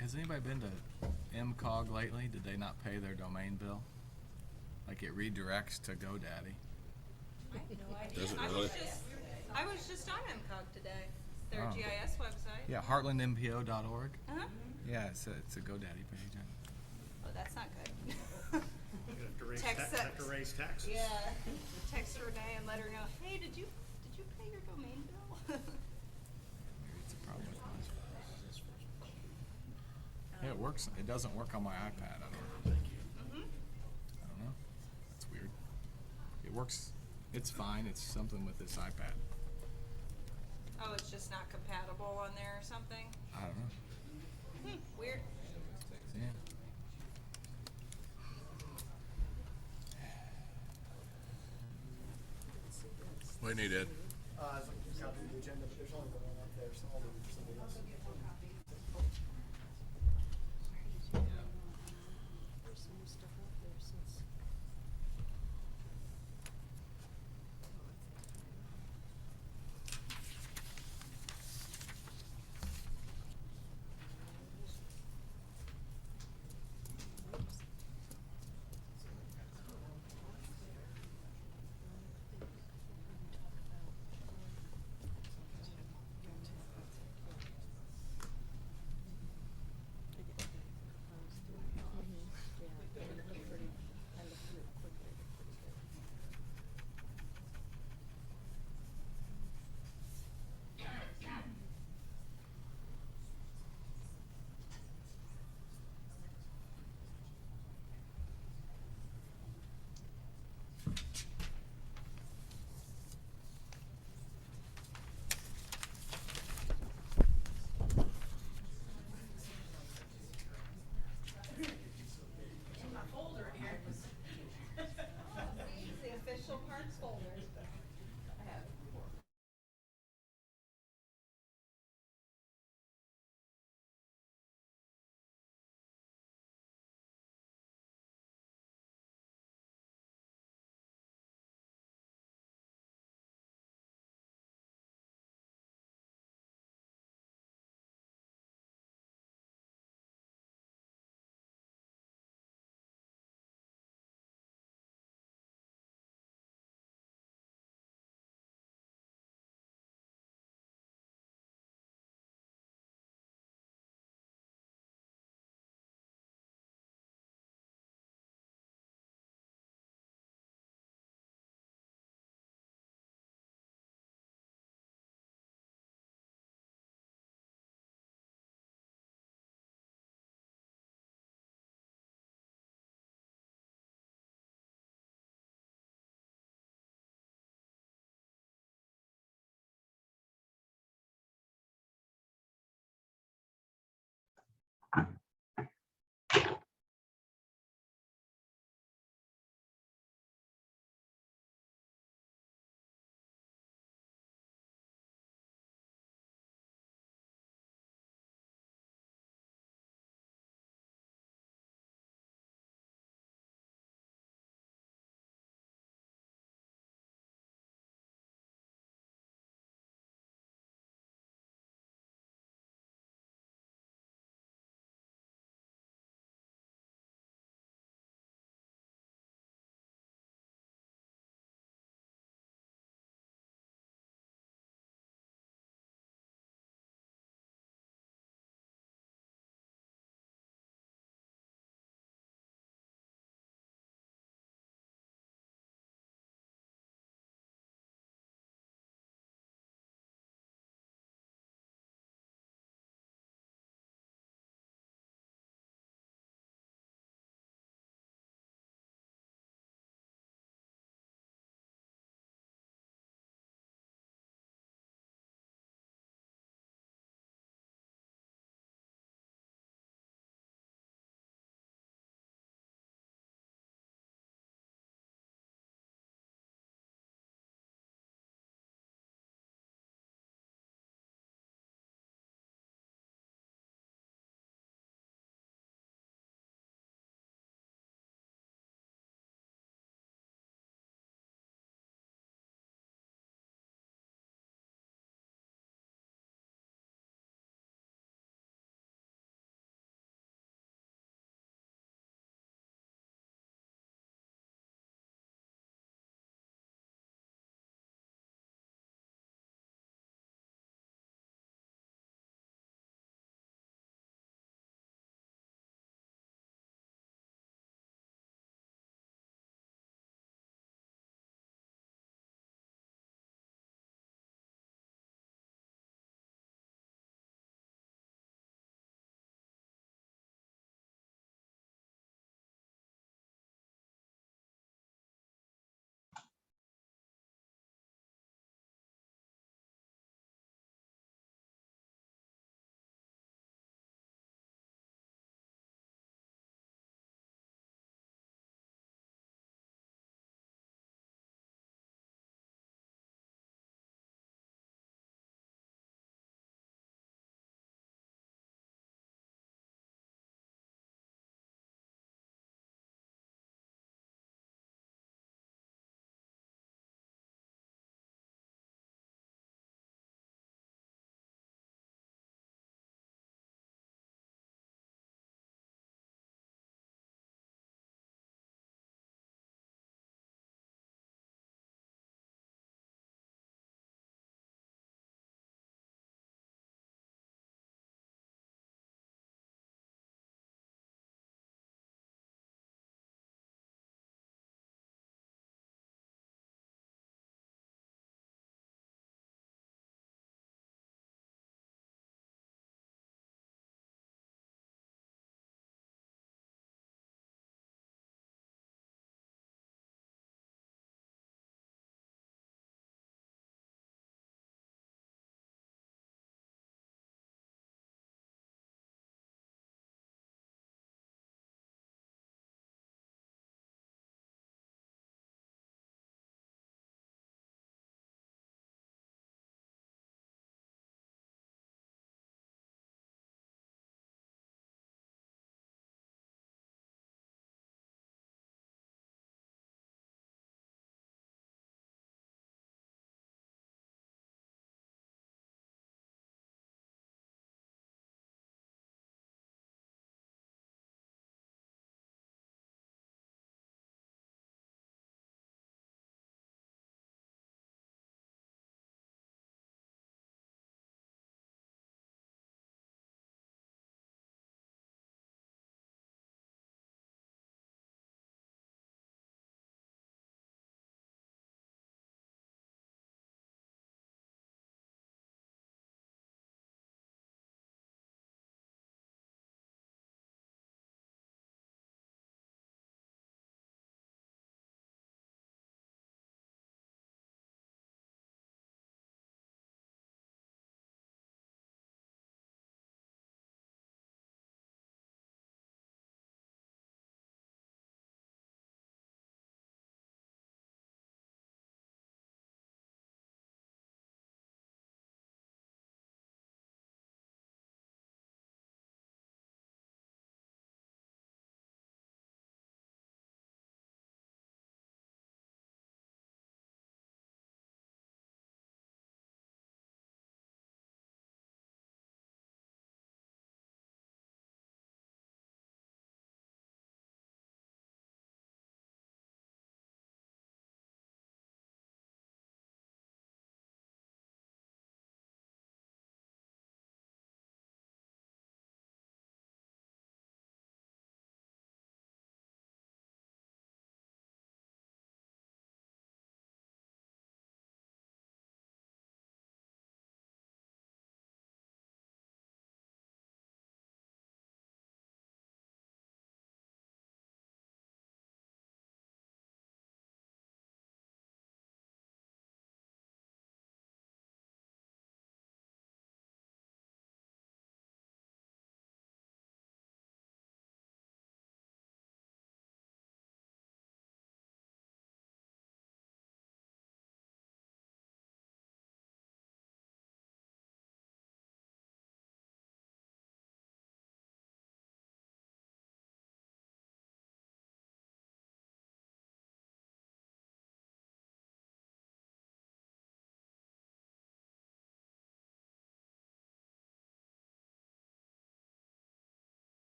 has anybody been to MCOG lately? Did they not pay their domain bill? Like it redirects to GoDaddy. I have no idea. Does it I really? I was just on MCOG today, their Oh. GIS website. Yeah, heartlandmpo.org. Uh-huh. Yeah, it's a GoDaddy page. Oh, that's not good. You have to raise, Text have to us. raise taxes. Yeah. Text Renee and let her know, hey, did you pay your domain bill? Maybe it's a problem with mine. Yeah, it works. It doesn't work on my iPad. I don't know. That's weird. It works. It's fine. It's something with this iPad. Oh, it's just not compatible on there or something? I don't know. Weird. Yeah. We need it. I was looking at the agenda, but there's only the one up there, so I'll leave it for somebody else. There's some new stuff out there since.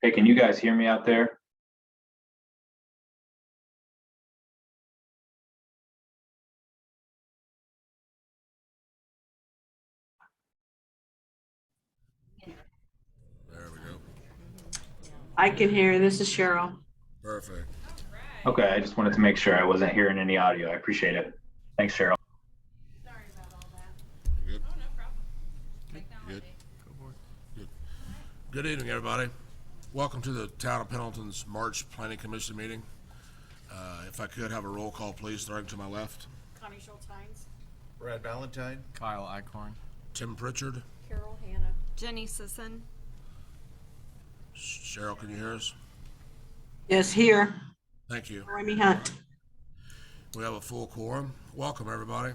Hey, can you guys hear me out there? There we go. I can hear. This is Cheryl. Perfect. Okay, I just wanted to make sure I wasn't hearing any audio. I appreciate it. Thanks, Cheryl. Sorry about all that. Good. Oh, no problem. Technology. Good. Good evening, everybody. Welcome to the Town of Pendleton's March Planning Commission meeting. If I could have a roll call, please, starting to my left. Connie Schultz-Hines. Brad Valentine. Kyle Icorn. Tim Pritchard. Carol Hannah. Jenny Sisson. Cheryl, can you hear us? Yes, here. Thank you. Remy Hunt. We have a full quorum. Welcome, everybody.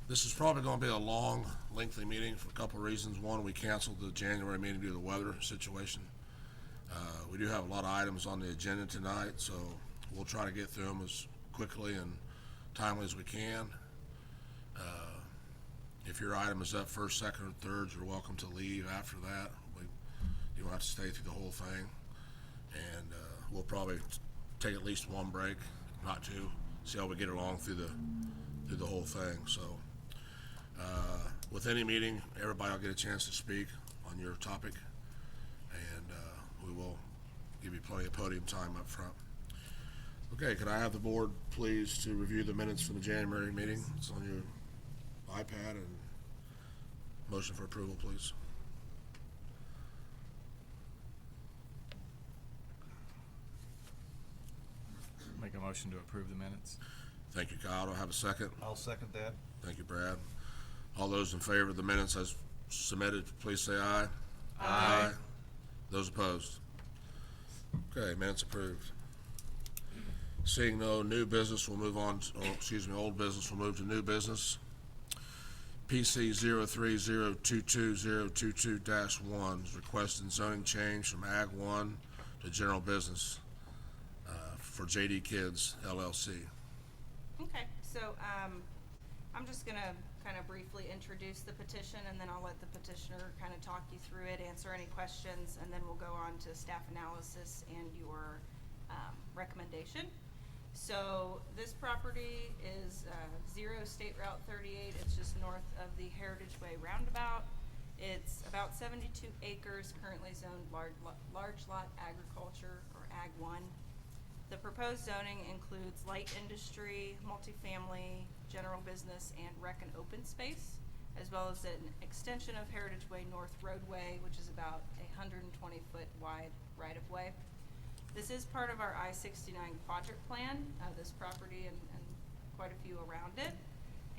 This is probably going to be a long, lengthy meeting for a couple of reasons. One, we canceled the January meeting due to the weather situation. We do have a lot of items on the agenda tonight, so we'll try to get through them as quickly and timely as we can. If your item is up first, second, or third, you're welcome to leave after that. You don't have to stay through the whole thing. And we'll probably take at least one break, not two, see how we get along through the whole thing. So with any meeting, everybody will get a chance to speak on your topic, and we will give you plenty of podium time up front. Okay, could I have the board please to review the minutes from the January meeting? It's on your iPad, and motion for approval, please. Make a motion to approve the minutes. Thank you, Kyle. Do I have a second? I'll second that. Thank you, Brad. All those in favor of the minutes as submitted, please say aye. Aye. Those opposed? Okay, minutes approved. Seeing no new business, we'll move on, old business, we'll move to new business. PC 03022022-1 is requesting zoning change from Ag 1 to general business for JD Kids LLC. Okay, so I'm just gonna kind of briefly introduce the petition, and then I'll let the petitioner kind of talk you through it, answer any questions, and then we'll go on to staff analysis and your recommendation. So this property is 0 State Route 38. It's just north of the Heritage Way roundabout. It's about 72 acres, currently zoned large lot agriculture, or Ag 1. The proposed zoning includes light industry, multifamily, general business, and rec and open space, as well as an extension of Heritage Way North roadway, which is about a 120-foot wide right-of-way. This is part of our I-69 quadrant plan, this property and quite a few around it.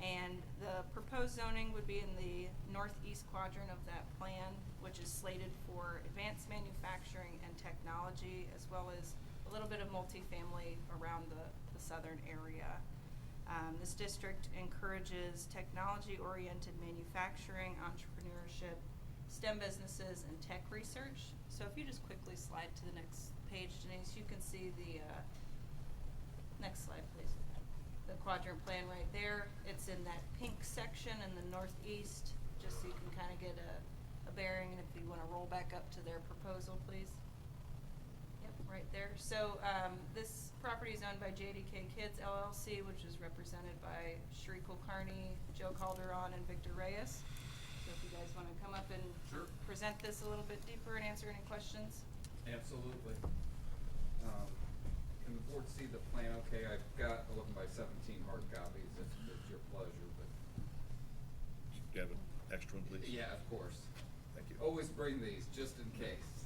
And the proposed zoning would be in the northeast quadrant of that plan, which is slated for advanced manufacturing and technology, as well as a little bit of multifamily around the southern area. This district encourages technology-oriented manufacturing, entrepreneurship, STEM businesses, and tech research. So if you just quickly slide to the next page, Denise, you can see the, next slide, please. The quadrant plan right there. It's in that pink section in the northeast, just so you can kind of get a bearing, and if you want to roll back up to their proposal, please. Yep, right there. So this property is owned by JDK Kids LLC, which is represented by Shri Kulkarni, Joe Calderon, and Victor Reyes. So if you guys want to come up and present this a little bit deeper and answer any questions. Absolutely. Can the board see the plan okay? I've got 11 by 17 hard copies, if it's your pleasure, but. You have an extra one, please? Yeah, of course. Thank you. Always bring these, just in case.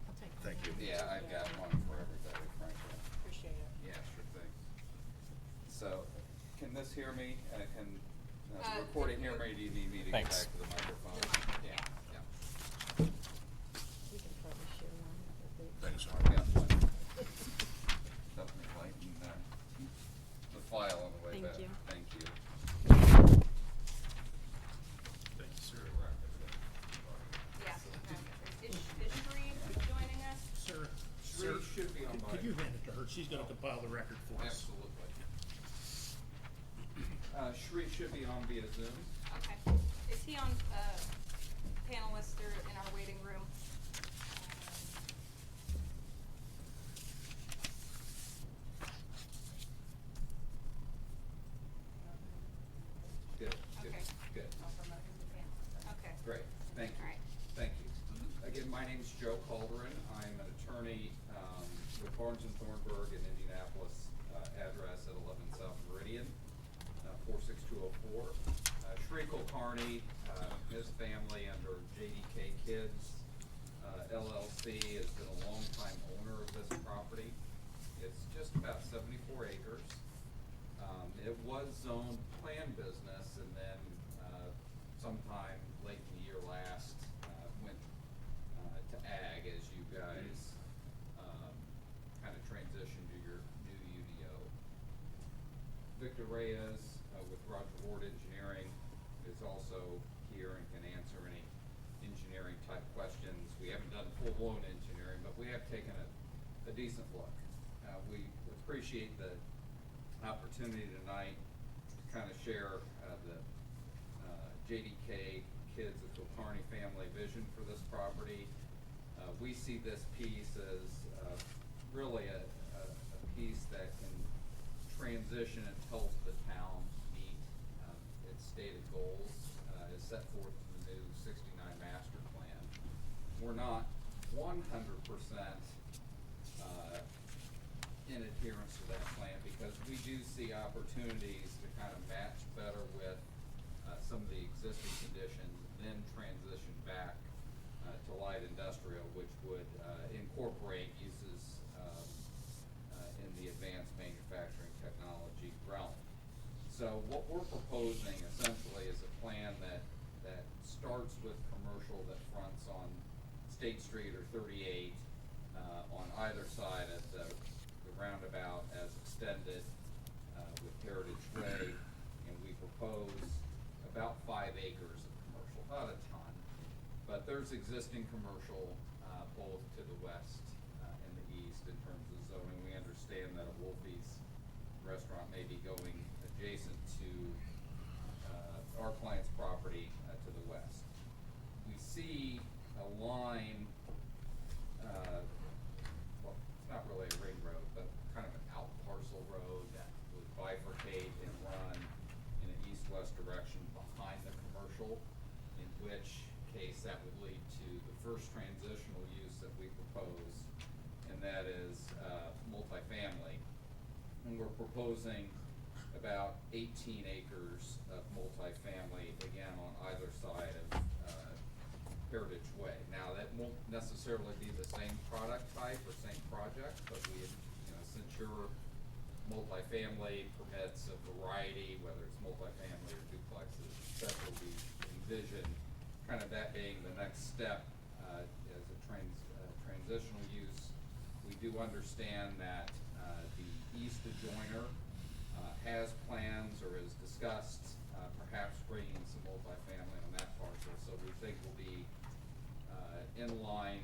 I'll take Thank you. Yeah, I've got one for everybody, frankly. Appreciate it. Yeah, sure thing. So, can this hear me? Can the recording hear me? Do you need me to get Thanks. back to the microphone? Yeah, yeah. We can probably share one. Thanks, I've got one. Definitely lighten the file on the way Thank back. you. Thank you. Thank you, sir. Yeah. Is Shri joining us? Sir, Shri should be on could my. you hand it to her? She's gonna compile the record for us. Absolutely. Shri should be on via Zoom. Okay. Is he on panel panelists, they're in our waiting room. Good, good, Okay. good. Okay. Great, thank you. All right. Thank you. Again, my name's Joe Calderon. I'm an attorney with Barnes and Thornburg in Indianapolis, address at 11 South Meridian, 46204. Shrinkle Carney, his family under JDK Kids LLC has been a longtime owner of this property. It's just about 74 acres. It was zoned planned business, and then sometime late in the year last, went to ag as you guys kind of transitioned to your new UDO. Victor Reyes with Roger Ward Engineering is also here and can answer any engineering type questions. We haven't done full-blown engineering, but we have taken a decent look. We appreciate the opportunity tonight to kind of share the JDK Kids of Kulkarni family vision for this property. We see this piece as really a piece that can transition and help the town meet its stated goals as set forth in the new 69 master plan. We're not 100% in adherence to that plan because we do see opportunities to kind of match better with some of the existing conditions, then transition back to light industrial, which would incorporate uses in the advanced manufacturing technology realm. So what we're proposing essentially is a plan that starts with commercial that fronts on State Street or 38 on either side of the roundabout as extended with Heritage Way, and we propose about 5 acres of commercial, not a ton, but there's existing commercial both to the west and the east in terms of zoning. We understand that a Wolfie's restaurant may be going adjacent to our client's property to the west. We see a line, well, it's not really a ring road, but kind of an out parcel road that would bifurcate and run in an east-west direction behind the commercial, in which case that would lead to the first transitional use that we propose, and that is multifamily. And we're proposing about 18 acres of multifamily, again, on either side of Heritage Way. Now, that won't necessarily be the same product type or same project, but we, since your multifamily permits a variety, whether it's multifamily or duplexes, et cetera, we envision kind of that being the next step as a transitional use. We do understand that the east adjoiner has plans or is discussed perhaps bringing some multifamily on that parcel, so we think we'll be in line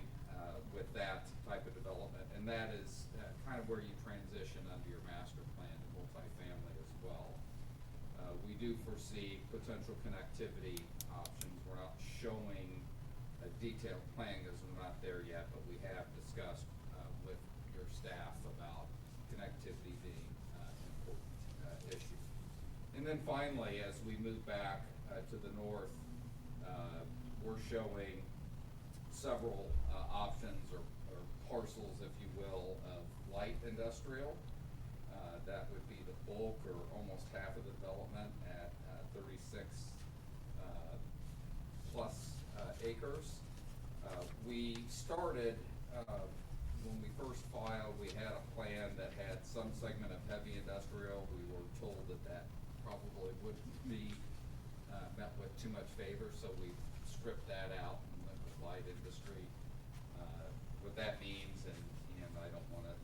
with that type of development, and that is kind of where you transition under your master plan to multifamily as well. We do foresee potential connectivity options. We're not showing a detailed plan because we're not there yet, but we have discussed with your staff about connectivity being an important issue. And then finally, as we move back to the north, we're showing several options or parcels, if you will, of light industrial. That would be the bulk or almost half of the development at 36 plus acres. We started, when we first filed, we had a plan that had some segment of heavy industrial. We were told that probably wouldn't be met with too much favor, so we stripped that out and went with light industry. What that means, and I don't want to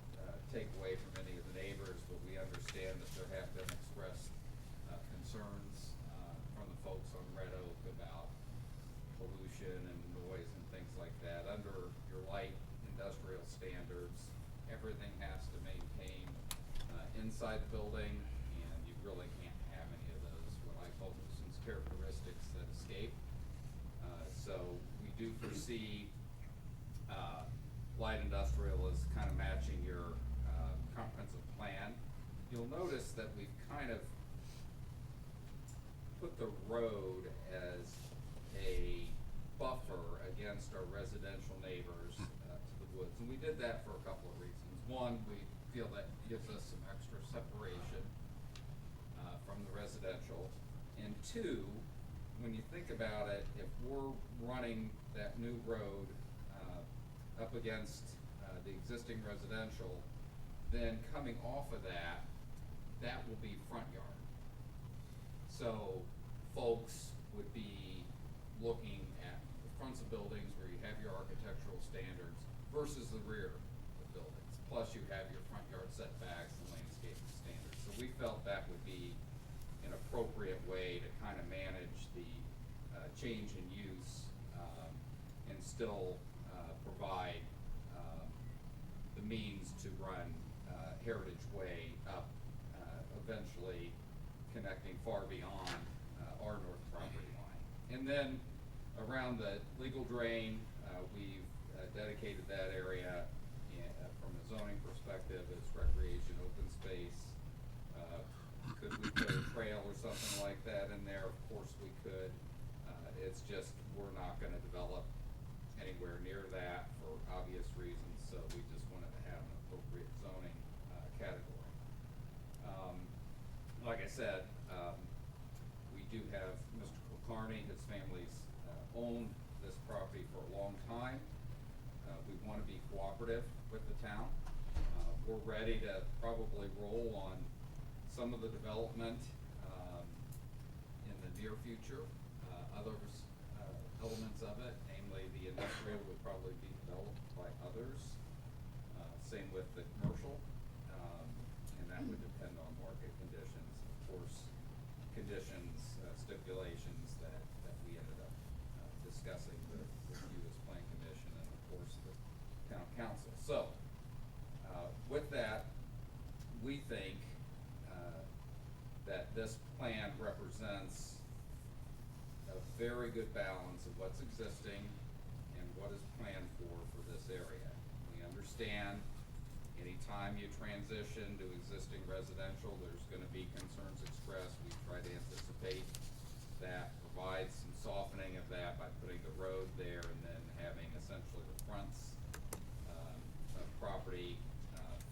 take away from any of the neighbors, but we understand that there have been expressed concerns from the folks on Red Oak about pollution and noise and things like that. Under your light industrial standards, everything has to maintain inside the building, and you really can't have any of those what I call nuisance characteristics that escape. So we do see, light industrial is kind of matching your, comprehensive plan. You'll notice that we've kind of put the road as a buffer against our residential neighbors, to the woods. And we did that for a couple of reasons. One, we feel that gives us some extra separation, from the residential. And two, when you think about it, if we're running that new road, up against, the existing residential, then coming off of that, that will be front yard. So folks would be looking at the fronts of buildings where you have your architectural standards versus the rear of buildings. Plus you have your front yard setbacks and landscaping standards. So we felt that would be an appropriate way to kind of manage the, change in use, and still, provide, the means to run, Heritage Way up, eventually connecting far beyond, our north property line. And then around the legal drain, we've, dedicated that area, from a zoning perspective as recreation, open space. Could we put a trail or something like that in there? Of course we could. It's just, we're not gonna develop anywhere near that for obvious reasons, so we just wanted to have an appropriate zoning, category. Like I said, we do have Mr. Kulkarni, his family's, owned this property for a long time. We wanna be cooperative with the town. We're ready to probably roll on some of the development, in the near future. Others, elements of it, namely the industrial, would probably be developed by others. Same with the commercial, and that would depend on market conditions. Of course, conditions, stipulations that we ended up, discussing with you as plan commission and of course the town council. So, with that, we think, that this plan represents a very good balance of what's existing and what is planned for this area. We understand anytime you transition to existing residential, there's gonna be concerns expressed. We try to anticipate that, provide some softening of that by putting the road there and then having essentially the fronts, of property,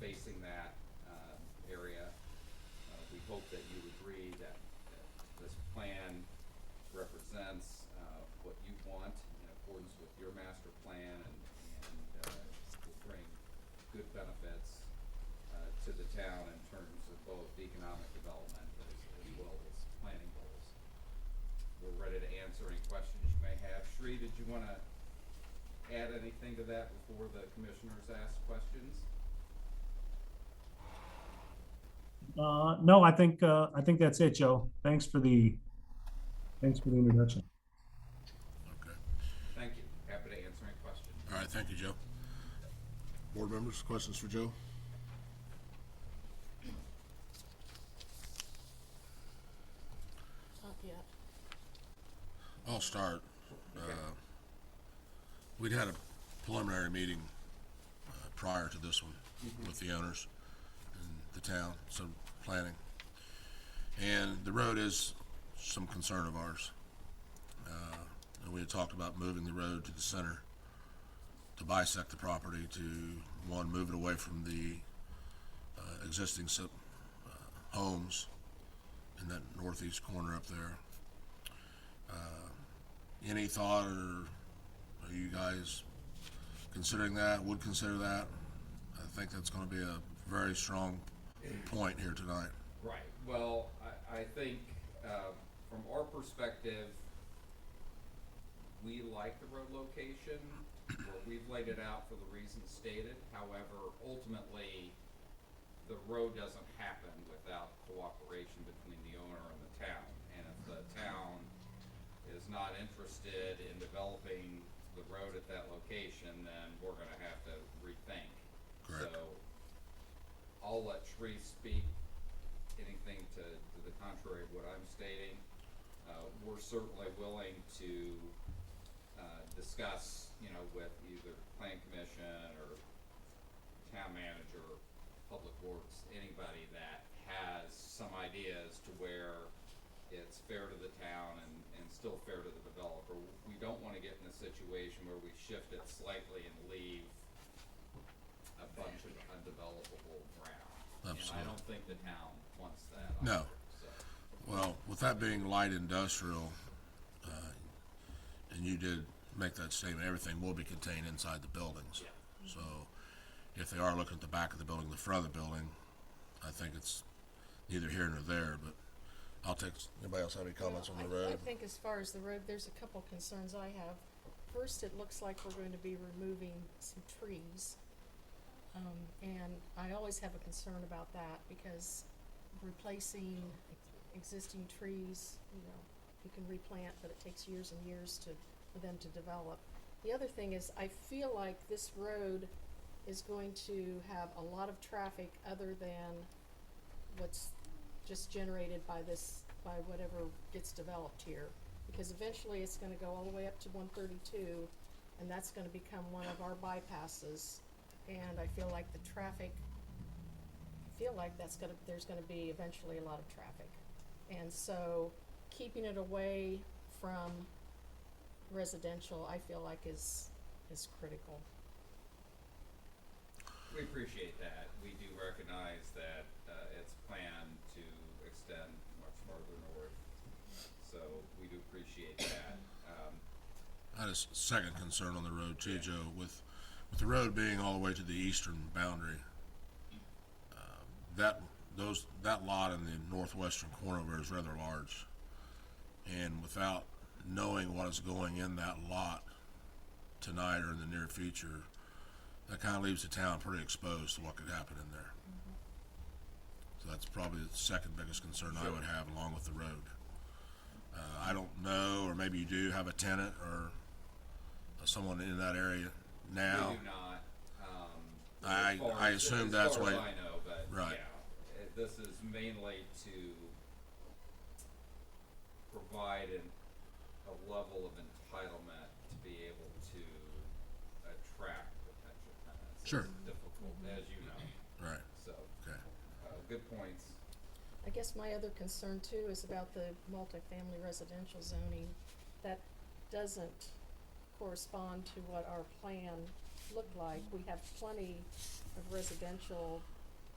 facing that, area. We hope that you agree that this plan represents, what you want in accordance with your master plan and will bring good benefits, to the town in terms of both economic development as well as planning goals. We're ready to answer any questions you may have. Sri, did you wanna add anything to that before the commissioners ask questions? No, I think that's it, Joe. Thanks for the introduction. Okay. Thank you. Happy to answer any questions. All right, thank you, Joe. Board members, questions for Joe? Not yet. I'll start. We'd had a preliminary meeting, prior to this one with the owners and the town, some planning. And the road is some concern of ours. And we had talked about moving the road to the center to bisect the property to, one, move it away from the existing homes in that northeast corner up there. Any thought, or are you guys considering that, would consider that? I think that's gonna be a very strong point here tonight. Right, well, I think, from our perspective, we like the road location, where we've laid it out for the reasons stated. However, ultimately, the road doesn't happen without cooperation between the owner and the town. And if the town is not interested in developing the road at that location, then we're gonna have to rethink. Correct. So, I'll let Sri speak anything to the contrary of what I'm stating. We're certainly willing to, discuss, with either plan commission or town manager, public works, anybody that has some ideas to where it's fair to the town and still fair to the developer. We don't wanna get in a situation where we shift it slightly and leave a bunch of undevelopable ground. And I Absolutely. don't think the town wants that. No. either, so. Well, with that being light industrial, and you did make that statement, everything will be contained inside the buildings. Yeah. So if they are looking at the back of the building, the front of the building, I think it's neither here nor there, but I'll take, anybody else have any comments on the Well, I road? think as far as the road, there's a couple concerns I have. First, it looks like we're going to be removing some trees. And I always have a concern about that because replacing existing trees, you can replant, but it takes years and years for them to develop. The other thing is, I feel like this road is going to have a lot of traffic other than what's just generated by whatever gets developed here. Because eventually it's gonna go all the way up to 132, and that's gonna become one of our bypasses. And I feel like there's gonna be eventually a lot of traffic. And so keeping it away from residential, I feel like is critical. We appreciate that. We do recognize that it's planned to extend much farther north, so we do appreciate that. I had a second concern on the road too, Joe, with the road being all the way to the eastern boundary. That lot in the northwestern corner over is rather large. And without knowing what is going in that lot tonight or in the near future, that kind of leaves the town pretty exposed to what could happen in there. So that's probably the second biggest concern I would have along with the road. I don't know, or maybe you do have a tenant or someone in that area now. We do not, I- as far I as- assume as that's far as why- I know, but Right. yeah, this is mainly to provide a level of entitlement to be able to attract potential tenants. Sure. It's difficult, as you know, Right, so, okay. good points. I guess my other concern too is about the multifamily residential zoning. That doesn't correspond to what our plan looked like. We have plenty of residential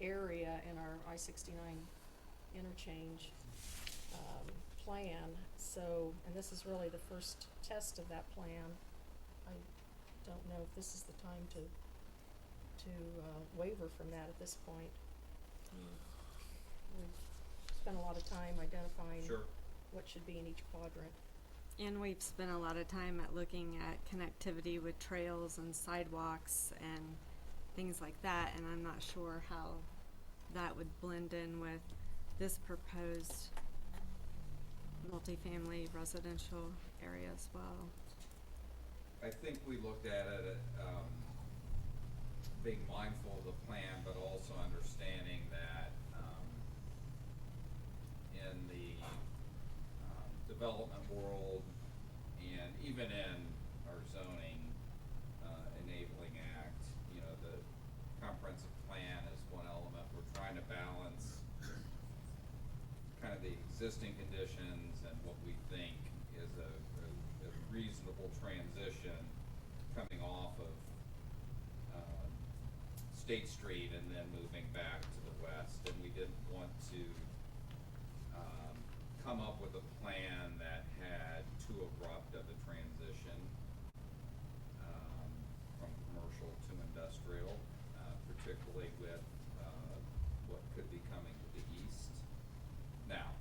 area in our I-69 interchange, plan. So, and this is really the first test of that plan. I don't know if this is the time to waver from that at this point. We've spent a lot of time identifying Sure. what should be in each quadrant. And we've spent a lot of time at looking at connectivity with trails and sidewalks and things like that, and I'm not sure how that would blend in with this proposed multifamily residential area as well. I think we looked at it, being mindful of the plan, but also understanding that, in the, development world and even in our zoning, enabling act, the comprehensive plan is one element. We're trying to balance kind of the existing conditions and what we think is a reasonable transition coming off of State Street and then moving back to the west. And we didn't want to come up with a plan that had too abrupt of a transition from commercial to industrial, particularly with what could be coming to the east. Now,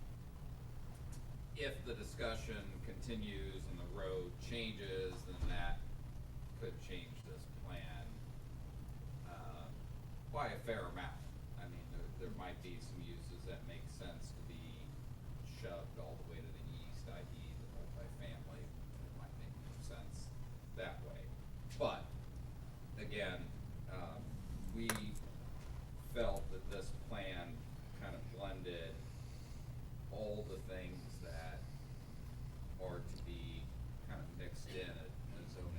if the discussion continues and the road changes, then that could change this plan by a fair amount. I mean, there might be some uses that make sense to be shoved all the way to the east, i.e. the multifamily. It might make more sense that way. But, again, we felt that this plan kind of blended all the things that are to be kind of mixed in a zoning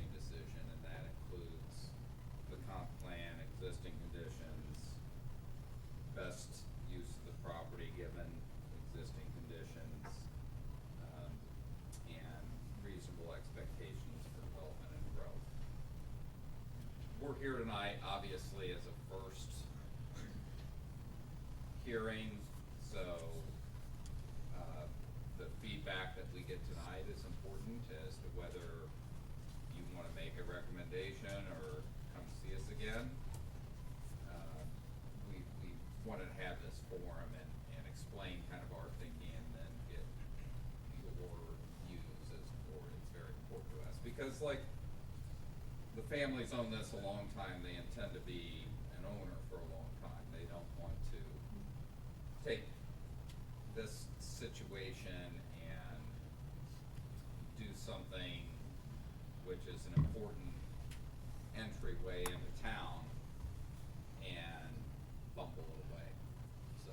here tonight, obviously, as a first hearing, so the feedback that we get tonight is important as to whether you want to make a recommendation or come see us again. We wanted to have this forum and explain kind of our thinking and then get your views as a board. It's very important to us because, like, the family's owned this a long time. They intend to be an owner for a long time. They don't want to take this situation and do something which is an important entryway into town and bumble it away. So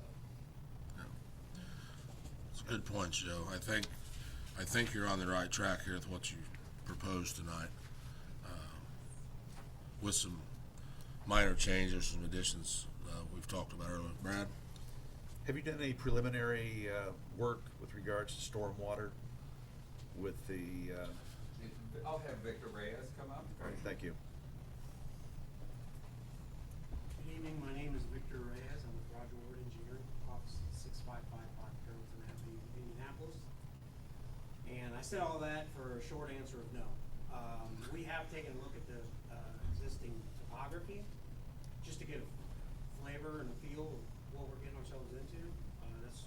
It's a good point, Joe. I think you're on the right track here with what you proposed tonight. With some minor changes, some additions we've talked about earlier. Brad? Have you done any preliminary work with regards to stormwater with the, I'll have Victor Reyes come up. all right, thank you. Good evening, my name is Victor Reyes, I'm with Roger Ward Engineering, office at 6555 Carrollton Avenue, Indianapolis. And I said all that for a short answer of no. We have taken a look at the existing topography, just to get a flavor and a feel of what we're getting ourselves into. That's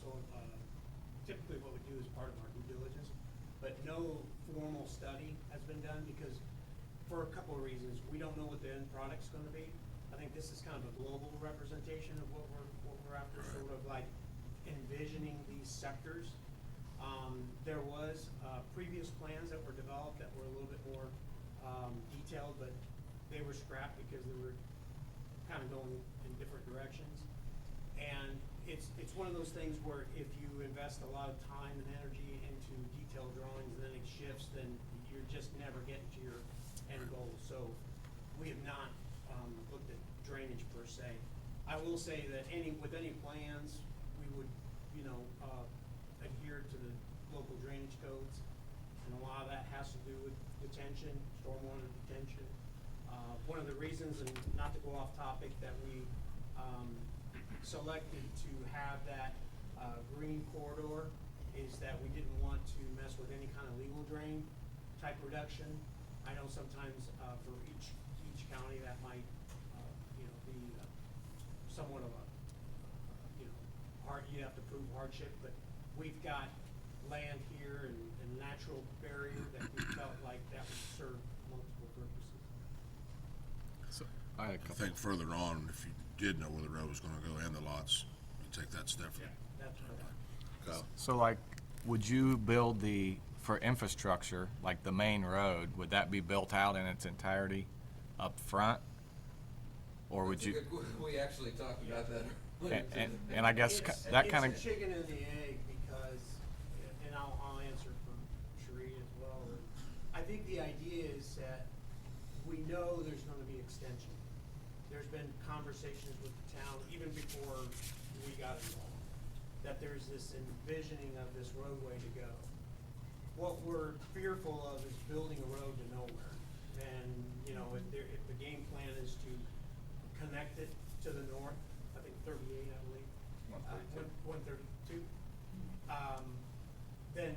typically what we do as part of our due diligence. But no formal study has been done because, for a couple of reasons, we don't know what the end product's gonna be. I think this is kind of a global representation of what we're after, sort of like envisioning these sectors. There was previous plans that were developed that were a little bit more detailed, but they were scrapped because they were kind of going in different directions. And it's one of those things where if you invest a lot of time and energy into detailed drawings and then it shifts, then you're just never getting to your end goal. So we have not looked at drainage per se. I will say that with any plans, we would, adhere to the local drainage codes. And a lot of that has to do with detention, stormwater detention. One of the reasons, and not to go off topic, that we selected to have that green corridor is that we didn't want to mess with any kind of legal drain type reduction. I know sometimes for each county that might be somewhat of a you have to prove hardship, but we've got land here and natural barrier that we felt like that would serve multiple purposes. So I had a I couple. think further on, if you did know where the road was gonna go and the lots, you take that step. That's what Go. So like, would you build for infrastructure, like the main road, would that be built out in its entirety up front? Or would you, We actually talked about that. and I guess that kind It's a chicken and the egg because, and I'll answer for Sheree as well. I think the idea is that we know there's gonna be extension. There's been conversations with the town, even before we got involved, that there's this envisioning of this roadway to go. What we're fearful of is building a road to nowhere. And, if the game plan is to connect it to the north, I think 38, I believe. 132. Then,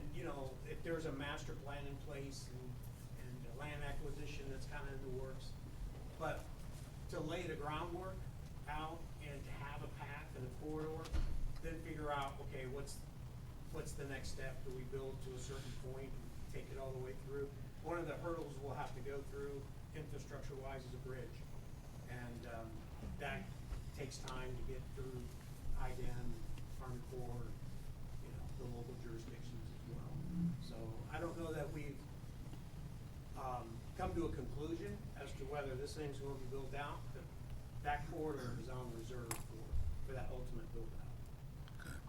if there's a master plan in place and a land acquisition that's kind of in the works. But to lay the groundwork out and to have a path and a corridor, then figure out, okay, what's the next step? Do we build to a certain point and take it all the way through? One of the hurdles we'll have to go through infrastructure-wise is a bridge. And that takes time to get through IDEM, Army Corps, the local jurisdictions as well. So I don't know that we've come to a conclusion as to whether this thing's going to be built out, but that corridor is on reserve for that ultimate build-out.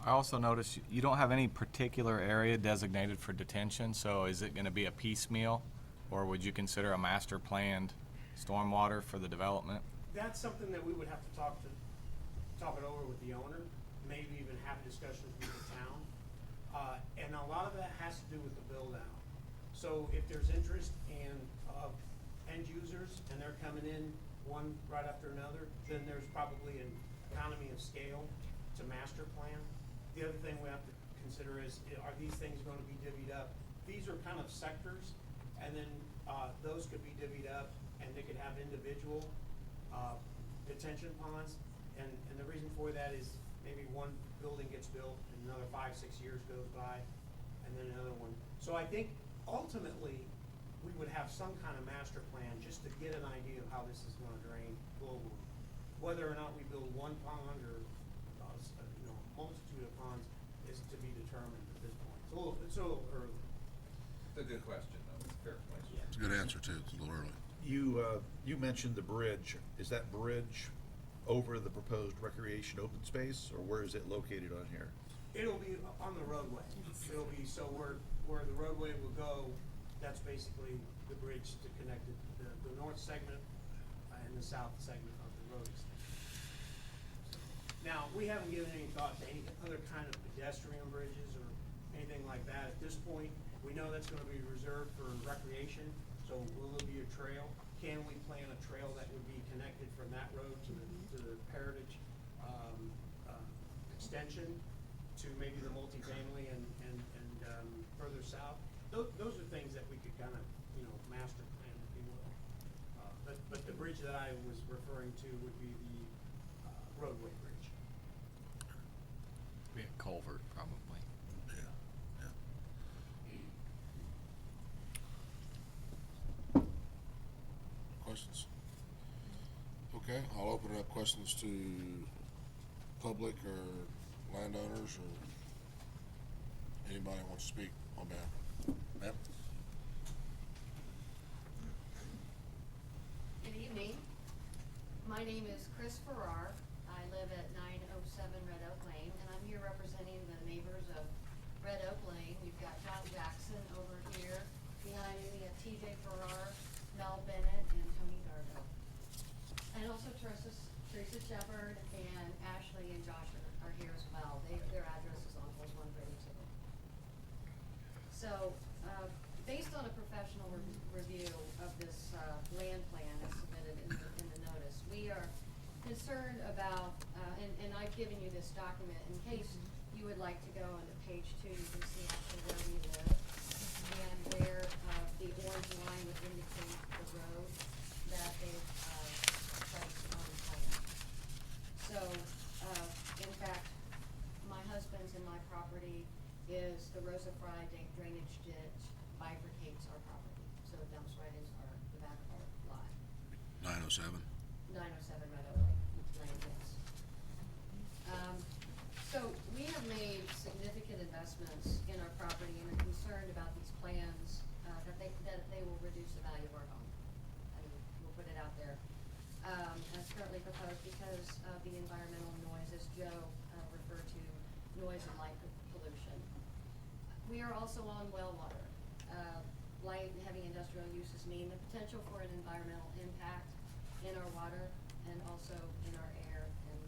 I also noticed you don't have any particular area designated for detention, so is it gonna be a piecemeal? Or would you consider a master planned stormwater for the development? That's something that we would have to talk it over with the owner, maybe even have discussions with the town. And a lot of that has to do with the build out. So if there's interest in end users and they're coming in one right after another, then there's probably an economy of scale to master plan. The other thing we have to consider is, are these things gonna be divvied up? These are kind of sectors, and then, those could be divvied up, and they could have individual, detention ponds. And the reason for that is maybe one building gets built, and another 5-6 years goes by, and then another one. So I think ultimately, we would have some kind of master plan just to get an idea of how this is gonna drain globally. Whether or not we build one pond or, a multitude of ponds is to be determined at this point. It's a little early. It's a good question, though. It's a fair question. It's a good answer too, it's a little early. You mentioned the bridge. Is that bridge over the proposed recreation open space, or where is it located on here? It'll be on the roadway. It'll be, so where the roadway will go, that's basically the bridge to connect the north segment and the south segment of the road extension. Now, we haven't given any thought to any other kind of pedestrian bridges or anything like that at this point. We know that's gonna be reserved for recreation, so will there be a trail? Can we plan a trail that would be connected from that road to the Heritage, extension to maybe the multifamily and further south? Those are things that we could kind of, master plan, if you will. But the bridge that I was referring to would be the roadway bridge. Be a culvert, probably. Yeah, yeah. Questions? Okay, I'll open up questions to public or landowners or anybody who wants to speak on behalf. Ma'am? Good evening. My name is Chris Farrar. I live at 907 Red Oak Lane, and I'm here representing the neighbors of Red Oak Lane. We've got John Jackson over here. Behind me, we have TJ Farrar, Mel Bennett, and Tony Dargo. And also Teresa Shepherd and Ashley and Josh are here as well. Their address is on Old One Bridge. So, based on a professional review of this land plan as submitted in the notice, we are concerned about, and I've given you this document in case you would like to go into page 2, you can see actually where we live and where the orange line would indicate the road that they've placed on the plan. So, in fact, my husband's and my property is the Rosa Fry drainage ditch bifurcates our property, so it dumps right into the back of our lot. 907? 907 Red Oak Lane, yes. So we have made significant investments in our property and are concerned about these plans, that they will reduce the value of our home. I mean, we'll put it out there. As currently proposed because of the environmental noise, as Joe referred to, noise and light pollution. We are also on well water. Light and heavy industrial uses mean the potential for an environmental impact in our water and also in our air and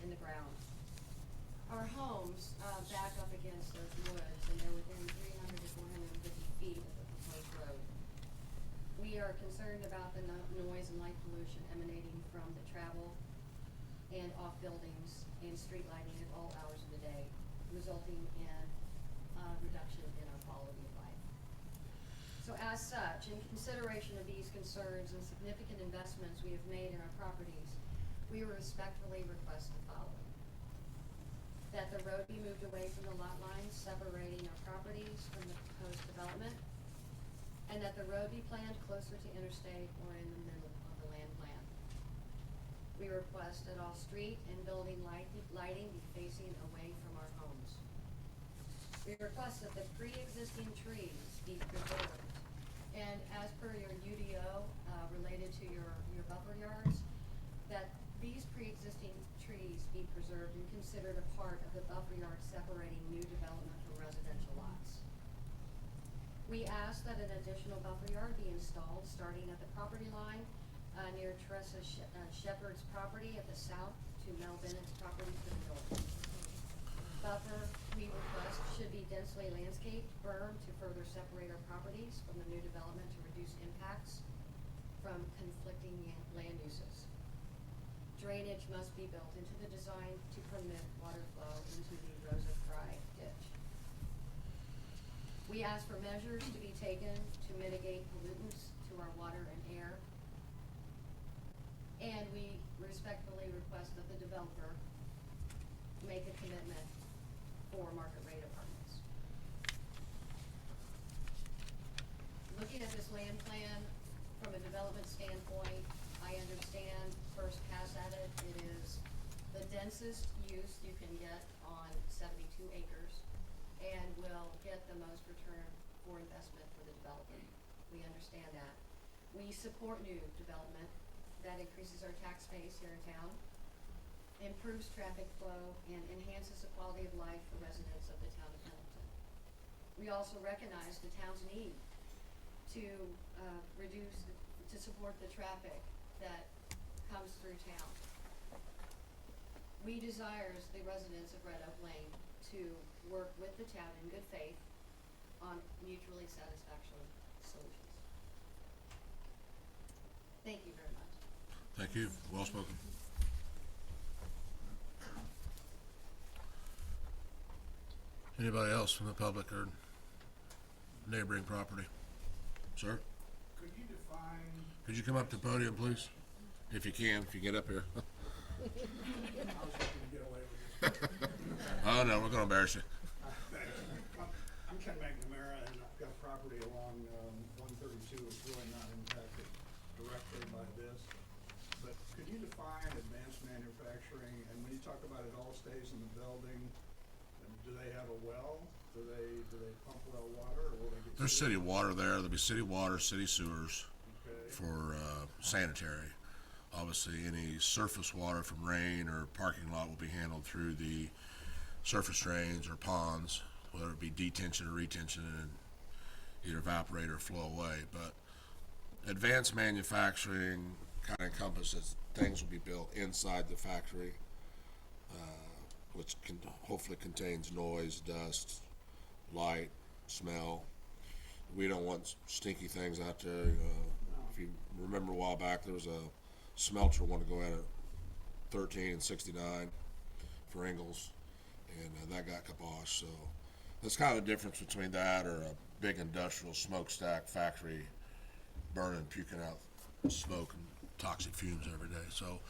in the ground. Our homes back up against those woods, and they're within 300 to 450 feet of the proposed road. We are concerned about the noise and light pollution emanating from the travel and off buildings and street lighting at all hours of the day, resulting in reduction in our quality of life. So as such, in consideration of these concerns and significant investments we have made in our properties, we respectfully request the following. That the road be moved away from the lot lines separating our properties from the proposed development, and that the road be planned closer to interstate or in the middle of the land plan. We request that all street and building lighting be facing away from our homes. We request that the pre-existing trees be preserved. And as per your UDO, related to your buffer yards, that these pre-existing trees be preserved and considered a part of the buffer yard separating new development from residential lots. We ask that an additional buffer yard be installed starting at the property line near Teresa Shepherd's property at the south to Mel Bennett's property to the north. Buffer, we request, should be densely landscaped, bermed to further separate our properties from the new development to reduce impacts. from conflicting land uses. Drainage must be built into the design to permit water flow into the Rosa Fry ditch. We ask for measures to be taken to mitigate pollutants to our water and air. And we respectfully request that the developer make a commitment for market rate apartments. Looking at this land plan from a development standpoint, I understand first pass at it, it is the densest use you can get on 72 acres and will get the most return for investment for the developer. We understand that. We support new development that increases our tax base here in town, improves traffic flow, and enhances the quality of life for residents of the town of Pendleton. We also recognize the town's need to to support the traffic that comes through town. We desire, as the residents of Red Oak Lane, to work with the town in good faith on mutually satisfactory solutions. Thank you very much. Thank you. Well spoken. Anybody else from the public or neighboring property? Sir? Could you define? Could you come up to the podium, please? If you get up here. I was hoping to get away with this. Oh, no, we're gonna embarrass you. I'm Ken McNamara, and I've got property along 132. It's really not impacted directly by this. But could you define advanced manufacturing? And when you talk about it all stays in the building, do they have a well? Do they pump well water, or will they get? There's city water there. There'll be city water, city sewers for sanitary. Obviously, any surface water from rain or parking lot will be handled through the surface drains or ponds, whether it be detention or retention, and either evaporate or flow away. But advanced manufacturing kind of encompasses things will be built inside the factory, which can hopefully contains noise, dust, light, smell. We don't want stinky things out there. If you remember a while back, there was a smelter wanted to go out at 13 and 69 for Ingalls, and that got kiboshed. So that's kind of the difference between that or a big industrial smokestack factory burning, puking out smoke and toxic fumes every day. So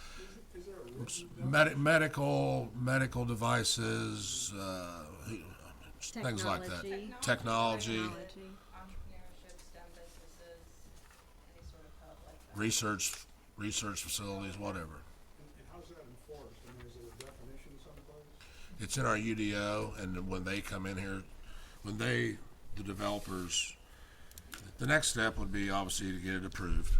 Is there a medical devices, things like that. Technology, Entrepreneurship, STEM businesses, any sort of hub like that. research facilities, whatever. And how's that enforced? I mean, is it a definition someplace? It's in our UDO, and when they come in here, the developers, the next step would be obviously to get it approved,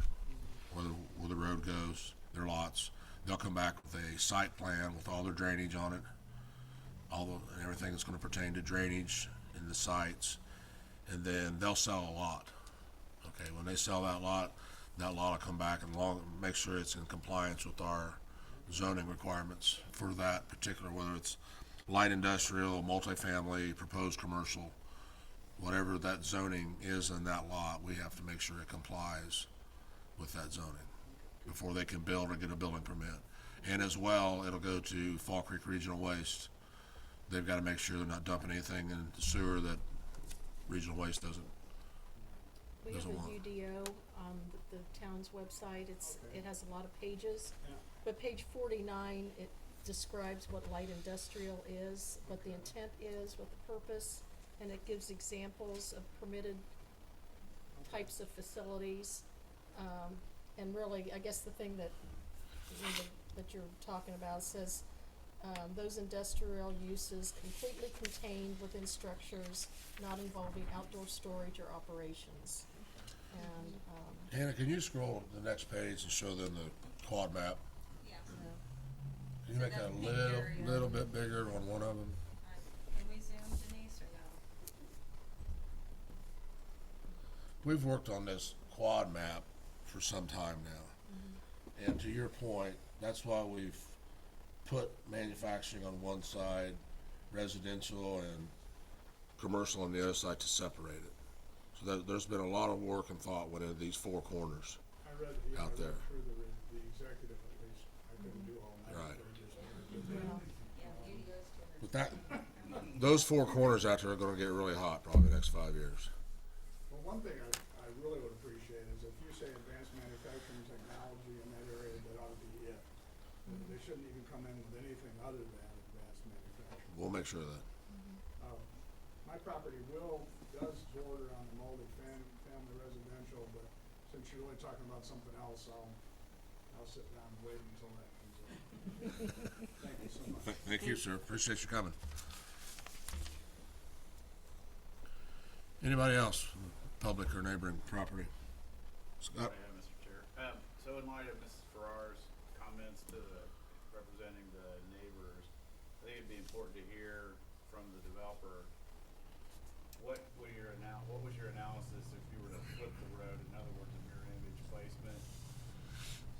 where the road goes, their lots. They'll come back with a site plan with all their drainage on it, everything that's gonna pertain to drainage in the sites, and then they'll sell a lot. Okay, when they sell that lot will come back and make sure it's in compliance with our zoning requirements for that particular, whether it's light industrial, multifamily, proposed commercial, whatever that zoning is in that lot, we have to make sure it complies with that zoning before they can build or get a building permit. And as well, it'll go to Fall Creek Regional Waste. They've got to make sure they're not dumping anything in the sewer that Regional Waste doesn't We have a want. UDO on the town's website. It has a lot of pages. Yeah. But page 49, it describes what light industrial is, what the intent is, what the purpose, and it gives examples of permitted types of facilities. And really, I guess the thing that you're talking about says, those industrial uses completely contained within structures not involving outdoor storage or operations. And, Hannah, can you scroll to the next page and show them the quad map? Yeah. Can you make that a little bit bigger on one of them? Can we zoom, Denise, or no? We've worked on this quad map for some time now. And to your point, that's why we've put manufacturing on one side, residential and commercial on the other side to separate it. So there's been a lot of work and thought went into these four corners. Are read, yeah, I out read there. through the executive, at least, I couldn't do all that. Right. They were just- Yeah, beauty goes to her. But those four corners out there are gonna get really hot probably the next 5 years. Well, one thing I really would appreciate is if you say advanced manufacturing technology in that area, that ought to be it. They shouldn't even come in with anything other than advanced manufacturing. We'll make sure of that. My property does border on the multi-family residential, but since you're really talking about something else, I'll sit down and wait until that comes up. Thank you so much. Thank you, sir. Appreciate you coming. Anybody else, public or neighboring property? Scott? Mr. Chair. So in light of Mrs. Farrar's comments to representing the neighbors, I think it'd be important to hear from the developer, what was your analysis if you were to flip the road, in other words, a mirror image placement?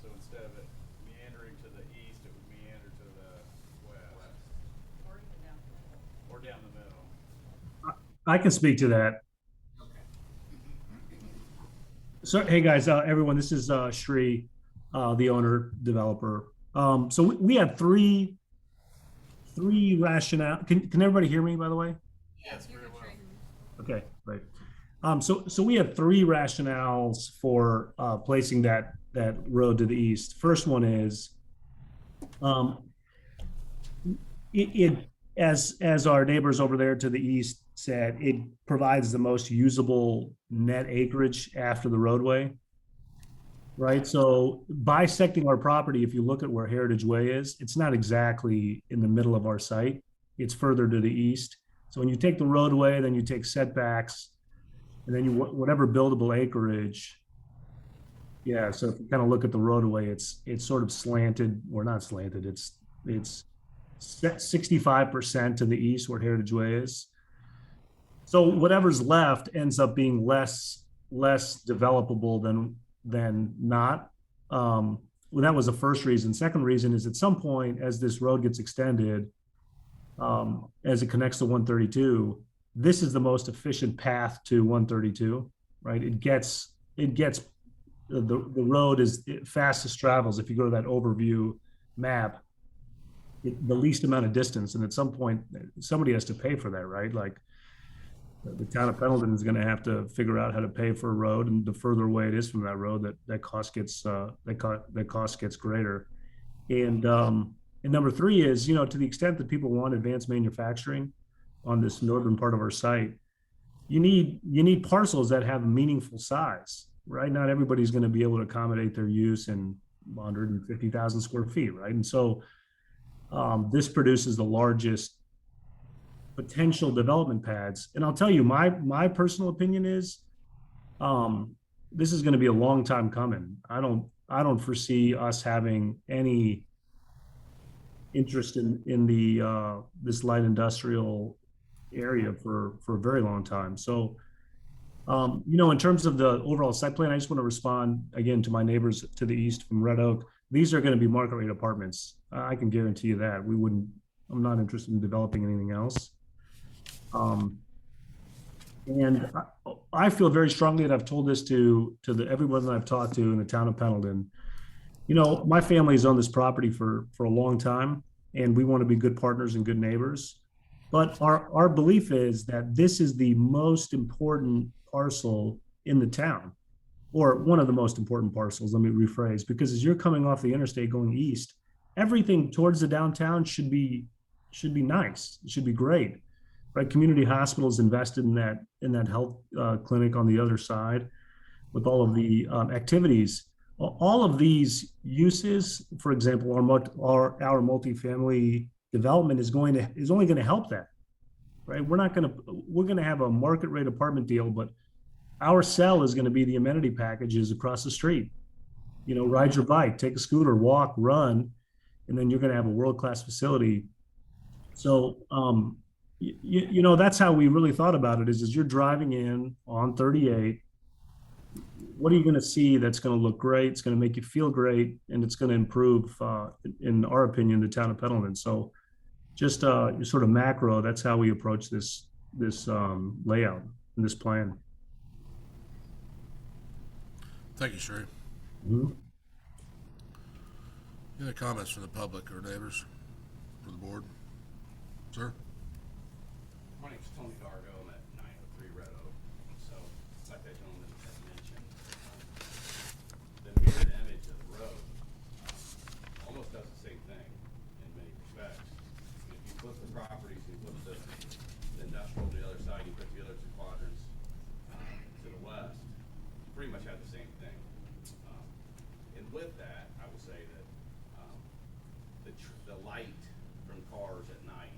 So instead of it meandering to the east, it would meander to the west. Or even down the middle. Or down the middle. I can speak to that. So, hey guys, everyone, this is Shri, the owner, developer. So we had three rationale. Can everybody hear me, by the way? Yes, very well. Okay, right. So we had three rationales for placing that road to the east. First one is, as our neighbors over there to the east said, it provides the most usable net acreage after the roadway. Right, so bisecting our property, if you look at where Heritage Way is, it's not exactly in the middle of our site. It's further to the east. So when you take the roadway, then you take setbacks, and then you whatever buildable acreage. Yeah, so if you kind of look at the roadway, it's sort of slanted, or not slanted. It's 65% to the east where Heritage Way is. So whatever's left ends up being less developable than not. Well, that was the first reason. Second reason is at some point, as this road gets extended, as it connects to 132, this is the most efficient path to 132, right? The road is fastest travels. If you go to that overview map, the least amount of distance. And at some point, somebody has to pay for that, right? Like the town of Pendleton is going to have to figure out how to pay for a road, and the further away it is from that road, that cost gets greater. And number three is, to the extent that people want advanced manufacturing on this northern part of our site, you need parcels that have a meaningful size, right? Not everybody's going to be able to accommodate their use in 150,000 square feet, right? And so this produces the largest potential development pads. And I'll tell you, my personal opinion is, this is going to be a long time coming. I don't foresee us having any interest in the this light industrial area for a very long time. So, in terms of the overall site plan, I just want to respond again to my neighbors to the east from Red Oak. These are going to be market rate apartments. I can guarantee you that. I'm not interested in developing anything else. And I feel very strongly, and I've told this to everyone that I've talked to in the town of Pendleton. My family's owned this property for a long time, and we want to be good partners and good neighbors. But our belief is that this is the most important parcel in the town, or one of the most important parcels, let me rephrase, because as you're coming off the interstate going east, everything towards the downtown should be nice. It should be great, right? Community hospitals invested in that health clinic on the other side with all of the activities. All of these uses, for example, our multifamily development is only going to help that, right? We're going to have a market rate apartment deal, but our sell is going to be the amenity packages across the street. Ride your bike, take a scooter, walk, run, and then you're going to have a world-class facility. So, that's how we really thought about it. Is you're driving in on 38. What are you going to see that's going to look great? It's going to make you feel great, and it's going to improve, in our opinion, the town of Pendleton. So, just sort of macro, that's how we approach this layout and this plan. Thank you, Sherry. Mhm. Any comments from the public or neighbors for the board? Sir? My name's Tony Dargo. I'm at 903 Red Oak. So, like that gentleman had mentioned, the mirrored image of the road almost does the same thing in many respects. If you flip the properties, you flip the industrial to the other side, you put the other two quadrants to the west, you pretty much have the same thing. And with that, I will say that the light from cars at night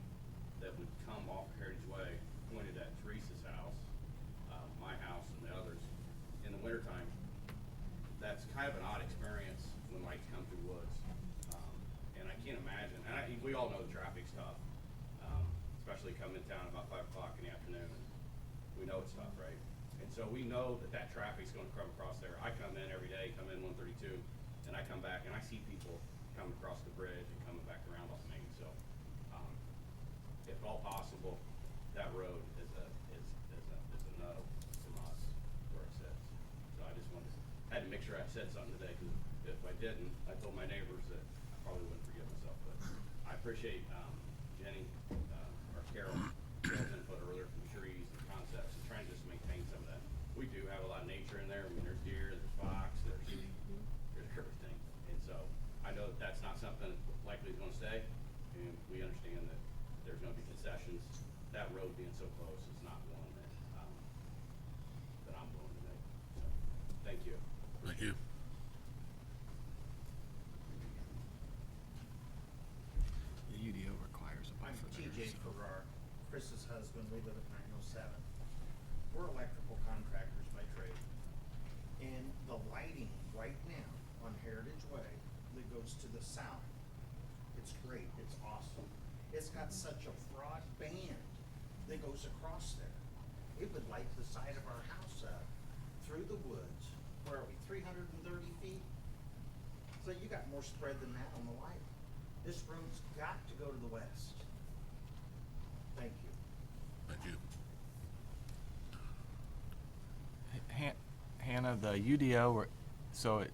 that would come off Heritage Way pointed at Teresa's house, my house, and the others. In the wintertime, that's kind of an odd experience when lights come through woods. And I can't imagine, and we all know the traffic's tough, especially coming in town about 5 o'clock in the afternoon. We know it's tough, right? And so we know that that traffic's gonna come across there. I come in every day, come in 132, and I come back and I see people coming across the bridge and coming back around off Main. So, if at all possible, that road is a no from us where it sits. So I just had to make sure I said something today, because if I didn't, I told my neighbors that I probably wouldn't forgive myself. But I appreciate Jenny or Carol's input earlier from the trees and concepts and trying to just maintain some of that. We do have a lot of nature in there. I mean, there's deer, there's fox, there's everything. And so I know that that's not something that likely is going to stay, and we understand that there's going to be concessions. That road being so close is not one that I'm willing to make. So, thank you. Thank you. The UDO requires a I'm buffer there, TJ so- Farrar, Chris's husband, we live at 907. We're electrical contractors by trade. And the lighting right now on Heritage Way that goes to the south, it's great, it's awesome. It's got such a broad band that goes across there. It would light the side of our house up through the woods. Where are we, 330 feet? So you got more spread than that on the light. This room's got to go to the west. Thank you. Thank you. Hannah, the UDO, so it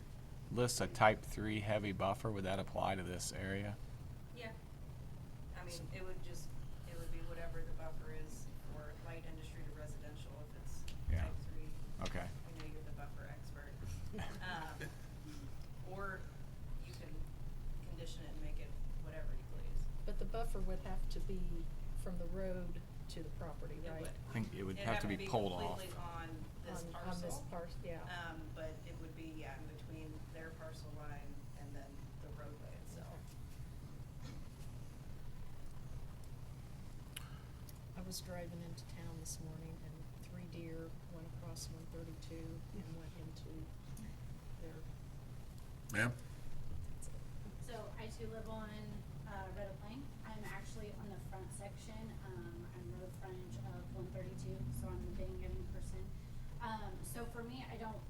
lists a type 3 heavy buffer. Would that apply to this area? Yeah. I mean, it would be whatever the buffer is for light industry to residential, if it's Yeah. type 3. Okay. I know you're the buffer expert. Or you can condition it and make it whatever you please. But the buffer would have to be from the road to the property, It right? would. I think it would It'd have to be pulled off. completely on this On parcel. this parcel, yeah. But it would be, yeah, in between their parcel line and then the roadway itself. I was driving into town this morning and 3 deer went across 132 and went into their. Ma'am? So I too live on Red Oak Lane. I'm actually on the front section. I'm road frontage of 132, so I'm the Bing Getting person. So for me, I don't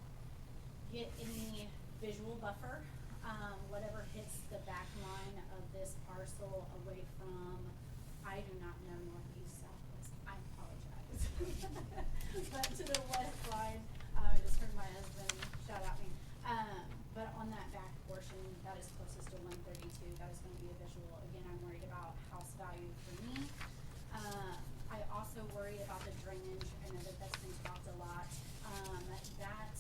get any visual buffer. Whatever hits the back line of this parcel away from, I do not know northeast, southwest. I apologize. But to the west line, I just heard my husband shout at me. But on that back portion, that is closest to 132, that is gonna be a visual. Again, I'm worried about house value for me. I also worry about the drainage. I know that that's been talked a lot. That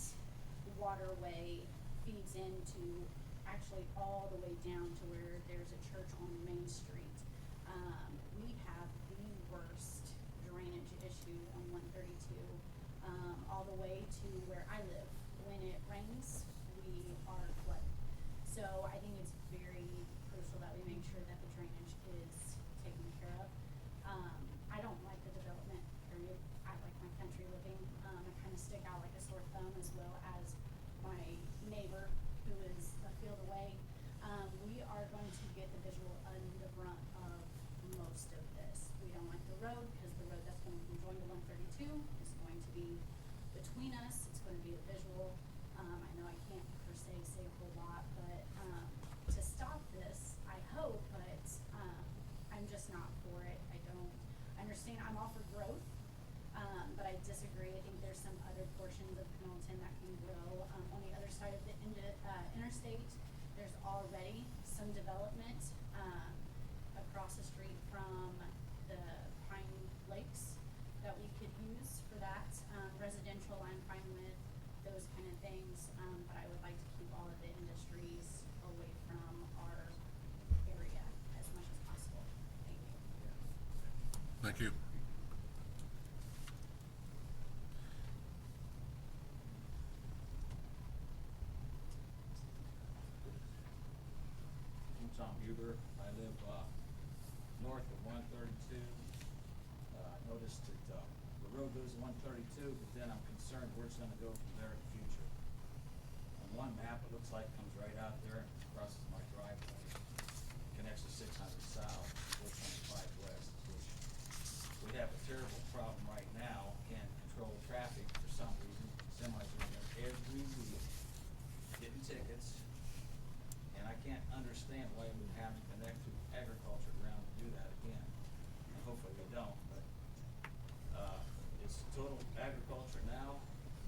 waterway feeds into actually all the way down to where there's a church on Main Street. We have the worst drainage issue on 132, all the way to where I live. When it rains, we are flooded. So I think it's very crucial that we make sure that the drainage is taken care of. I don't like the development, period. I like my country living. I kind of stick out like a sore thumb, as well as my neighbor who is a field away. We are going to get the visual on the brunt of most of this. We don't like the road, because the road that's going to be joined to 132 is going to be between us. It's going to be a visual. I know I can't per se say a whole lot, but to stop this, I hope, but I'm just not for it. I don't understand. I'm all for growth, but I disagree. I think there's some other portions of Pendleton that can grow. On the other side of the development, across the street from the Pine Lakes that we could use for that. Residential, I'm fine with those kind of things, but I would like to keep all of the industries away from our area as much as possible. Thank you. Thank you. I'm Tom Huber. I live, north of 132. Noticed that, the road goes to 132, but then I'm concerned where it's gonna go from there in the future. On one map, it looks like it comes right out there and crosses my driveway, connects to 600 south, 425 west, which we have a terrible problem right now. Can't control traffic for some reason. Semis are in there every week, getting tickets. And I can't understand why we would have to connect to agriculture ground to do that again. And hopefully we don't, but, it's total agriculture now.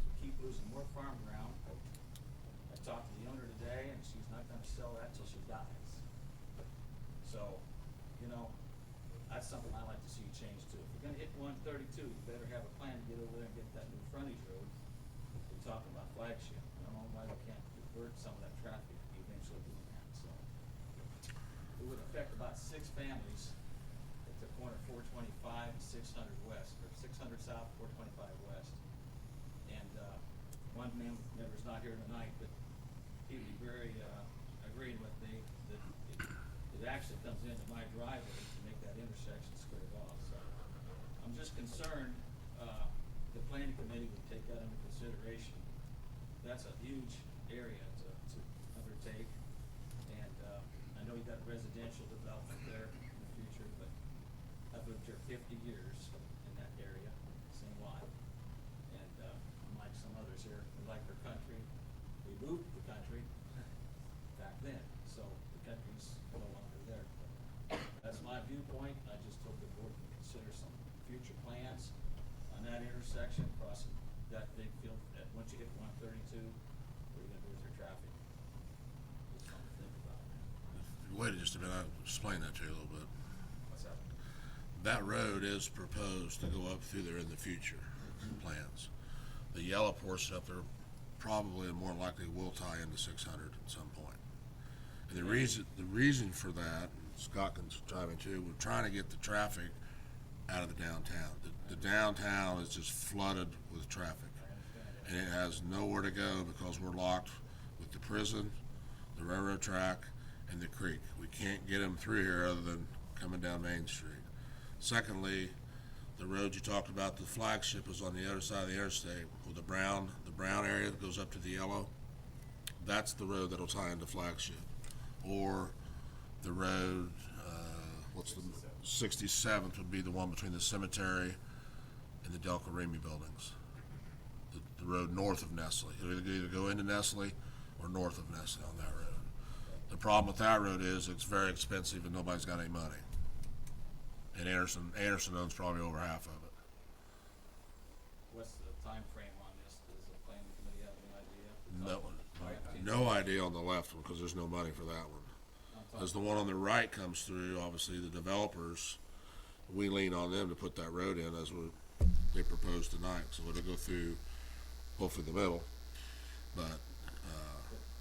We keep losing more farm ground. I talked to the owner today and she's not gonna sell that till she dies. So, you know, that's something I like to see change too. If you're gonna hit 132, you better have a plan to get over there and get that new frontage road. We're talking about flagship. I don't know why we can't divert some of that traffic eventually doing that, so. It would affect about 6 families at the corner 425 and 600 west, or 600 south, 425 west. And, one member's not here tonight, but he'd be very, agreeing with me that it actually comes into my driveway to make that intersection squared off, so. I'm just concerned, the planning committee would take that into consideration. That's a huge area to undertake, and, I know you've got residential development there in the future, but I've lived here 50 years in that area, same lot. And, unlike some others here, we like our country. We moved to the country back then, so the country's no longer there. But that's my viewpoint. I just hope the board can consider some future plans on that intersection, crossing that big field, once you hit 132, what are you gonna do with your traffic? Just something to think about. Wait just a minute, I'll explain that to you a little bit. What's that? That road is proposed to go up through there in the future, plans. The yellow portion up there probably and more likely will tie into 600 at some point. And the reason for that, and Scott can chime in too, we're trying to get the traffic out of the downtown. The downtown is just flooded with traffic. And it has nowhere to go because we're locked with the prison, the railroad track, and the creek. We can't get them through here other than coming down Main Street. Secondly, the road you talked about, the flagship, is on the other side of the interstate. With the brown area that goes up to the yellow, that's the road that'll tie into flagship. Or the road, what's the 67th would be the one between the cemetery and the Delco Remy buildings. The road north of Nestle. It'll either go into Nestle or north of Nestle on that road. The problem with that road is it's very expensive and nobody's got any money. And Anderson owns probably over half of it. What's the time frame on this? Does the planning committee have any idea? No idea on the left one because there's no money for that one. As the one on the right comes through, obviously the developers, we lean on them to put that road in as they proposed tonight. So it'll go through hopefully the middle, but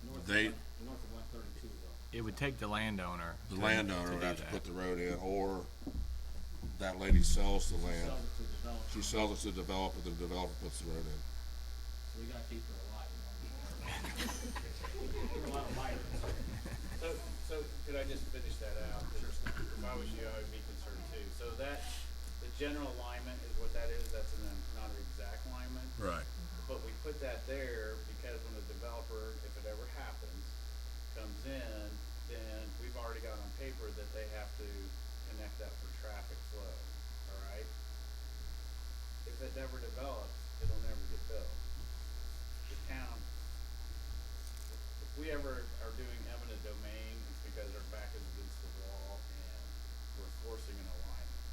North of 132 though. It would take the landowner. the to landowner would do have to that. put the road in, or that lady sells the land. Sells it to the developer. She sells it to the developer, the developer puts the road in. So we gotta keep her alive, you know. There are a lot of minors. So could I just finish that out? Sure. If I was you, I would be concerned too. So that, the general alignment is what that is, that's not an exact alignment. Right. But we put that there because when the developer, if it ever happens, comes in, then we've already got on paper that they have to connect that for traffic flow, all right? If it never develops, it'll never get built. The town, if we ever are doing eminent domain, it's because our back is against the wall and we're forcing an alignment.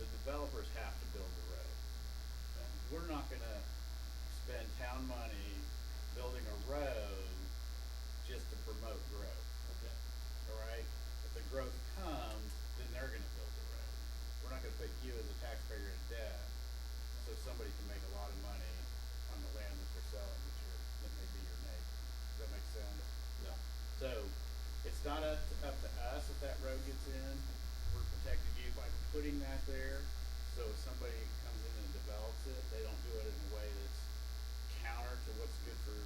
The developers have to build the road. And we're not gonna spend town money building a road just to promote growth. Okay. All right? up to us if that road gets in. We're protecting you by putting that there, so if somebody comes in and develops it, they don't do it in a way that's counter to what's good for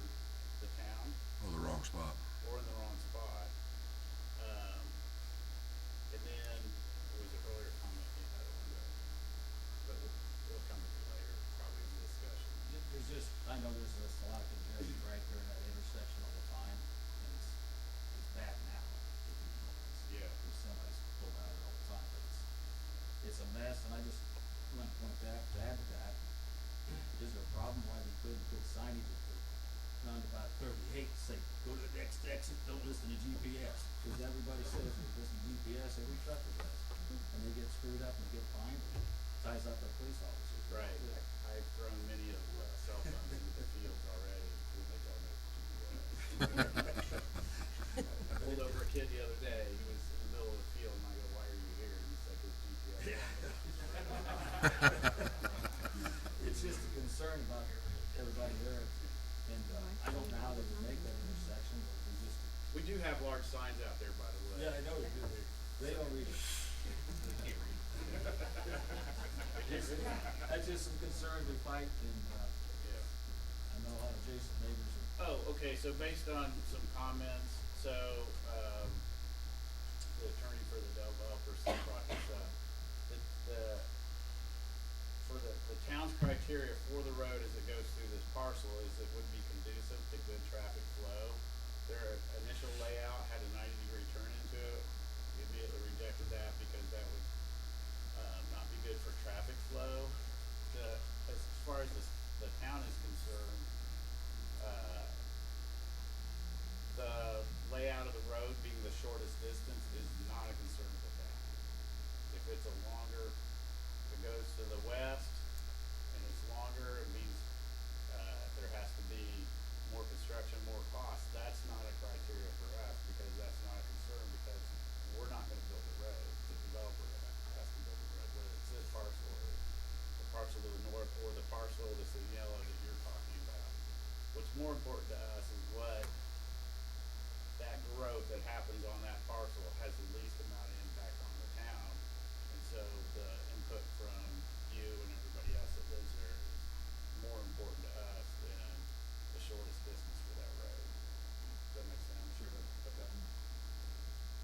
the town Or the wrong spot. or in the wrong spot. And then, there was an earlier comment you had on the, but it'll come to me later, probably in the discussion. There's just, I know there's just a lot of congestion right there in that intersection all the time, and it's bad now. Yeah. There's semis pulled out of it all the time, but it's a mess, and I just want to add to that. Is there a problem why we couldn't put signage at the roundabout 38, say, go to the next exit, don't listen to GPS? Because everybody says they listen to GPS, every trucker does, and they get screwed up and get fined, and ties up our police officers. Right, I've thrown many of cell phones into the fields already when they tell me it's GPS. I pulled over a kid the other day, he was in the middle of the field, and I go, why are you here? And he said, there's GPS. It's just a concern about everybody there, and I don't know how they would make that intersection, but we just. We do have large signs out there, by the way. Yeah, I know they do. They don't read it. That's just some concerns we fight, and, Yeah. I know a lot of adjacent neighbors are. Oh, okay, so based on some comments, so, the attorney for the developer brought this up. For the town's criteria for the road as it goes through this parcel is it would be conducive to good traffic flow. Their initial layout had a 90-degree turn into it. We immediately rejected that because that would, not be good for traffic flow. As far as the town is concerned, the layout of the road being the shortest distance is not a concern of the town. If it's a longer, if it goes to the west and it's longer, it means, there has to be more construction, more cost. That's not a criteria for us because that's not a concern because we're not gonna build the road. The developer has to build the road, whether it's this parcel or the parcel to the north or the parcel that's in yellow that you're talking about. What's more important to us is what that growth that happens on that parcel has the least amount of impact on the town. And so the input from you and everybody else that lives there is more important to us than the shortest distance for that road. Does that make sense? Sure. Okay.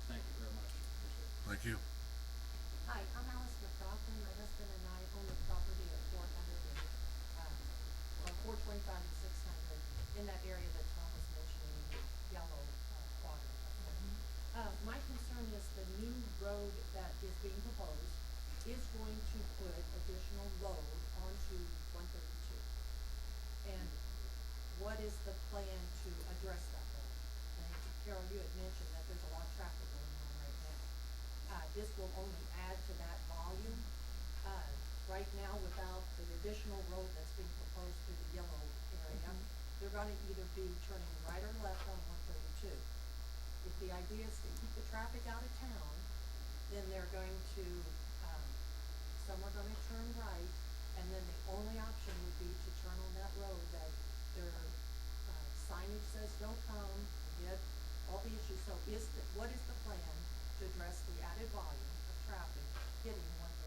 Thank you very much. Appreciate it. Thank you. Hi, I'm Alice McCrocken. My husband and I own the property at 425 and 600 in that area that Tom was mentioning, the yellow quadrant up there. My concern is the new road that is being proposed is going to put additional load onto 132. And what is the plan to address that load? And Carol, you had mentioned that there's a lot of traffic going on right now. This will only add to that volume. Right now, without the additional road that's being proposed through the yellow area, they're gonna either be turning right or left on 132. If the idea is to keep the traffic out of town, then they're going to, some are gonna turn right, and then the only option would be to turn on that road that their signage says don't come, forget all the issues. So what is the plan to address the added volume of traffic hitting 132?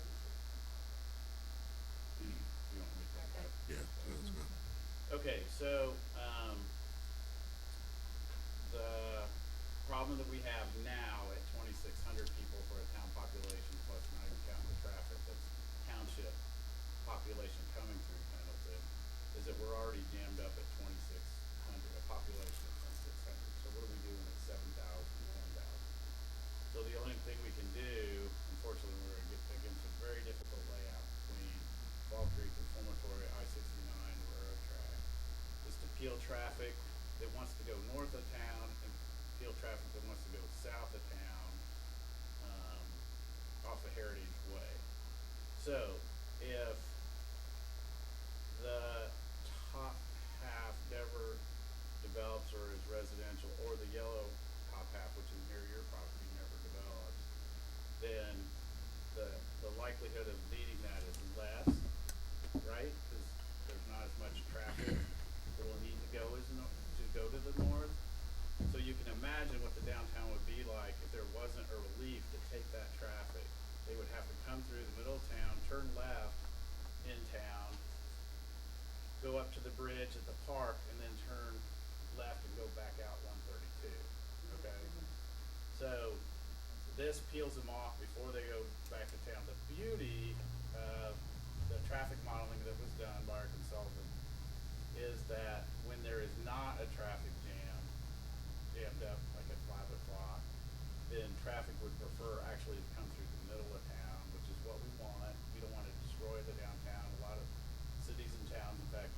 You want me to take that? Yeah, that's good. Okay, so, the problem that we have now at 2,600 people for a town population, plus not even counting the traffic, that's township population coming through Pendleton, is that we're already jammed up at 2,600, a population of 2,600. So what are we doing at 7,000, 10,000? park and then turn left and go back out 132, okay? So this peels them off before they go back to town. The beauty of the traffic modeling that was done by our consultant is that when there is not a traffic jam, jammed up like at 5 o'clock, then traffic would prefer actually to come through the middle of town, which is what we want. We don't want to destroy the downtown. A lot of cities and towns, in fact,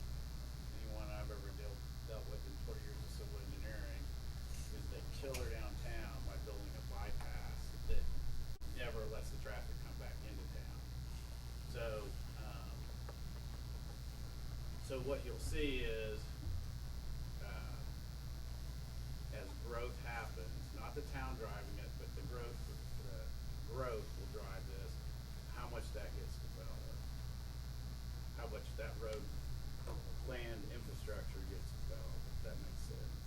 anyone I've ever dealt with in 20 years of civil engineering, is they kill their downtown by building a bypass that never lets the traffic come back into town. So what you'll see is, as growth happens, not the town driving it, but the growth will drive this, how much that gets developed, how much that road land infrastructure gets developed, if that makes sense.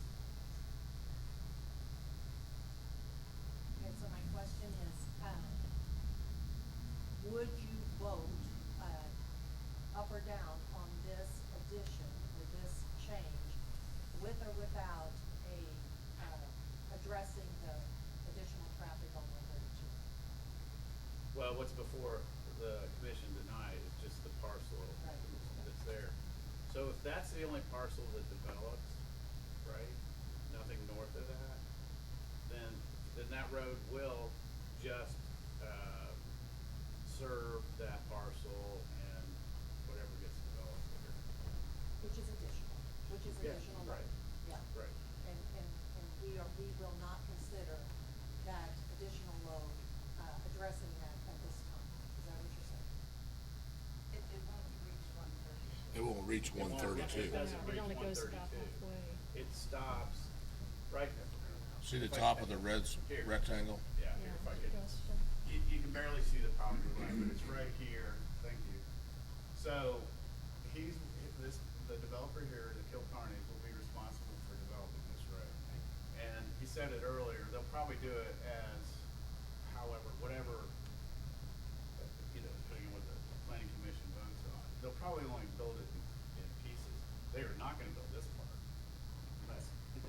And so my question is, would you vote, up or down on this addition or this change with or without addressing the additional traffic on 132? Well, what's before the commission tonight is just the parcel that's there. So if that's the only parcel that develops, right, nothing north of that, then that road will just, serve that parcel and whatever gets developed there. Which is additional, Yeah, additional right. load. Yeah. Right. And we will not consider that additional load, addressing that at this time. Is that what you're saying? It won't reach 132. It won't reach It won't- 132. It doesn't It reach only goes about 132. halfway. It stops right there. See the If I- top of the red Here. rectangle? Yeah, Yeah, here, if I it could. goes to- You can barely see the property line, but it's right here. Thank you. So the developer here, the Kilcarnys, will be responsible for developing this road. And he said it earlier, they'll probably do it as whatever, depending on what the planning commission votes on. They'll probably only build it in pieces. They are not gonna build this part.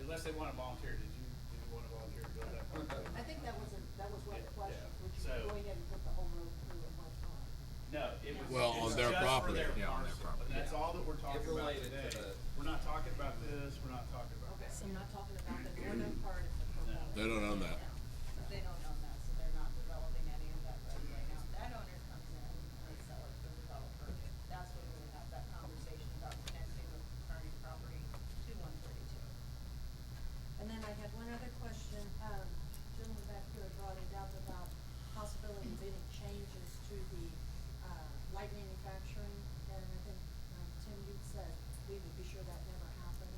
Unless they want to volunteer. Did you want to volunteer to build that part? I think that was one of the Yeah, questions, would you so- go ahead and put the whole road through at one time? No, it was. Well, it on was their just for property. their Yeah, on their parcel, property. And that's all that we're talking about related to today. the- We're not talking about this, we're not talking about Okay, that. so I'm not talking about the northern part of the proposal. They don't own that. They don't own that, so they're not developing any of that road right now. That owner comes in and sell it to the developer. That's when we would have that conversation about connecting the Kearney property to 132. And then I had one other question, gentleman back here brought it up about possibility of any changes to the, light manufacturing, and I think, Tim, you said we would be sure that never happened.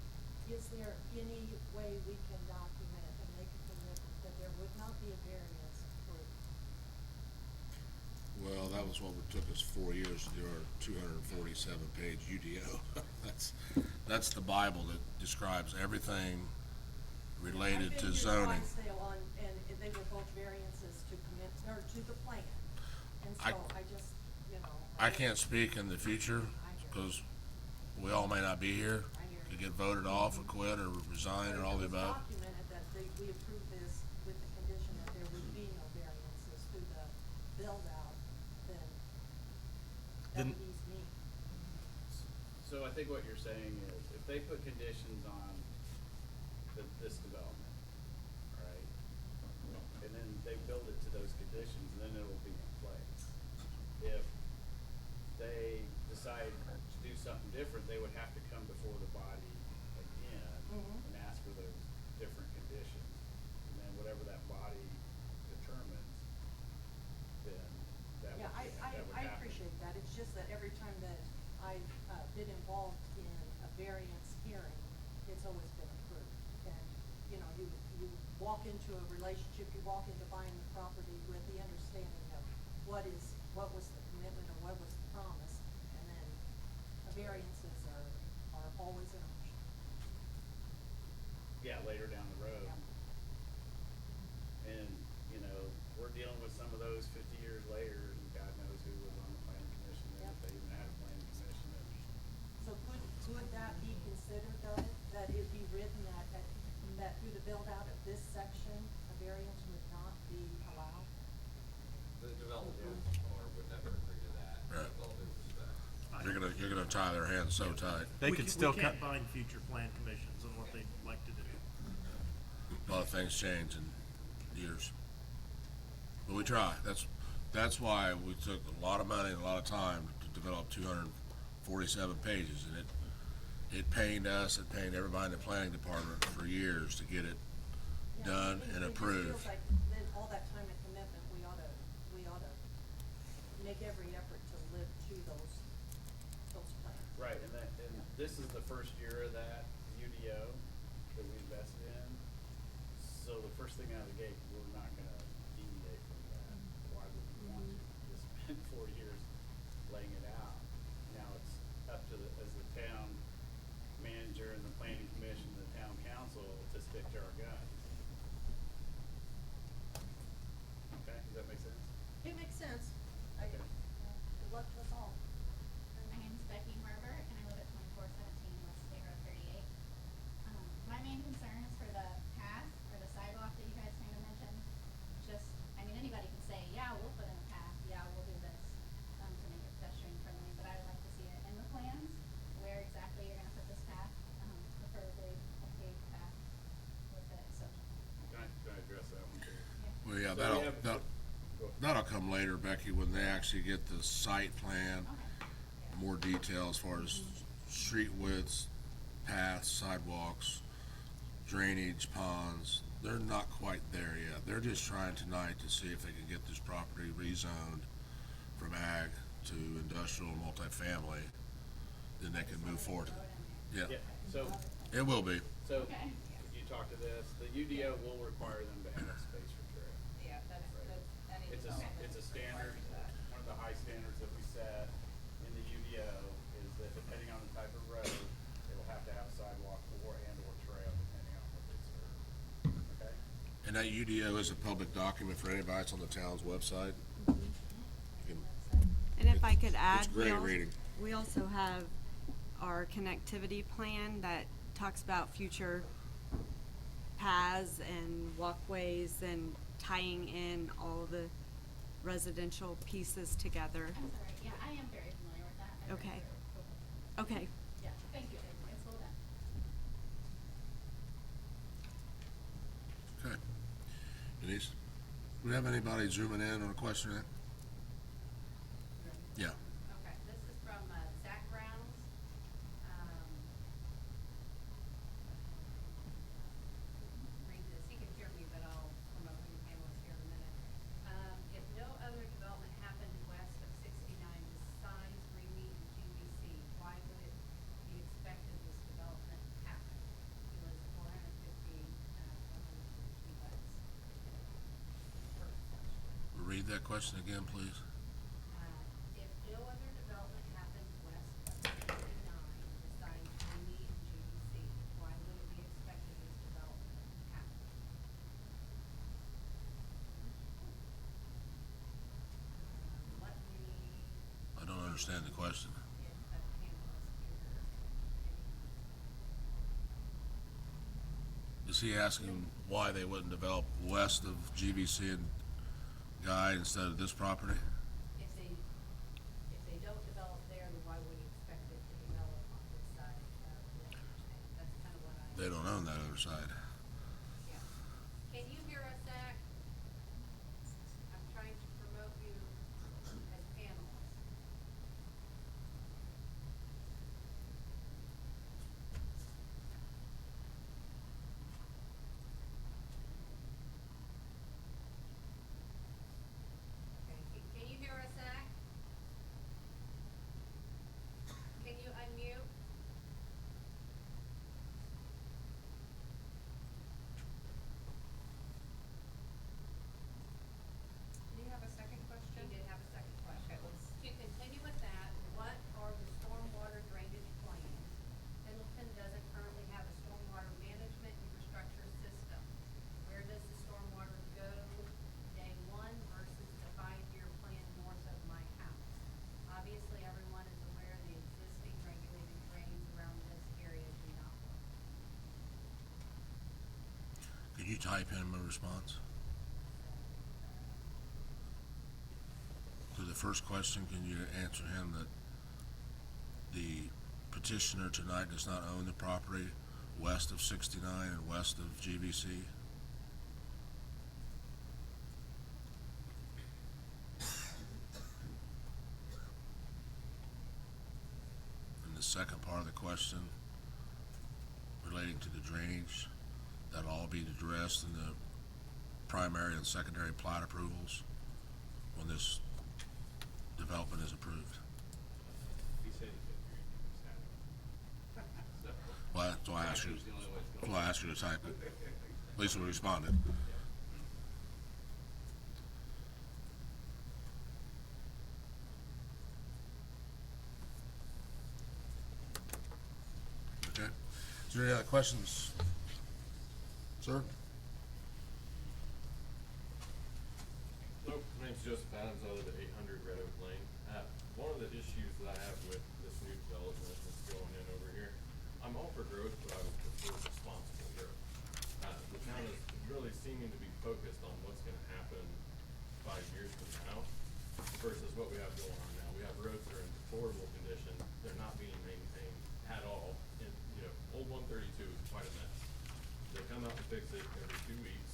Is there any way we can document and make a commitment that there would not be a variance approved? Well, that was what took us 4 years to do our 247-page UDO. That's the Bible that describes everything related to zoning. I've been here twice, Dale, and they were both variances to commit, or to the plan. And so I just, I can't speak in the future, because we all may not be here to get voted off or quit or resign or all the above. It was documented that we approved this with the condition that there would be no variances through the build-out, then that would ease me. So I think what you're saying is, if they put conditions on this development, right? And then they build it to those conditions, then it will be in place. If they decide to do something different, they would have to come before the body again and ask for those different conditions. And then whatever that body determines, then that would, Yeah, that would I happen. appreciate that. It's just that every time that I've been involved in a variance hearing, it's always been approved. And, you walk into a relationship, you walk into buying the property with the understanding of what was the commitment or what was the promise, and then variances are always an option. Yeah, later down the road. Yeah. And, we're dealing with some of those 50 years later, and God knows who was on the planning commission, and if they even had a planning commission. So could that be considered considered though, that it be written that through the build out of this section, a variance would not be allowed? The developer would never agree to that. Right. With all due respect. You're gonna tie their hands so tight. They could still We cut. can't bind future plan commissions on what they'd like to do. A lot of things change in years. But we try. That's why we took a lot of money and a lot of time to develop 247 pages, and it pained us, it pained everybody in the planning department for years to get it done and It just approved. feels like then all that time and commitment, we ought to make every effort to live to those plans. Right, and this is the first year of that UDO that we invested in. So the first thing out of the gate, we're not gonna deviate from that. Why would we want to? We spent 4 years laying it out. Now it's up to as the town manager and the planning commission, the town council to stick to our guns. Okay, does that make sense? It makes sense. Okay. Good luck to us all. My name's Becky Marber, and I live at 2417 West State Road 38. My main concern is for the path or the sidewalk that you guys kind of mentioned. Anybody can say, yeah, we'll put in a path, yeah, we'll do this, to make it pedestrian friendly, but I would like to see it in the plans, where exactly you're gonna put this path, preferably a paved path with it, so. Can I address that one too? Well, yeah, So we have- that'll come later, Becky, when they actually get the site plan, more detail as far as street widths, paths, sidewalks, drainage, ponds. They're not quite there yet. They're just trying tonight to see if they can get this property rezoned from ag to industrial and multifamily. Then they can move forward. Yeah, So, it will be. so you talk to this, the UDO will require them to have a space for trail. Yeah, It's a standard, one of the high standards that we set in the UDO is that depending on the type of road, they will have to have a sidewalk or trail depending on what they serve. Okay? And that UDO is a public document for anybody. It's on the town's website. You can- And if I could add, great reading. we also have our connectivity plan that talks about future paths and walkways and tying in all the residential pieces together. I'm sorry, yeah, I am very familiar with that. I read Okay. through it. Okay. Yeah, thank you, it's well done. Okay. Denise, do we have anybody zooming in on a question? Yeah. Okay, this is from Zach Rounds. Read this, he can hear me, but I'll promote him panelist here in a minute. If no other development happened west of 69 besides Greenmeat and GBC, why would it be expected this development happen? He lives 450, 150 west. Read that question again, please. If no other development happened west of 69 besides Greenmeat and GBC, why would it be expected this development happen? Let me I don't understand the question. get a panelist here. Is he asking why they wouldn't develop west of GVC and Guy instead of this property? If they don't develop there, then why would you expect it to develop on this side of the interstate? That's kind of what I. They don't own that other side. Yeah. Can you hear us, Zach? I'm trying to promote you as panelists. Okay, can you hear us, Zach? Can you unmute? type in a response? To the first question, can you answer him that the petitioner tonight does not own the property west of 69 and west of GVC? And the second part of the question, relating to the drainage, that'll all be addressed in the primary and secondary plat approvals when this development is approved. Well, that's why I asked you, that's why I asked you to type it. Lisa responded. Okay. Is there any other questions? Sir? Hello, my name's Joseph Adams. I live at 800 Red Oak Lane. One of the issues that I have with this new development that's going in over here, I'm all for growth, but I would prefer responsible growth. The town is really seeming to be focused on what's gonna happen 5 years from now versus what we have going on now. We have roads that are in deplorable condition. They're not being maintained at all. And, you know, old 132 is quite a mess. They come out and fix it every 2 weeks,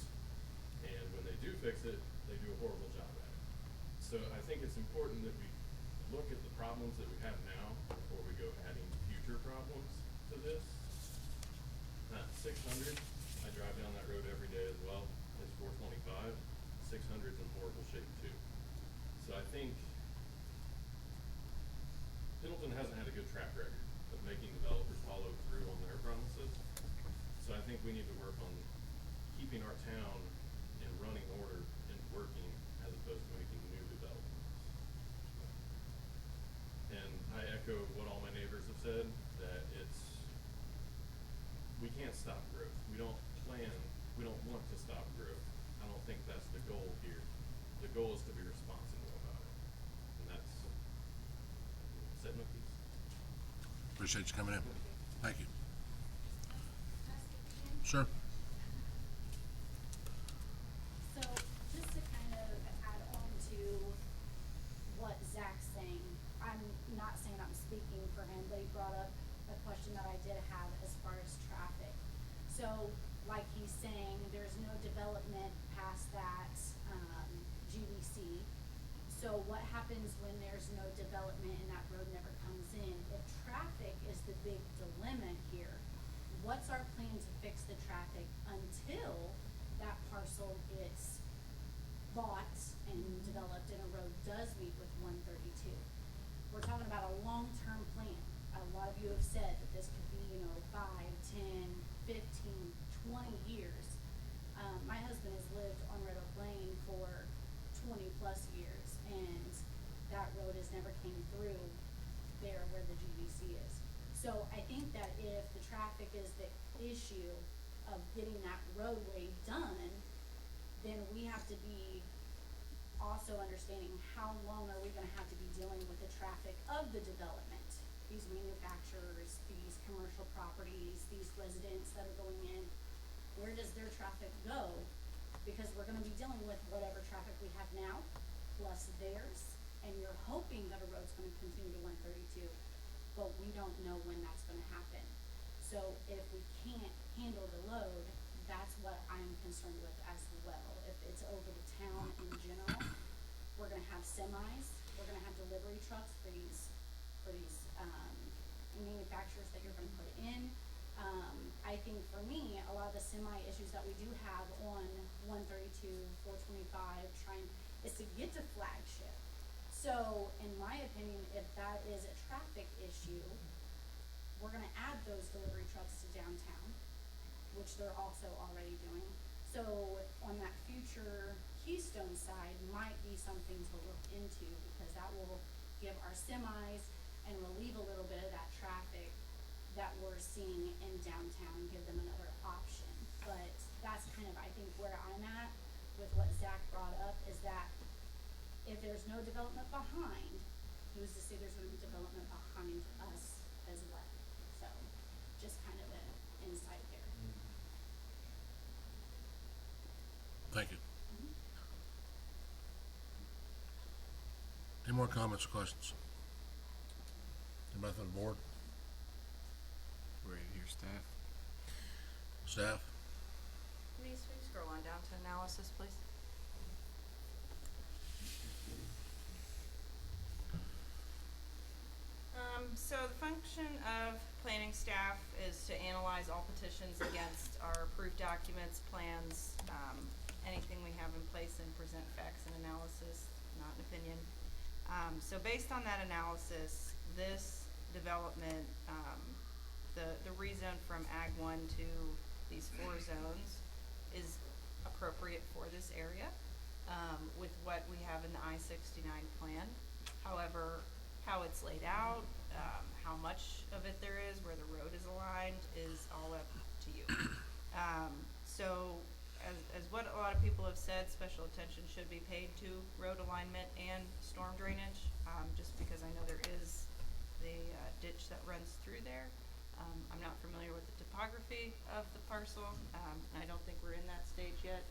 and when they do fix it, they do a horrible job at it. So I think it's important that we look at the problems that we have now before we go adding future problems to this. 600, I drive down that road every day as well. It's 425. 600's in horrible shape too. So I think Pendleton hasn't had a good track record of making developers follow through on their promises. So I think we need to work on keeping our town in running order and working as opposed to making new developments. And I echo what all my neighbors have said, that we can't stop growth. We don't want to stop growth. I don't think that's the goal here. The goal is to be responsible about it. And that's setting my piece. Appreciate you coming in. Thank you. Sure. So, just to kind of add on to what Zach's saying, I'm not saying I'm speaking for him, but he brought up a question that I did have as far as traffic. So, like he's saying, there's no development past that, GVC. So what happens when there's no development and that road never comes in? If traffic is the big dilemma here, what's our plan to fix the traffic until that parcel gets bought and developed and a road does meet with 132? We're talking about a long-term plan. A lot of you have said that this could be, 5, 10, 15, 20 years. My husband has lived on Red Oak Lane for 20 plus years, and that road has never came through there where the GVC is. So I think that if the traffic is the issue of getting that roadway done, then we have to be also understanding how long are we gonna have to be dealing with the traffic of the development. These manufacturers, these commercial properties, these residents that are going in, where does their traffic go? Because we're gonna be dealing with whatever traffic we have now, plus theirs, and you're hoping that a road's gonna continue to 132, but we don't know when that's gonna happen. So if we can't handle the load, that's what I'm concerned with as well. If it's over the town in general, we're gonna have semis, we're gonna have delivery trucks for these manufacturers that you're gonna put in. I think for me, a lot of the semi issues that we do have on 132, 425, is to get to Flagship. So, in my opinion, if that is a traffic issue, we're gonna add those delivery trucks to downtown, which they're also already doing. So, on that future Keystone side might be something to look into, because that will give our semis and relieve a little bit of that traffic that we're seeing in downtown, give them another option. But that's kind of, I think, where I'm at with what Zach brought up, is that if there's no development behind, who's to say there's gonna be development behind us as well? So, just kind of an insight there. Thank you. Any more comments or questions? Anybody from the board? Ready to hear staff? Staff? Denise, will you scroll on down to analysis, please? So the function of planning staff is to analyze all petitions against our approved documents, plans, anything we have in place, and present facts and analysis, not an opinion. So based on that analysis, this development, the rezone from Ag 1 to these 4 zones is appropriate for this area, with what we have in the I-69 plan. However, how it's laid out, how much of it there is, where the road is aligned, is all up to you. So, as what a lot of people have said, special attention should be paid to road alignment and storm drainage, just because I know there is the ditch that runs through there. I'm not familiar with the topography of the parcel, and I don't think we're in that stage yet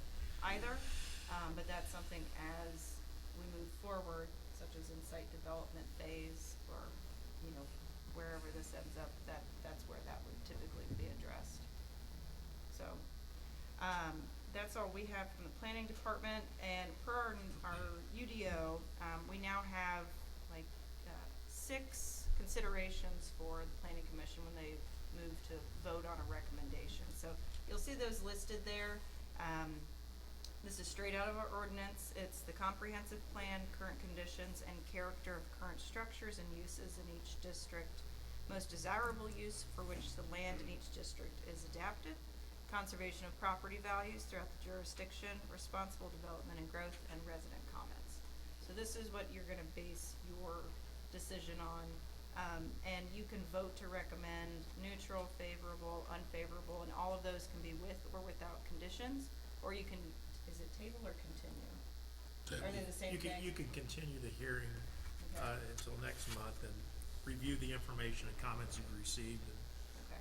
either, but that's something as we move forward, such as in site development phase, or, you know, wherever this ends up, that's where that would typically be addressed. So, that's all we have from the planning department, and per our UDO, we now have like 6 considerations for the planning commission when they move to vote on a recommendation. So you'll see those listed there. This is straight out of our ordinance. It's the comprehensive plan, current conditions, and character of current structures and uses in each district. Most desirable use for which the land in each district is adapted. Conservation of property values throughout the jurisdiction, responsible development and growth, and resident comments. So this is what you're gonna base your decision on. And you can vote to recommend neutral, favorable, unfavorable, and all of those can be with or without conditions. Or you can, is it table or continue? Are they the same thing? You can continue the hearing, until next month and review the information and comments you've received, and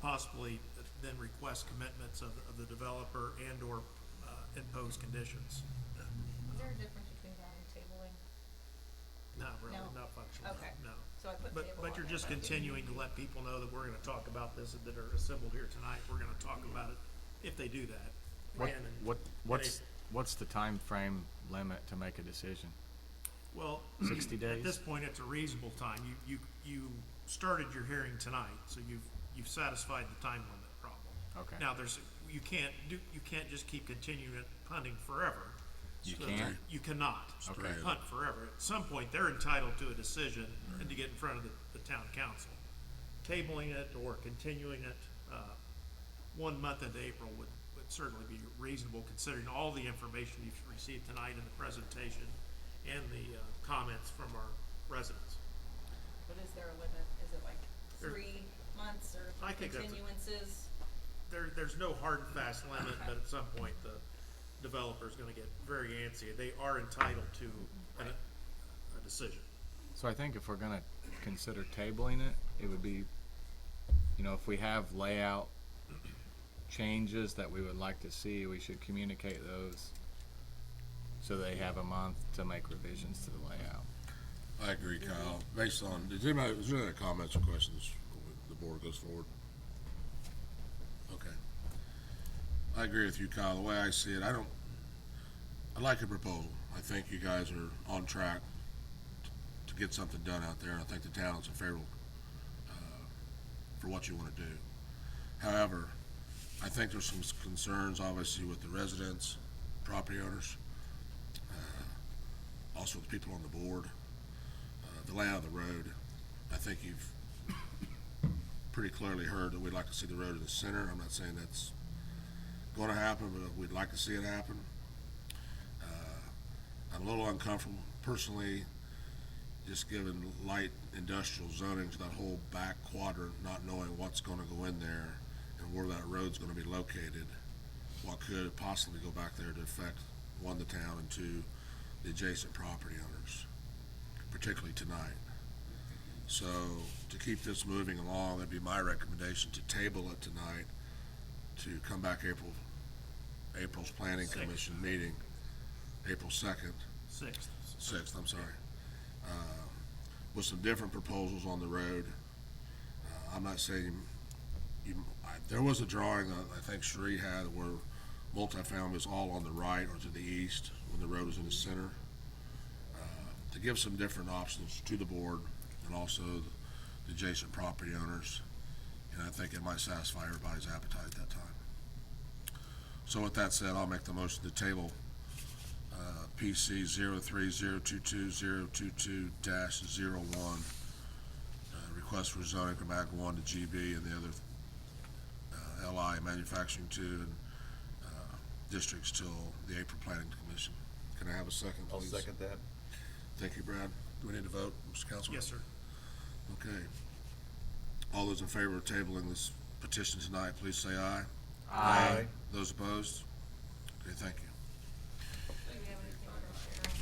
possibly then request commitments of the developer and or impose conditions. Is there a difference between that and tabling? Not really, No? not functional, Okay. no. So I put But table on you're there, just but- continuing to let people know that we're gonna talk about this, that are assembled here tonight, we're gonna talk about it if they do that. What, And in- what's the time frame limit to make a decision? Well, 60 days? At this point, it's a reasonable time. You started your hearing tonight, so you've satisfied the time limit problem. Okay. Now, you can't just keep continuing it punting forever. You So can't? You cannot. Okay. Punt forever. At some point, they're entitled to a decision and to get in front of the town council. Tabling it or continuing it, 1 month into April would certainly be reasonable, considering all the information you've received tonight in the presentation and the comments from our residents. But is there a limit? Is it like There- 3 months or I think that's continuances? There's no hard and fast limit, but at some point, the developer's gonna get very antsy. They are entitled to a decision. So I think if we're gonna consider tabling it, it would be, you know, if we have layout changes that we would like to see, we should communicate those so they have a month to make revisions to the layout. I agree, Kyle. Based on, is there any other comments or questions before the board goes forward? Okay. I agree with you, Kyle. The way I see it, I like your proposal. I think you guys are on track to get something done out there, and I think the town's favorable for what you want to do. However, I think there's some concerns, obviously, with the residents, property owners, also the people on the board, the layout of the road. I think you've pretty clearly heard that we'd like to see the road in the center. I'm not saying that's going to happen, but we'd like to see it happen. I'm a little uncomfortable personally, just given light industrial zoning to that whole back quadrant, not knowing what's going to go in there and where that road's going to be located. What could possibly go back there to affect, 1, the town, and 2, the adjacent property owners, particularly tonight. So to keep this moving along, that'd be my recommendation, to table it tonight, to come back April's planning commission meeting April 2nd, 6th. I'm sorry, with some different proposals on the road. I'm not saying, there was a drawing that I think Sheree had where multifamily was all on the right or to the east when the road was in the center. To give some different options to the board and also the adjacent property owners. And I think it might satisfy everybody's appetite at that time. So with that said, I'll make the motion to table PC 03022022-01, request for zoning from Ag 1 to GB and the other LI manufacturing 2 and districts till the April Planning Commission. Can I have a second, I'll please? second that. Thank you, Brad. Do we need to vote, Mr. Councilman? Yes, sir. Okay. All those in favor of tabling this petition tonight, please say aye. Aye. Those opposed? Okay, thank you.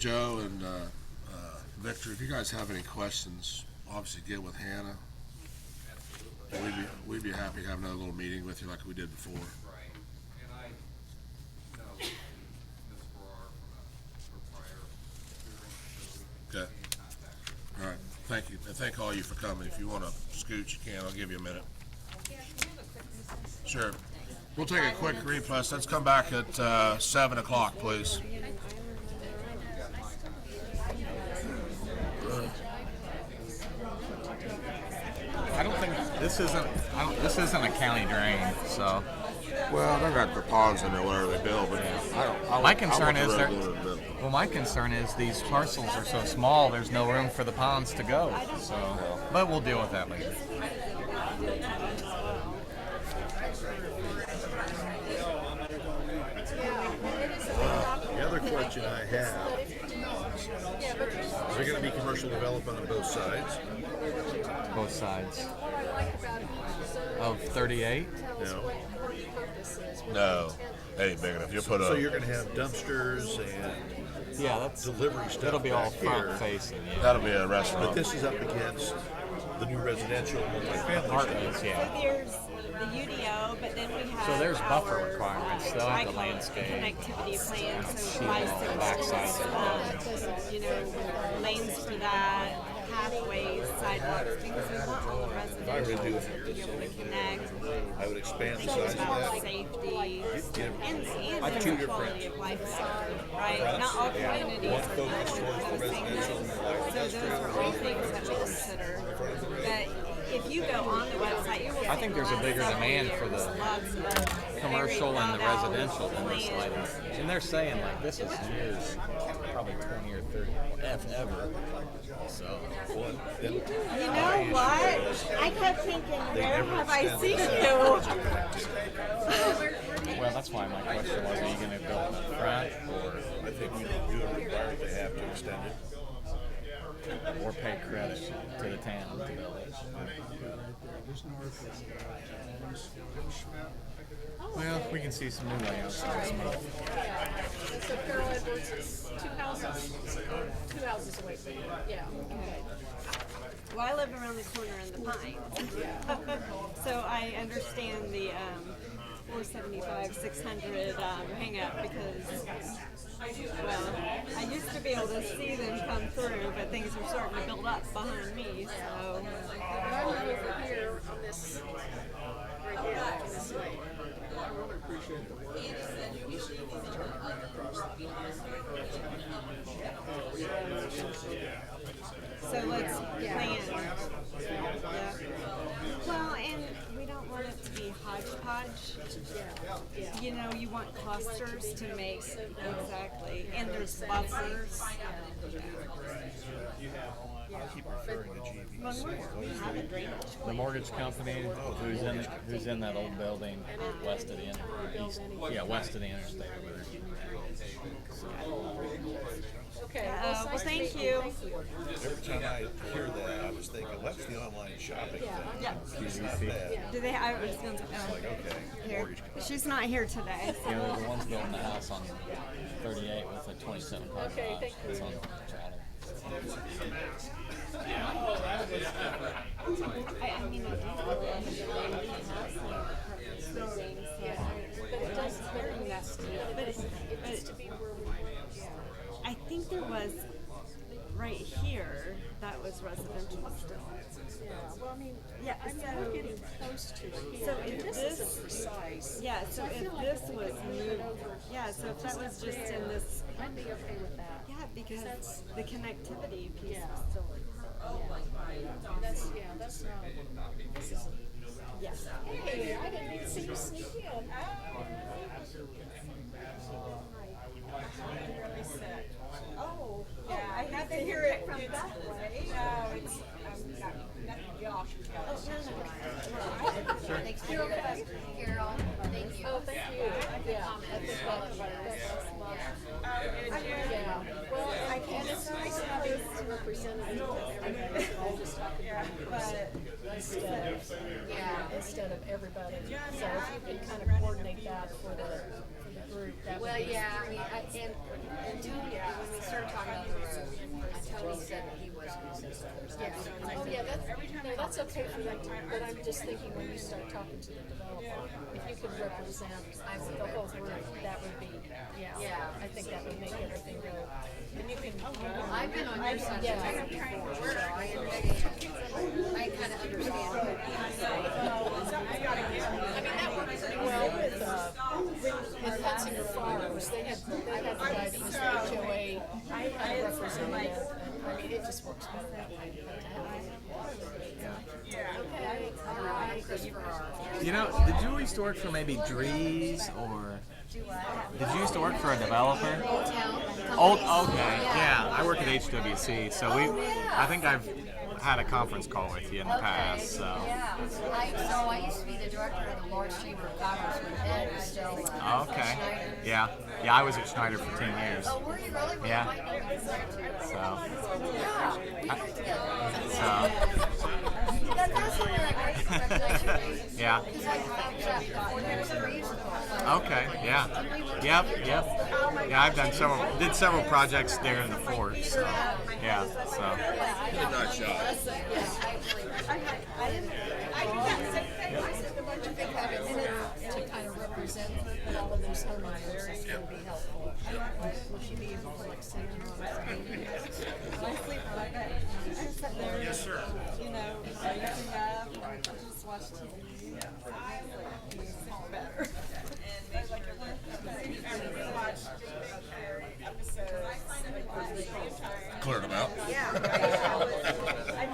Joe and Victor, if you guys have any questions, obviously get with Hannah. We'd be happy to have another little meeting with you like we did before. Right, and I know Ms. Farrar from prior experience, so we Okay. can contact her. All right, thank you, and thank all you for coming. If you want to scoot, you can. I'll give you a minute. Sure. We'll take a quick recess. Let's come back at 7 o'clock, please. This isn't a county drain, so. Well, they got the ponds in there, whatever they build, but My concern is my concern is these parcels are so small, there's no room for the ponds to go, so, but we'll deal with that later. The other question I have, is there gonna be commercial development on both sides? Both sides. Of 38? No. No, ain't big enough. You put So you're gonna have dumpsters and Yeah, that's, delivery stuff that'll be all back here. front facing, yeah. That'll be a restaurant. But this is up against the new residential multifamily Apartments, stuff. yeah. There's the UDO, but then we have So there's buffer our, requirements. They'll have I to call it landscape. connectivity plan, so See the backsides of you know, lanes for that, pathways, sidewalks, because we want all the If I residents were to do to it be able to connect. I would expand the So size it's of about that. safety Get- and I the think- quality of life, right? Fronts, Not all yeah. communities One are focus towards the residential and the light so those are all things that we consider. But if you go on the website, you will I think there's a bigger demand for the commercial and the residential than this lighting. And they're saying like this is years, probably 20 or 30, ever. So. You know what? I kept thinking, where have I seen you? Well, that's why my question was, are you going to build in the front I think we need to do it required to have to extend it. or pay credit to the town to build it? Well, we can see some new layouts next month. So Carol Edwards is two houses away from you, yeah, okay. Well, I live around the corner in the Pines. So I understand the 475, 600 hang up because, well, I used to be able to see them come through, but things are starting to build up behind me, so. I'm over here on this, right here, on this way. I really appreciate the work that you do across the So let's plan. Yeah. Well, and we don't want it to be hodgepodge. You know, you want clusters to make, exactly, and there's buffers. We have a drainage. The mortgage company who's in that old building west of the west of the interstate over there. Okay. Well, thank you. Every time I hear that, I was thinking, what's the online shopping thing? Yeah. It's not that. Do they? I was going to. Like, okay, Here. mortgage company. She's not here today. So. Yeah, they're the ones building the house on 38 with a 27 car Okay, garage. thank you. It's on Chatham. I mean, I do buildings, yeah. But it does, it's very nesty, But it needs to be where we, yeah. I think there was right here that was residential still. Yeah, well, I mean, Yeah, I mean, so- we're getting close to it here. So I mean, if this this- isn't precise. Yeah, so I feel if like this we was could move it moved, over yeah, so if that was up just in there, this, I'd be okay with that. yeah, because That's- the connectivity piece Yeah. was still, That's, yeah, that's not, this is, yeah. hey, I didn't even see you sneak in. Oh, Yeah, I had to hear it from that way. No, it's, nothing Josh has got. Oh, Thanks for your Carol, thank you. Oh, thank you. Yeah. Yeah, well, and it's nice having a representative of everybody, so I'll just talk about instead of everybody. So if you can kind of coordinate that for the group, that would Well, be. yeah, I mean, and Tony, when we started talking about the road, Tony said that he was gonna say something. Yeah, oh yeah, that's okay for them, but I'm just thinking when you start talking to the developer, if you could represent the whole group, that would be, yeah, I think that would make everything go. And you can. I've been on your side Yeah. of the table before, so I kind of understand. I mean, that worked pretty well with Hutzinger Farms. They had the guy that was the HOA representative, and I mean, it just works better that way. Okay, all right. You know, did you used to work for maybe Drees or? Did you used to work for a developer? Old, okay, yeah. I work at HWC, so I think I've had a conference call with you in the past, so. Yeah, I used to be the director of the Lawrence Chamber of Commerce when Ed was still. Okay. Yeah, I was at Schneider for 10 years. Oh, were you really? Well, Yeah. I might know you there too. So. Yeah, we worked together. So. That's the way I recognize your name. Yeah. Because I was at the Fort Harrison Reason. Okay, yeah. Yep. Yeah, I've done several projects there in the fort, so, yeah, so. Nice job. To kind of represent all of those homeowners, that's gonna be helpful. Will she be able to like send them on Yes, sir. You know, waking up and just watch TV. It's better. And make sure that you watch every episode. Cleared them out. Yeah.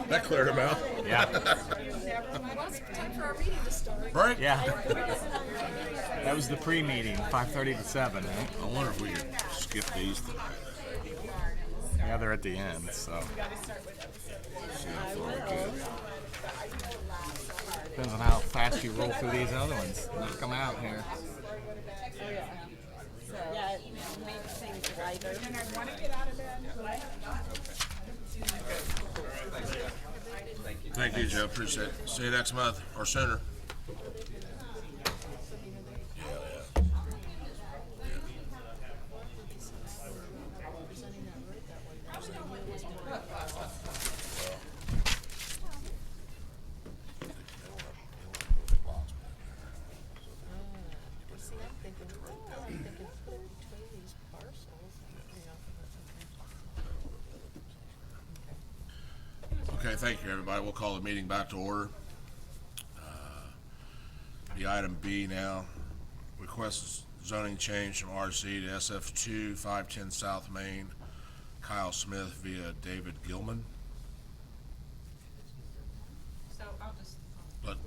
That cleared them out. Yeah. Well, it's time for our meeting to start. Break? Yeah. That was the pre-meeting, 5:30 to 7, right? I wonder if we could skip these. Yeah, they're at the end, so. Depends on how fast you roll through these other ones. Knock them out here. Yeah, it makes things lighter. And I want to get out of bed. Thank you, Joe. Appreciate it. See you next month or sooner. See, I'm thinking between these parcels, Okay, thank you, everybody. We'll call the meeting back to order. The item B now, request zoning change from RC to SF2, 510 South Main, Kyle Smith via David Gilman. So I'll just.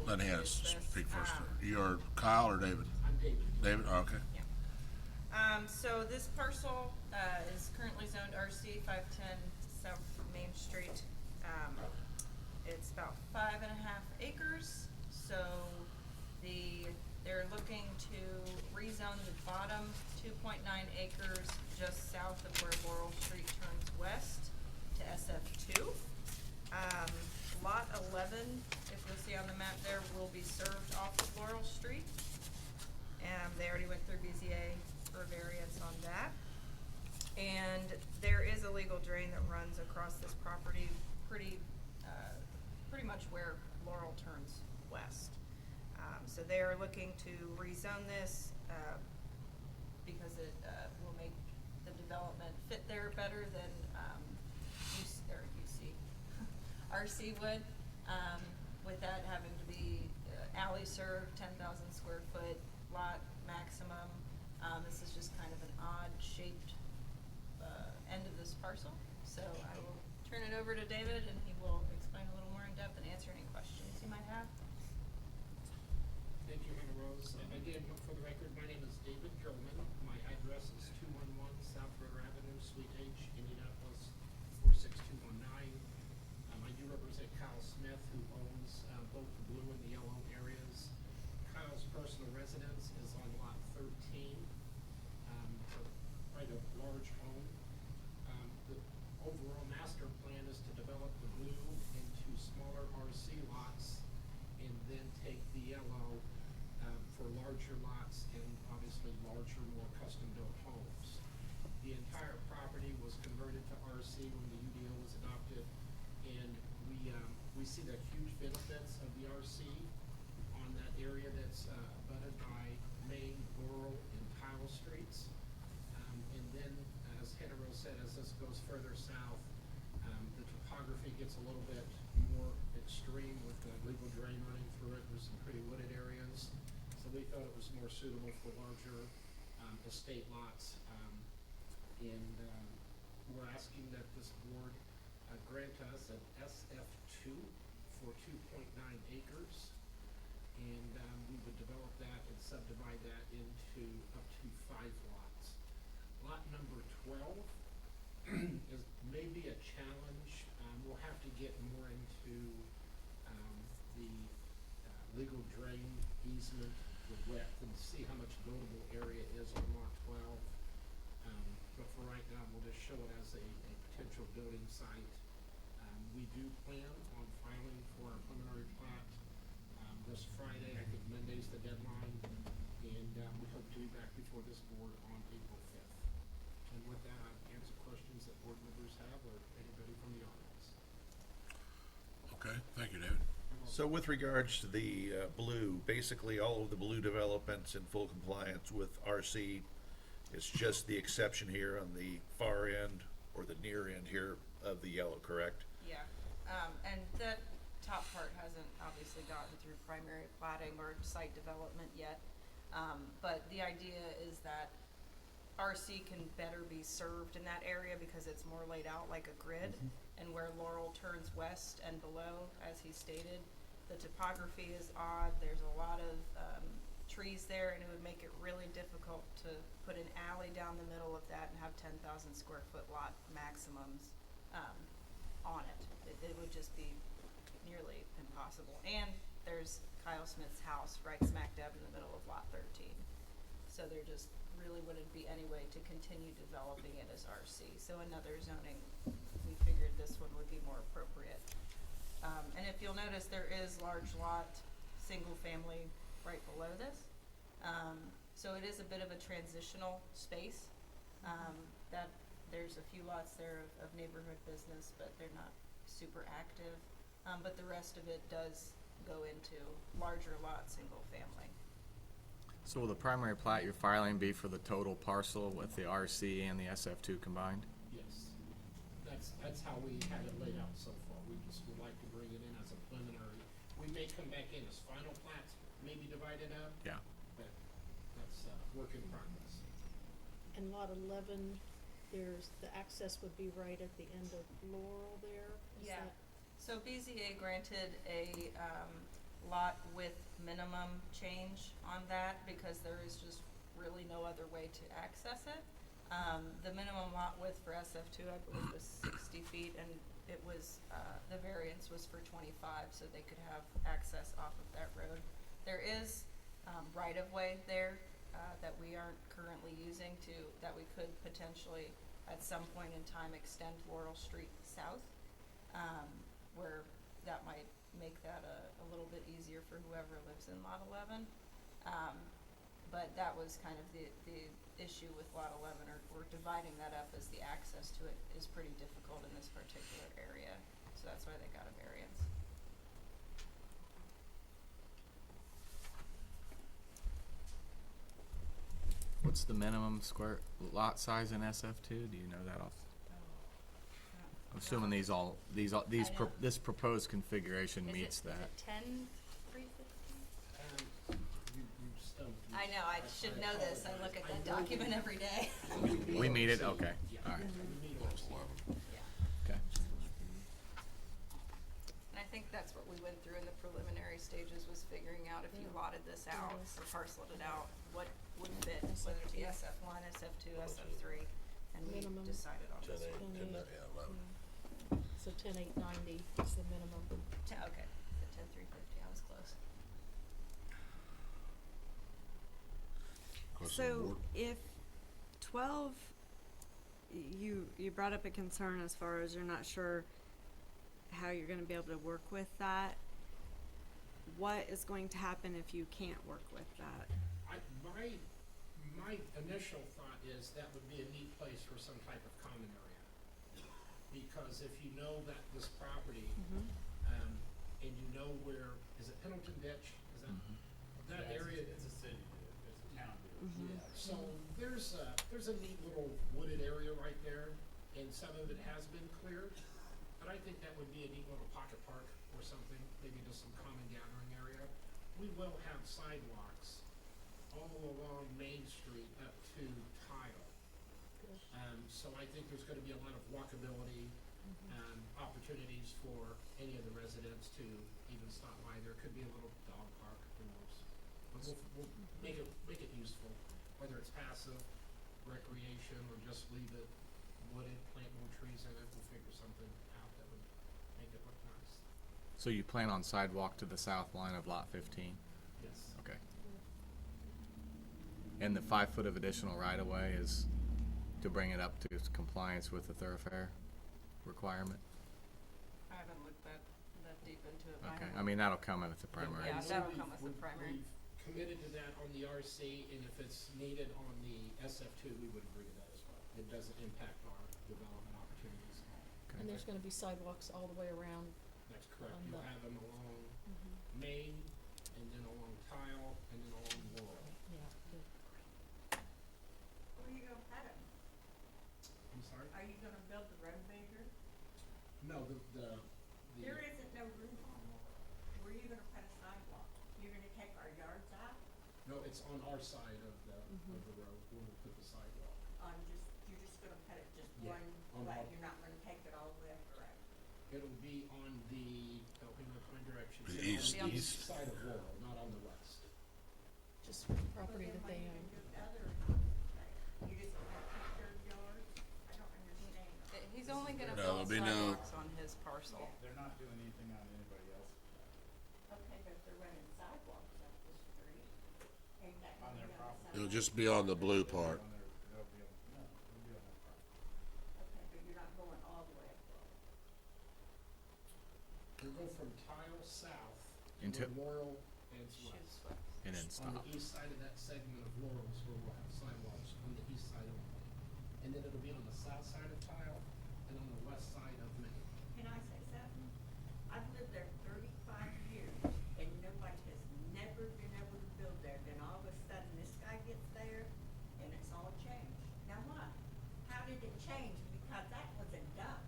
Let Hannah speak first. You're Kyle or David? I'm David. David, oh, okay. So this parcel, is currently zoned RC 510 South Main Street. It's about 5.5 acres, so they're looking to rezone the bottom 2.9 acres just south of where Laurel Street turns west to SF2. Lot 11, if you'll see on the map there, will be served off of Laurel Street. They already went through BZA for variance on that. And there is a legal drain that runs across this property pretty much where Laurel turns west. So they are looking to rezone this, because it, will make the development fit there better than, RC would, with that having to be alley served, 10,000 square foot lot maximum. This is just kind of an odd shaped, end of this parcel. So I will turn it over to David and he will explain a little more in depth and answer any questions you might have. Thank you, Hannah Rose. Again, for the record, my name is David Drillman. My address is 211 South River Avenue, Suite H, Indianapolis 46219. I do represent Kyle Smith, who owns both the blue and the yellow areas. Kyle's personal residence is on lot 13, quite a large home. The overall master plan is to develop the blue into smaller RC lots and then take the yellow for larger lots and obviously larger, more custom-built homes. The entire property was converted to RC when the UDO was adopted, and we see the huge benefits of the RC on that area that's abutted by Main, Laurel, and Kyle Streets. And then, as Hannah Rose said, as this goes further south, the topography gets a little bit more extreme with the legal drain running through it. There's some pretty wooded areas. So we thought it was more suitable for larger estate lots. We're asking that this board grant us an SF2 for 2.9 acres. And we would develop that and subdivide that into up to 5 lots. Lot number 12 is maybe a challenge. We'll have to get more into the legal drain easement, the width, and see how much buildable area is on lot 12. But for right now, we'll just show it as a potential building site. We do plan on filing for our preliminary plat this Friday. I think Monday's the deadline, and we hope to be back before this board on April 5th. And with that, I'll answer questions that board members have or anybody from the audience. Okay, thank you, David. So with regards to the blue, basically all of the blue developments in full compliance with RC. It's just the exception here on the far end or the near end here of the yellow, correct? Yeah, and that top part hasn't obviously gotten through primary platting or site development yet. But the idea is that RC can better be served in that area because it's more laid out like a grid. And where Laurel turns west and below, as he stated, the topography is odd. There's a lot of trees there, and it would make it really difficult to put an alley down the middle of that and have 10,000 square foot lot maximums on it. It would just be nearly impossible. And there's Kyle Smith's house right smack dab in the middle of lot 13. So there just really wouldn't be any way to continue developing it as RC. So another zoning, we figured this one would be more appropriate. And if you'll notice, there is large lot, single family right below this. So it is a bit of a transitional space. That there's a few lots there of neighborhood business, but they're not super active. But the rest of it does go into larger lot, single family. So will the primary plat you're filing be for the total parcel with the RC and the SF2 combined? Yes, that's how we have it laid out so far. We just would like to bring it in as a preliminary. We may come back in as final plats, maybe divided up. Yeah. But that's work in progress. And lot 11, the access would be right at the end of Laurel there? Is Yeah. that- So BZA granted a lot width minimum change on that because there is just really no other way to access it. The minimum lot width for SF2, I believe, was 60 feet, and it was, the variance was for 25, so they could have access off of that road. There is right-of-way there that we aren't currently using that we could potentially, at some point in time, extend Laurel Street south, where that might make that a little bit easier for whoever lives in lot 11. But that was kind of the issue with lot 11, or dividing that up, as the access to it is pretty difficult in this particular area. So that's why they got a variance. What's the minimum square lot size in SF2? Do you know that off? I'm assuming this proposed configuration meets that. Is it 10, 350? You stumped me. I know, I should know this. I look at that document every day. We meet it? Okay, all right. Okay. And I think that's what we went through in the preliminary stages, was figuring out if you lotted this out or parceled it out, what would fit, whether it be SF1, SF2, SF3, and we Minimum. decided on this one. 11. So 10,890 is the minimum. Okay, the 10,350, I was close. Question of the So board? if 12, you brought up a concern as far as you're not sure how you're gonna be able to work with that. What is going to happen if you can't work with that? My initial thought is that would be a neat place for some type of common area. Because if you know that this property, and you know where, is it Pendleton Ditch? Is that, that area? It's a city, it's a town. Yeah, so there's a neat little wooded area right there, and some of it has been cleared. But I think that would be a neat little pocket park or something, maybe just some common gathering area. We will have sidewalks all along Main Street up to Tile. So I think there's gonna be a lot of walkability, opportunities for any of the residents to even stop by. There could be a little dog park, who knows? But we'll make it useful, whether it's passive, recreation, or just leave it wooded, plant more trees in it, we'll figure something out that would make it look nice. So you plan on sidewalk to the south line of lot 15? Yes. Okay. And the 5 foot of additional right of way is to bring it up to compliance with the thoroughfare requirement? I haven't looked that deep into it. Okay, I mean, that'll come with the primary. Yeah, And that'll we've- come with the primary. We've committed to that on the RC, and if it's needed on the SF2, we would agree to that as well. It doesn't impact our development opportunities. And there's gonna be sidewalks all the way around. That's correct. On You'll the- have them along Main, and then along Tile, and then along Laurel. Yeah, good. Where are you gonna put it? I'm sorry? Are you gonna build the road bigger? No, There isn't no room on it. Where are you gonna put a sidewalk? You're gonna take our yards out? no, it's on our side of the road where we'll put the sidewalk. You're just gonna put it just Yeah, one on way, our- you're not gonna take it all the way up the road? It'll be on the, help me with my directions. The It'll east, be on the east. side of Laurel, not on the west. Just for the property that they own. You just gonna have to keep your yards? I don't understand. He's only gonna No, build there'll be no- sidewalks on his parcel. They're not doing anything on anybody else's. Okay, but they're running sidewalks up the street. Ain't that On gonna their be property. It'll just be on the blue part. On their, they'll be on, no, they'll be on their property. Okay, but you're not going all the way up the road. We'll go from Tile south Into- to where Laurel ends west. And then On stop. the east side of that segment of Laurel is where we'll have sidewalks on the east side only. And then it'll be on the south side of Tile and on the west side of Main. Can I say something? I've lived there 35 years, and nobody has never been able to build there. Then all of a sudden, this guy gets there, and it's all changed. Now what? How did it change? Because that wasn't done.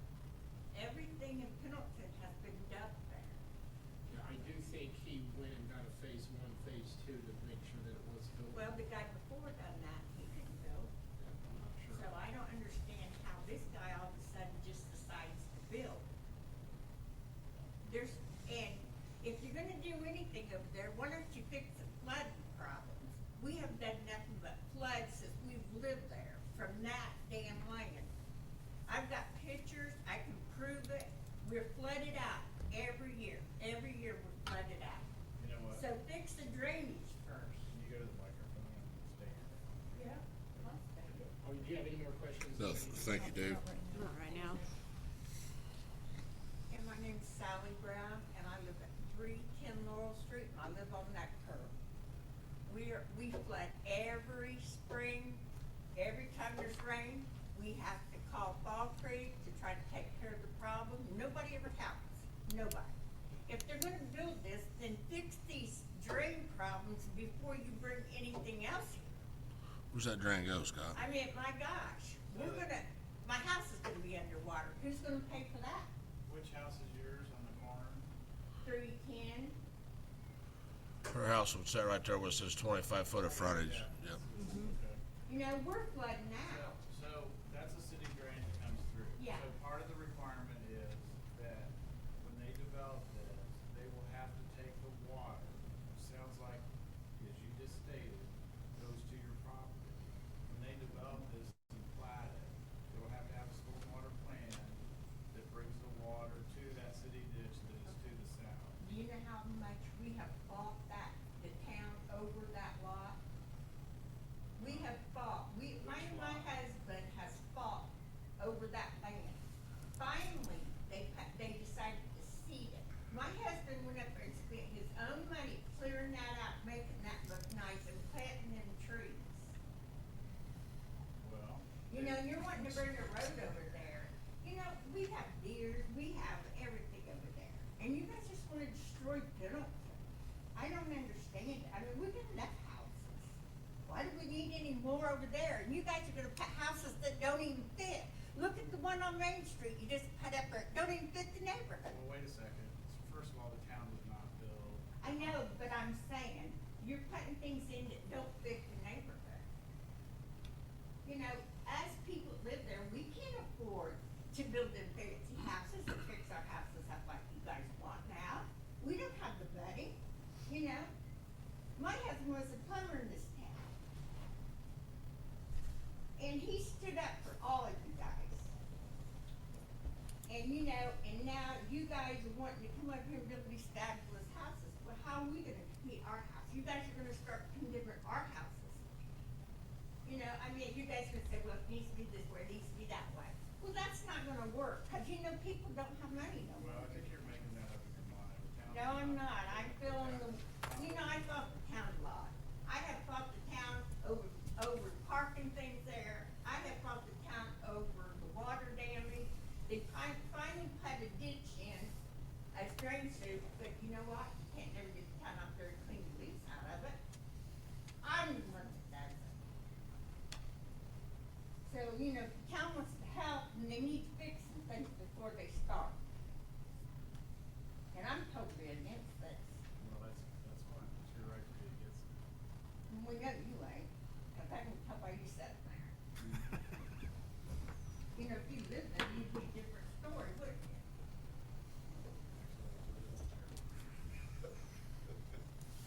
Everything in Pendleton has been done there. Yeah, I do think he went and got a phase 1, phase 2 to make sure that it was built. Well, the guy before done that, he couldn't build. Yeah, I'm not sure. So I don't understand how this guy all of a sudden just decides to build. And if you're gonna do anything over there, why don't you fix the flooding problems? We have done nothing but flood since we've lived there, from that damn land. I've got pictures, I can prove it, we're flooded out every year we're flooded out. You know what? So fix the drainage first. Can you go to the microphone and stay here? Yeah, I'll stay here. Oh, do you have any more questions? No, thank you, Dave. Not right now. And my name's Sally Brown, and I live at 310 Laurel Street, and I live on that curve. We flood every spring, every time there's rain, we have to call Fall Creek to try to take care of the problem. Nobody ever helps, nobody. If they're gonna build this, then fix these drain problems before you bring anything else here. Where's that drain go, Scott? I mean, my gosh, my house is gonna be underwater. Who's gonna pay for that? Which house is yours on the corner? 310? Her house would sit right there where it says 25 foot of frontage. Yep. You know, we're flooding out. So that's a city drain that comes through. Yeah. So part of the requirement is that when they develop this, they will have to take the water, which sounds like, as you just stated, goes to your property. When they develop this and plat it, they will have to have a stormwater plan that brings the water to that city ditch that is to the south. Do you know how much we have fought the town over that lot? We have fought, my husband has fought over that land. Finally, they decided to cede it. My husband went up there and spent his own money clearing that out, making that look nice and planting them trees. Well. You know, you're wanting to bring a road over there. You know, we have deer, we have everything over there. And you guys just wanna destroy Pendleton. I don't understand it. I mean, we've got enough houses. Why do we need any more over there? And you guys are gonna put houses that don't even fit. Look at the one on Main Street you just put up there. It don't even fit the neighborhood. Well, wait a second. First of all, the town was not built. I know, but I'm saying, you're putting things in that don't fit the neighborhood. You know, as people live there, we can't afford to build them fancy houses and fix our houses up like you guys want now. We don't have the money, you know? My husband was a plumber in this town. And he stood up for all of you guys. And you know, and now you guys are wanting to come up here and build these fabulous houses. Well, how are we gonna meet our house? You guys are gonna start condemning our houses. You know, I mean, you guys are gonna say, well, it needs to be this way, it needs to be that way. Well, that's not gonna work, cause you know, people don't have money no more. Well, I think you're making that up in your mind. The town No, I'm not. I'm feeling you know, I fought the town a lot. I have fought the town over parking things there. I have fought the town over the water damage. They finally put a ditch in, a drain tube, but you know what? You can't never get the town up there and clean the leaves out of it. I'm the one that does it. So, you know, if the town wants to help, then they need to fix some things before they start. And I'm totally against this. Well, that's fine. It's your right to be against it. And we know you ain't, 'cause I can tell by you sitting there. You know, if you lived there, you'd be a different story, wouldn't you?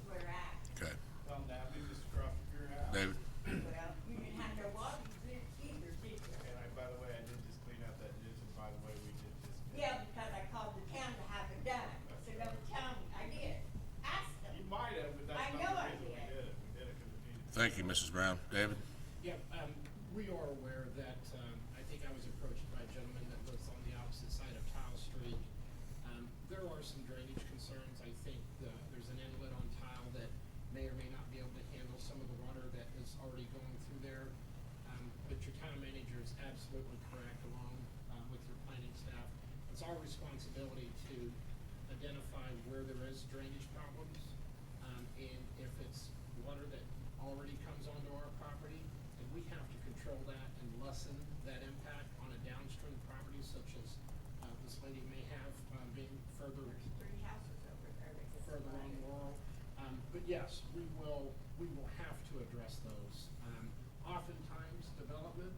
Where at? Okay. Well, now, we just crossed your house. David? Well, you didn't have no water either, did you? And by the way, I did just clean out that ditch, and by the way, we did just. Yeah, because I called the town to have it done. So they'll tell me, I did. Ask them. You might have, but I that's know not I the reason we did. did it. We did it because it needed. Thank you, Mrs. Brown. David? Yeah, we are aware that, I think I was approached by a gentleman that lives on the opposite side of Tile Street. There are some drainage concerns. I think there's an inlet on Tile that may or may not be able to handle some of the water that is already going through there. But your town manager is absolutely correct, along with your planning staff. It's our responsibility to identify where there is drainage problems. And if it's water that already comes onto our property, and we have to control that and lessen that impact on a downstream property such as this lady may have, being further There's 3 houses over there that get further on flooded. Laurel. But yes, we will have to address those. Oftentimes, development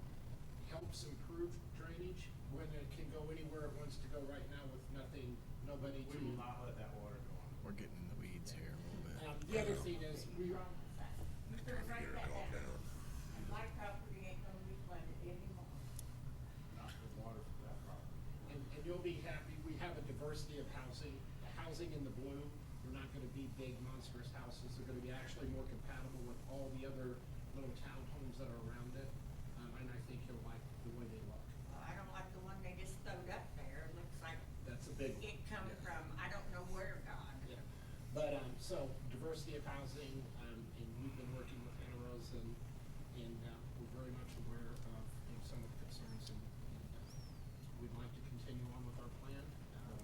helps improve drainage when it can go anywhere it wants to go right now with nobody to. We will not let that water go on. We're getting in the weeds here a little bit. The other thing is, You better write that down. And my property ain't gonna be flooded anymore. Not the water for that property. and you'll be happy, we have a diversity of housing. The housing in the blue, they're not gonna be big monstrous houses, they're gonna be actually more compatible with all the other little townhomes that are around it. And I think you'll like the way they look. Well, I don't like the one they just throwed up there. It looks like That's a big one. it come Yeah. from, I don't know where gone. Yeah, but, so diversity of housing, and we've been working with Anna Rose and we're very much aware of, some of the concerns and we'd like to continue on with our plan.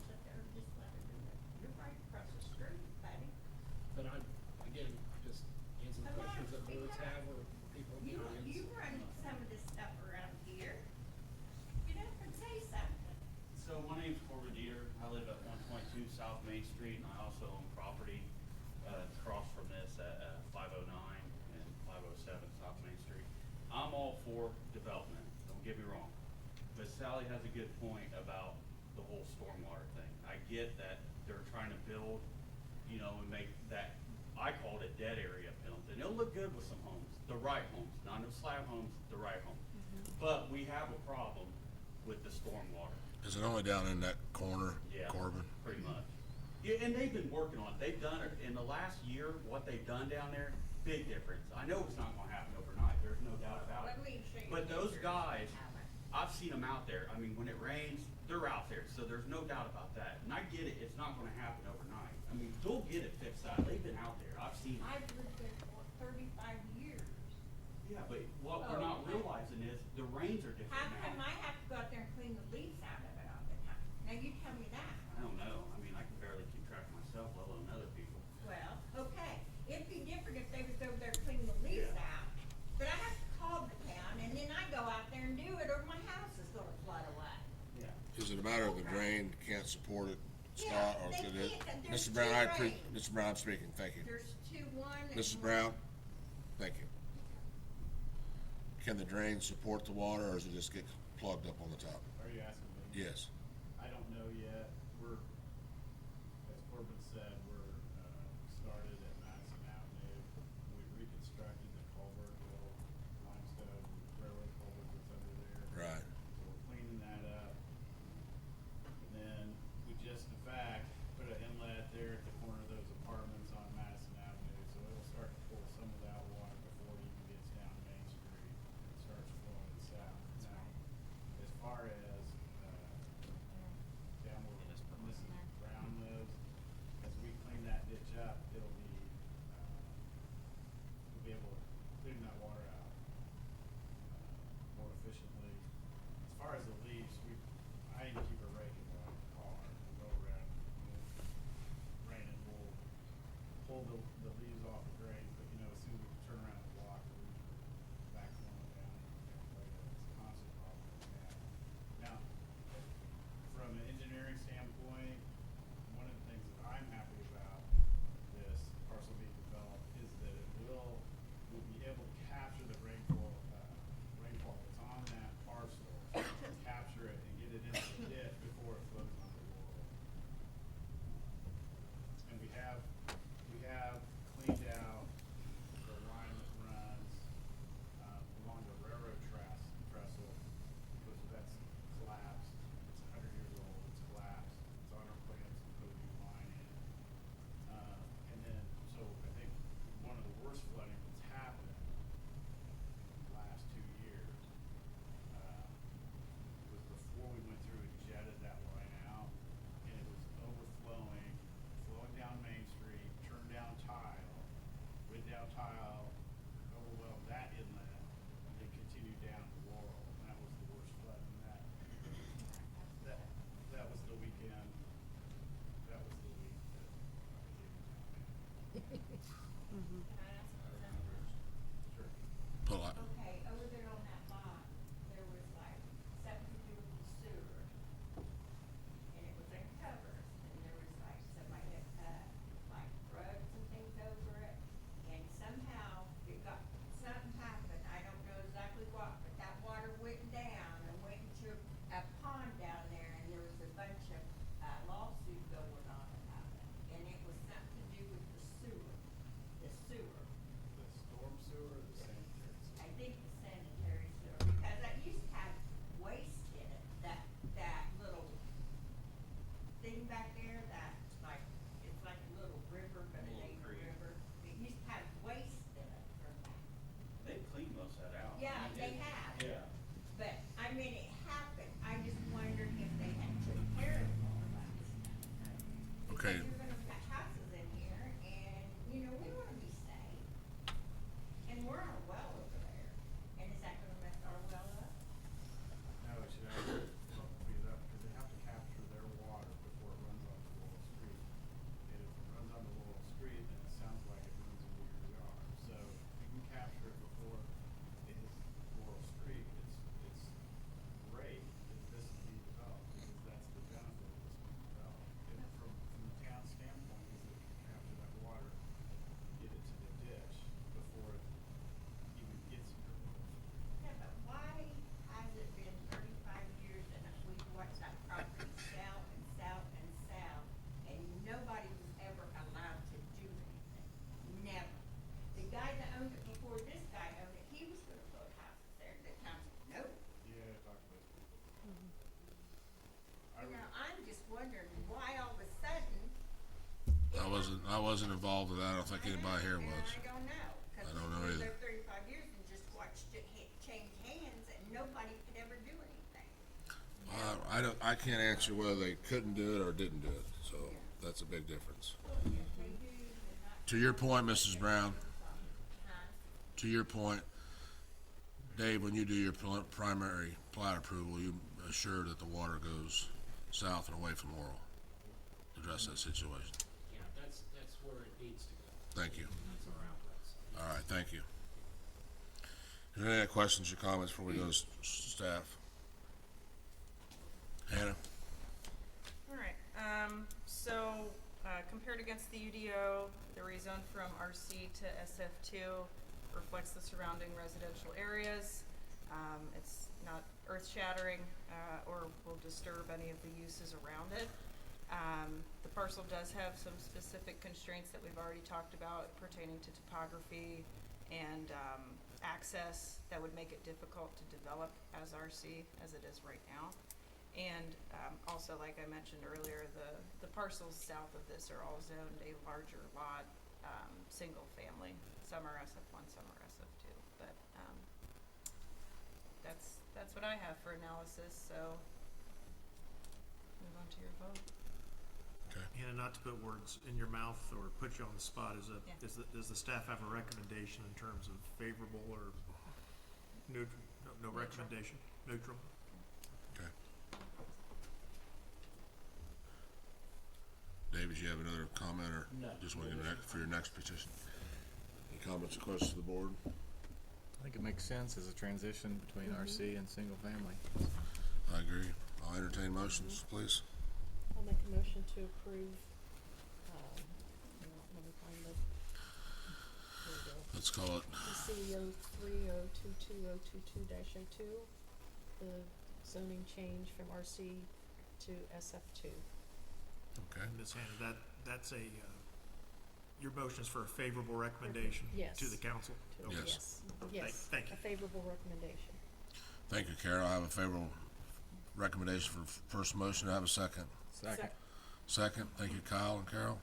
Sit there and just let it do it. You're right across the street, buddy. But I, again, just answer the Come on, questions that speak boards up. have or people in the You audience. Main Street, and I also own property, across from this at, 509 and 507 South Main Street. I'm all for development, don't get me wrong, but Sally has a good point about the whole stormwater thing. I get that they're trying to build, you know, and make that, I called it dead area Pendleton. It'll look good with some homes, the right homes, not no slab homes, the right homes. But we have a problem with the stormwater. Is it only down in that corner, Yeah, Corbin? pretty much. Yeah, and they've been working on it. They've done it in the last year, what they've done down there, big difference. I know it's not gonna happen overnight, there's no doubt about it. Let me show you But those pictures. guys, I've seen them out there. I mean, when it rains, they're out there, so there's no doubt about that. And I get it, it's not gonna happen overnight. I mean, they'll get it fixed out. They've been out there, I've seen it. I've lived there for 35 years. Yeah, but what we're not realizing is the rains are different How now. come I have to go out there and clean the leaves out of it all the time? Now, you tell me that. I don't know. I mean, I can barely keep track of myself, let alone other people. Well, okay, it'd be different if they was over there cleaning the leaves out, but I have to call the town, and then I go out there and do it, or my house is gonna flood away. Yeah. Is it a matter of the drain can't support it, Yeah, Scott, or they could it? can't, there's Mrs. Brown, two Mrs. Brown, I'm speaking, thank you. There's one. Mrs. Brown, thank you. Can the drain support the water, or does it just get plugged up on the top? Are you asking me? Yes. I don't know yet. We're, as Corbin said, we're, started at Madison Avenue. We reconstructed the culvert, the old limestone railroad culvert that's under there. Right. So we're cleaning that up. And then we just, in fact, put an inlet there at the corner of those apartments on Madison Avenue. So it'll start to pull some of that water before it even gets down Main Street and starts flowing south. Now, as far as, down where Mrs. Brown lives, as we clean that ditch up, it'll be, we'll be able to clean that water out, more efficiently. As far as the leaves, I need to keep a rake in my car and go around, rain and we'll pull the leaves off the drains, but you know, as soon as we turn around and walk, the leaves are back flowing down. It's a constant problem we have. Now, from an engineering standpoint, one of the things that I'm happy about this parcel being developed is that we'll be able to capture the rainfall that's on that parcel, capture it and get it into the ditch before it flows onto Laurel. And we have cleaned out the line that runs, along the railroad trestle, because that's collapsed. It's 100 years old, it's collapsed, it's on our plans to put a new line in. And then, so I think one of the worst flooding that's happened in the last 2 years, was before we went through and jetted that line out, and it was flowing down Main Street, turned down tile, went down tile, overwhelmed that inlet, and then continued down to Laurel, and that was the worst flood in that. That was the weekend, that was the week that I gave it down. Sure. Pull out. Okay, over there on that lot, there was like something to do with the sewer. And it was uncovered, and there was like somebody had put like rugs and things over it. And somehow it got, something happened, I don't know exactly what, but that water went down and went into a pond down there, and there was a bunch of lawsuit going on about it. And it was something to do with the sewer, the sewer. The storm sewer or the sanitary sewer? I think the sanitary sewer, because I used to have waste in it, that little thing back there, that like, it's like a little river, but it ain't a river. It used to have waste in it from that. They've cleaned most of that out. Yeah, I mean, they it- have. Yeah. But, I mean, it happened, I just wondered if they had took care of all of that stuff. Okay. Because you're gonna put houses in here, and, you know, we wanna be safe. And we're on a well over there, and is that gonna mess our well up? No, it should actually speed it up, because they have to capture their water before it runs onto Laurel Street. And if it runs onto Laurel Street, then it sounds like it runs into your yard. So if you can capture it before it hits Laurel Street, it's great that this is being developed, because that's the benefit of this being developed. And from the town I wasn't involved with that. I don't think anybody here And was. I don't know, cause I don't know we've been either. there 35 years and just watched it change hands and nobody could ever do anything. I can't answer whether they couldn't do it or didn't do it, so that's a big difference. To your point, Mrs. Brown, to your point, Dave, when you do your primary plat approval, you assure that the water goes south and away from Laurel. Address that situation. Yeah, that's where it needs to go. Thank you. That's our outlets. All right, thank you. Is there any other questions or comments before we go to staff? Hannah? All right, compared against the UDO, the rezone from RC to SF2 reflects the surrounding residential areas. It's not earth-shattering, or will disturb any of the uses around it. The parcel does have some specific constraints that we've already talked about pertaining to topography and, access that would make it difficult to develop as RC as it is right now. And also, like I mentioned earlier, the parcels south of this are all zoned a larger lot, single family. Some are SF1, some are SF2. But that's what I have for analysis. So move on to your vote. And not to put words in your mouth or put you on the spot, Yeah. does the staff have a recommendation in terms of favorable or neutral? No Neutral. recommendation? Neutral? Okay. David, you have another comment or No. just want to get for your next petition? Any comments or questions to the board? I think it makes sense as a transition between RC and single family. I agree. I'll entertain motions, please. I'll make a motion to approve, let me find the, there we go. Let's call it, The CEO 3022-022, the zoning change from RC to SF2. okay. Ms. Hannah, that's your motion is for a favorable recommendation Yes. to the council? To- Okay. Yes. Yes, Thank you. a favorable recommendation. Thank you, Carol. I have a favorable recommendation for first motion. I have a second. Second. Second. Thank you, Kyle and Carol.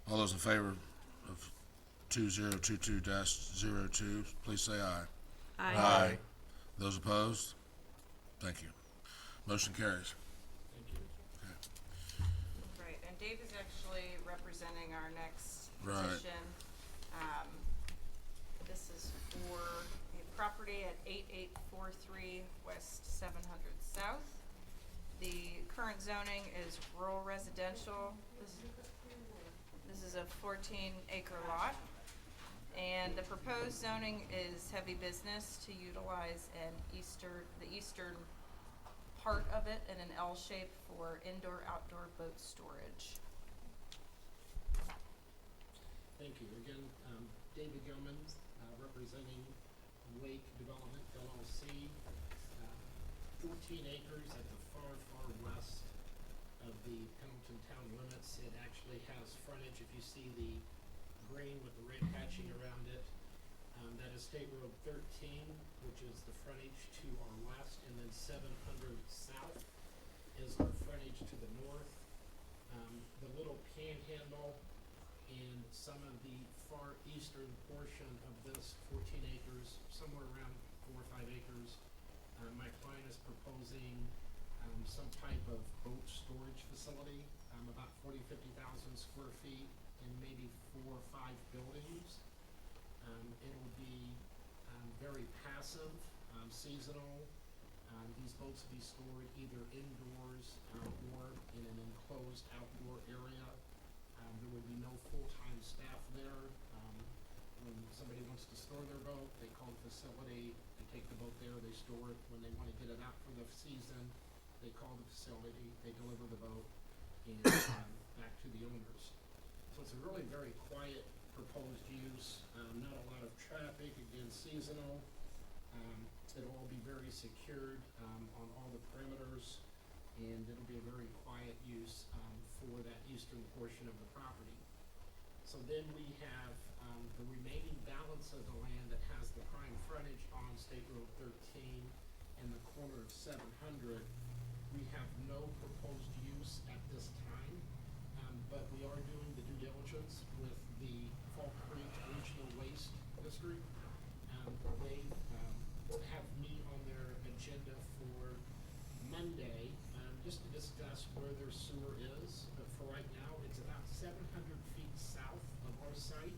All those in favor of 2022-02, please say aye. Aye. Those opposed? Thank you. Motion carries. Thank you. Right, and Dave is actually representing our next Right. petition. This is for a property at 8843 West 700 South. The current zoning is rural residential. This is a 14-acre lot. And the proposed zoning is heavy business to utilize the eastern part of it in an L shape for indoor-outdoor boat storage. Thank you. Again, David Gilman, representing Lake Development LLC. 14 acres at the far, far west of the Pendleton town limits. It actually has frontage, if you see the green with the red hatching around it. That is State Road 13, which is the frontage to our west, and then 700 south is our frontage to the north. The little panhandle and some of the far eastern portion of this 14 acres, somewhere around 4 or 5 acres, my client is proposing some type of boat storage facility, about 40,000 to 50,000 square feet and maybe 4 or 5 buildings. It'll be very passive, seasonal. These boats will be stored either indoors or in an enclosed outdoor area. There would be no full-time staff there. When somebody wants to store their boat, they call the facility, they take the boat there, they store it. When they want to get it out for the season, they call the facility, they deliver the boat, and back to the owners. So it's a really very quiet proposed use, not a lot of traffic, again seasonal. It'll all be very secured on all the perimeters, and it'll be a very quiet use for that eastern portion of the property. So then we have the remaining balance of the land that has the prime frontage on State Road 13 and the corner of 700. We have no proposed use at this time, but we are doing the due diligence our sewer is, but for right now, it's about 700 feet south of our site.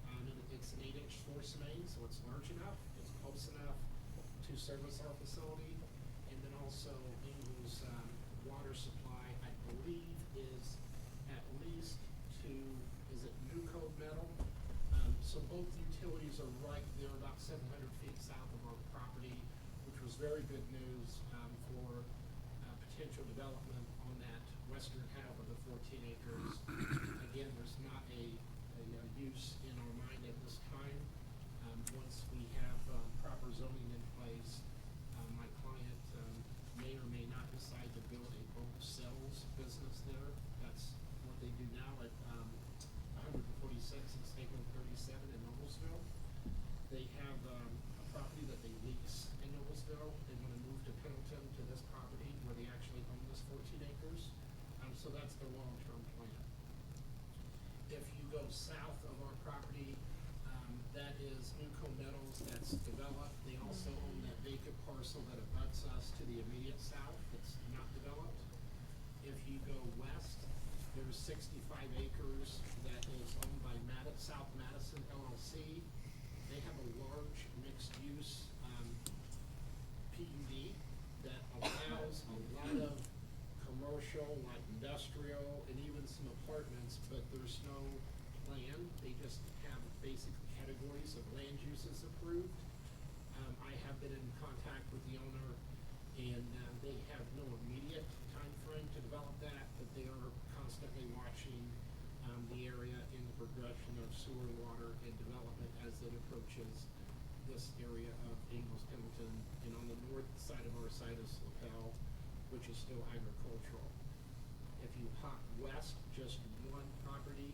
And it's an 8-inch force main, so it's large enough, it's close enough to service our facility. And then also Ingles, water supply, I believe, is at least to, is it New Code Metal? So both utilities are right there, about 700 feet south of our property, which was very good news for potential development on that western half of the 14 acres. Again, there's not a use in our mind at this time. Once we have proper zoning in place, my client may or may not decide to build a bulk sales business there. That's what they do now at 146 and State Road 37 in Noblesville. They have a property that they lease in Noblesville. They want to move to Pendleton to this property where they actually own this 14 acres. So that's their long-term plan. If you go south of our property, that is Nuco Metals that's developed. They also own that vacant parcel that abuts us to the immediate south that's not developed. If you go west, there's 65 acres that is owned by South Madison LLC. They have a large mixed-use PUD that allows a lot of commercial, like industrial, and even some apartments, but there's no plan. They just have basic categories of land uses approved. I have been in contact with the owner, and they have no immediate time frame to develop that, but they are constantly watching the area in the progression of sewer and water and development as it approaches this area of Ingles, Pendleton, and on the north side of our site is LaPel, which is still agricultural. If you hop west just one property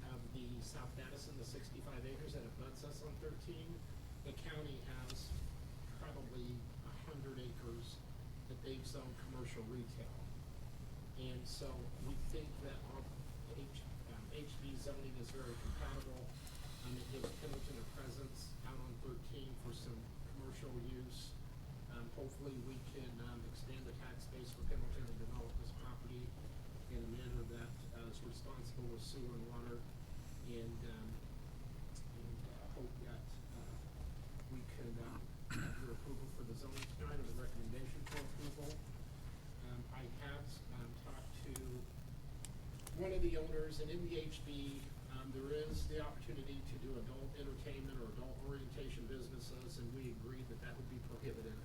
of the South Madison, the 65 acres that abuts us on 13, the county has probably 100 acres that they've zoned commercial retail. And so we think that our HB zoning is very compatible. It gives Pendleton a presence out on 13 for some commercial use. Hopefully we can expand the tax base for Pendleton and develop this property in a manner that is responsible with sewer and water, and hope that we could have your approval for the zoning tonight, or the recommendation for approval. I have talked to one of the owners, and in the HB, there is the opportunity to do adult entertainment or adult orientation businesses, and we agreed that that would be prohibitive.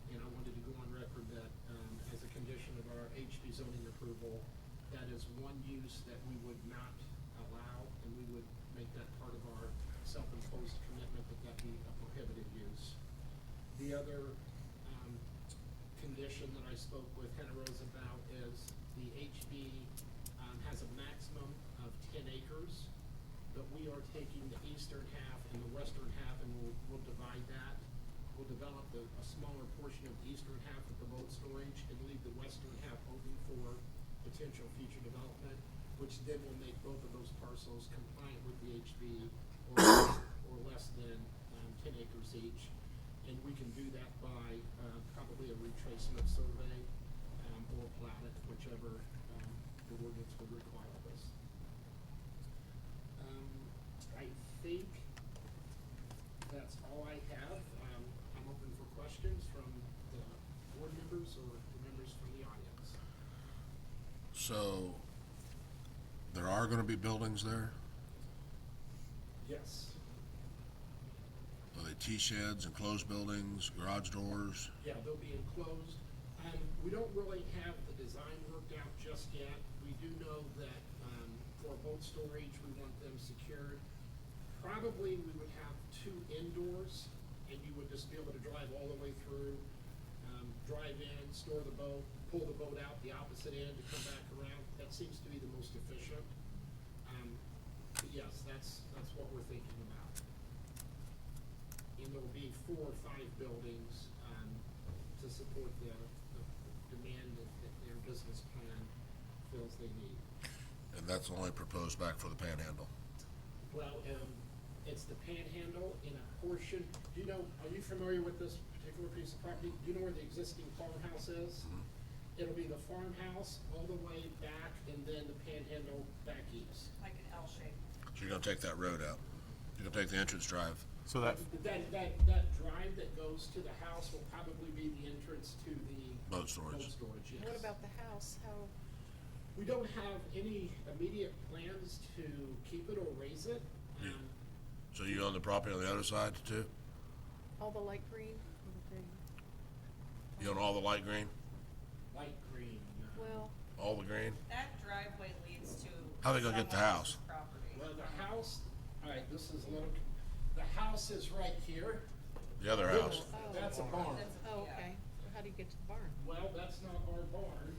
And I wanted to go on record that, as a condition of our HB zoning approval, that is one use that we would not allow, and we would make that part of our self-imposed commitment that that be a prohibited use. The other condition that I spoke with Hannah Rose about is the HB has a maximum of 10 acres, but we are taking the eastern half and the western half, and we'll divide that. We'll develop a smaller portion of the eastern half with the boat storage and leave the western half open for potential future development, which then will make both of those parcels compliant with the HB or less than 10 acres each. And we can do that by probably a retracement survey or plat it, whichever the ordinance would require of us. I think that's all I have. I'm open for questions from the board members or the members from the audience. So, there are gonna be buildings there? Yes. Are they T-sheds, enclosed buildings, garage doors? Yeah, they'll be enclosed. We don't really have the design worked out just yet. We do know that for boat storage, we want them secured. Probably we would have 2 indoors, and you would just be able to drive all the way through, drive in, store the boat, pull the boat out the opposite end to come back around. That seems to be the most efficient. But yes, that's what we're thinking about. And there'll be 4 or 5 buildings to support the demand that their business plan feels they need. And that's only proposed back for the Panhandle. Well, it's the Panhandle in a portion. Are you familiar with this particular piece of property? Do you know where the existing farmhouse is? It'll be the farmhouse all the way back and then the panhandle back east. Like an L shape. So you're gonna take that road out. You're gonna take the entrance drive. So that, That drive that goes to the house will probably be the entrance to the Boat storage. boat storage, yes. What about the house? How, We don't have any immediate plans to keep it or raise it. So you own the property on the other side too? all the light green? Or the green? You own all the light green? Light green. Well, All the green? That driveway leads to. How they gonna get the someone house? else's property. Well, the house, alright, this is a little, the house is right here. The other house? That's a barn. oh, okay. How do you get to the barn? Well, that's not our barn.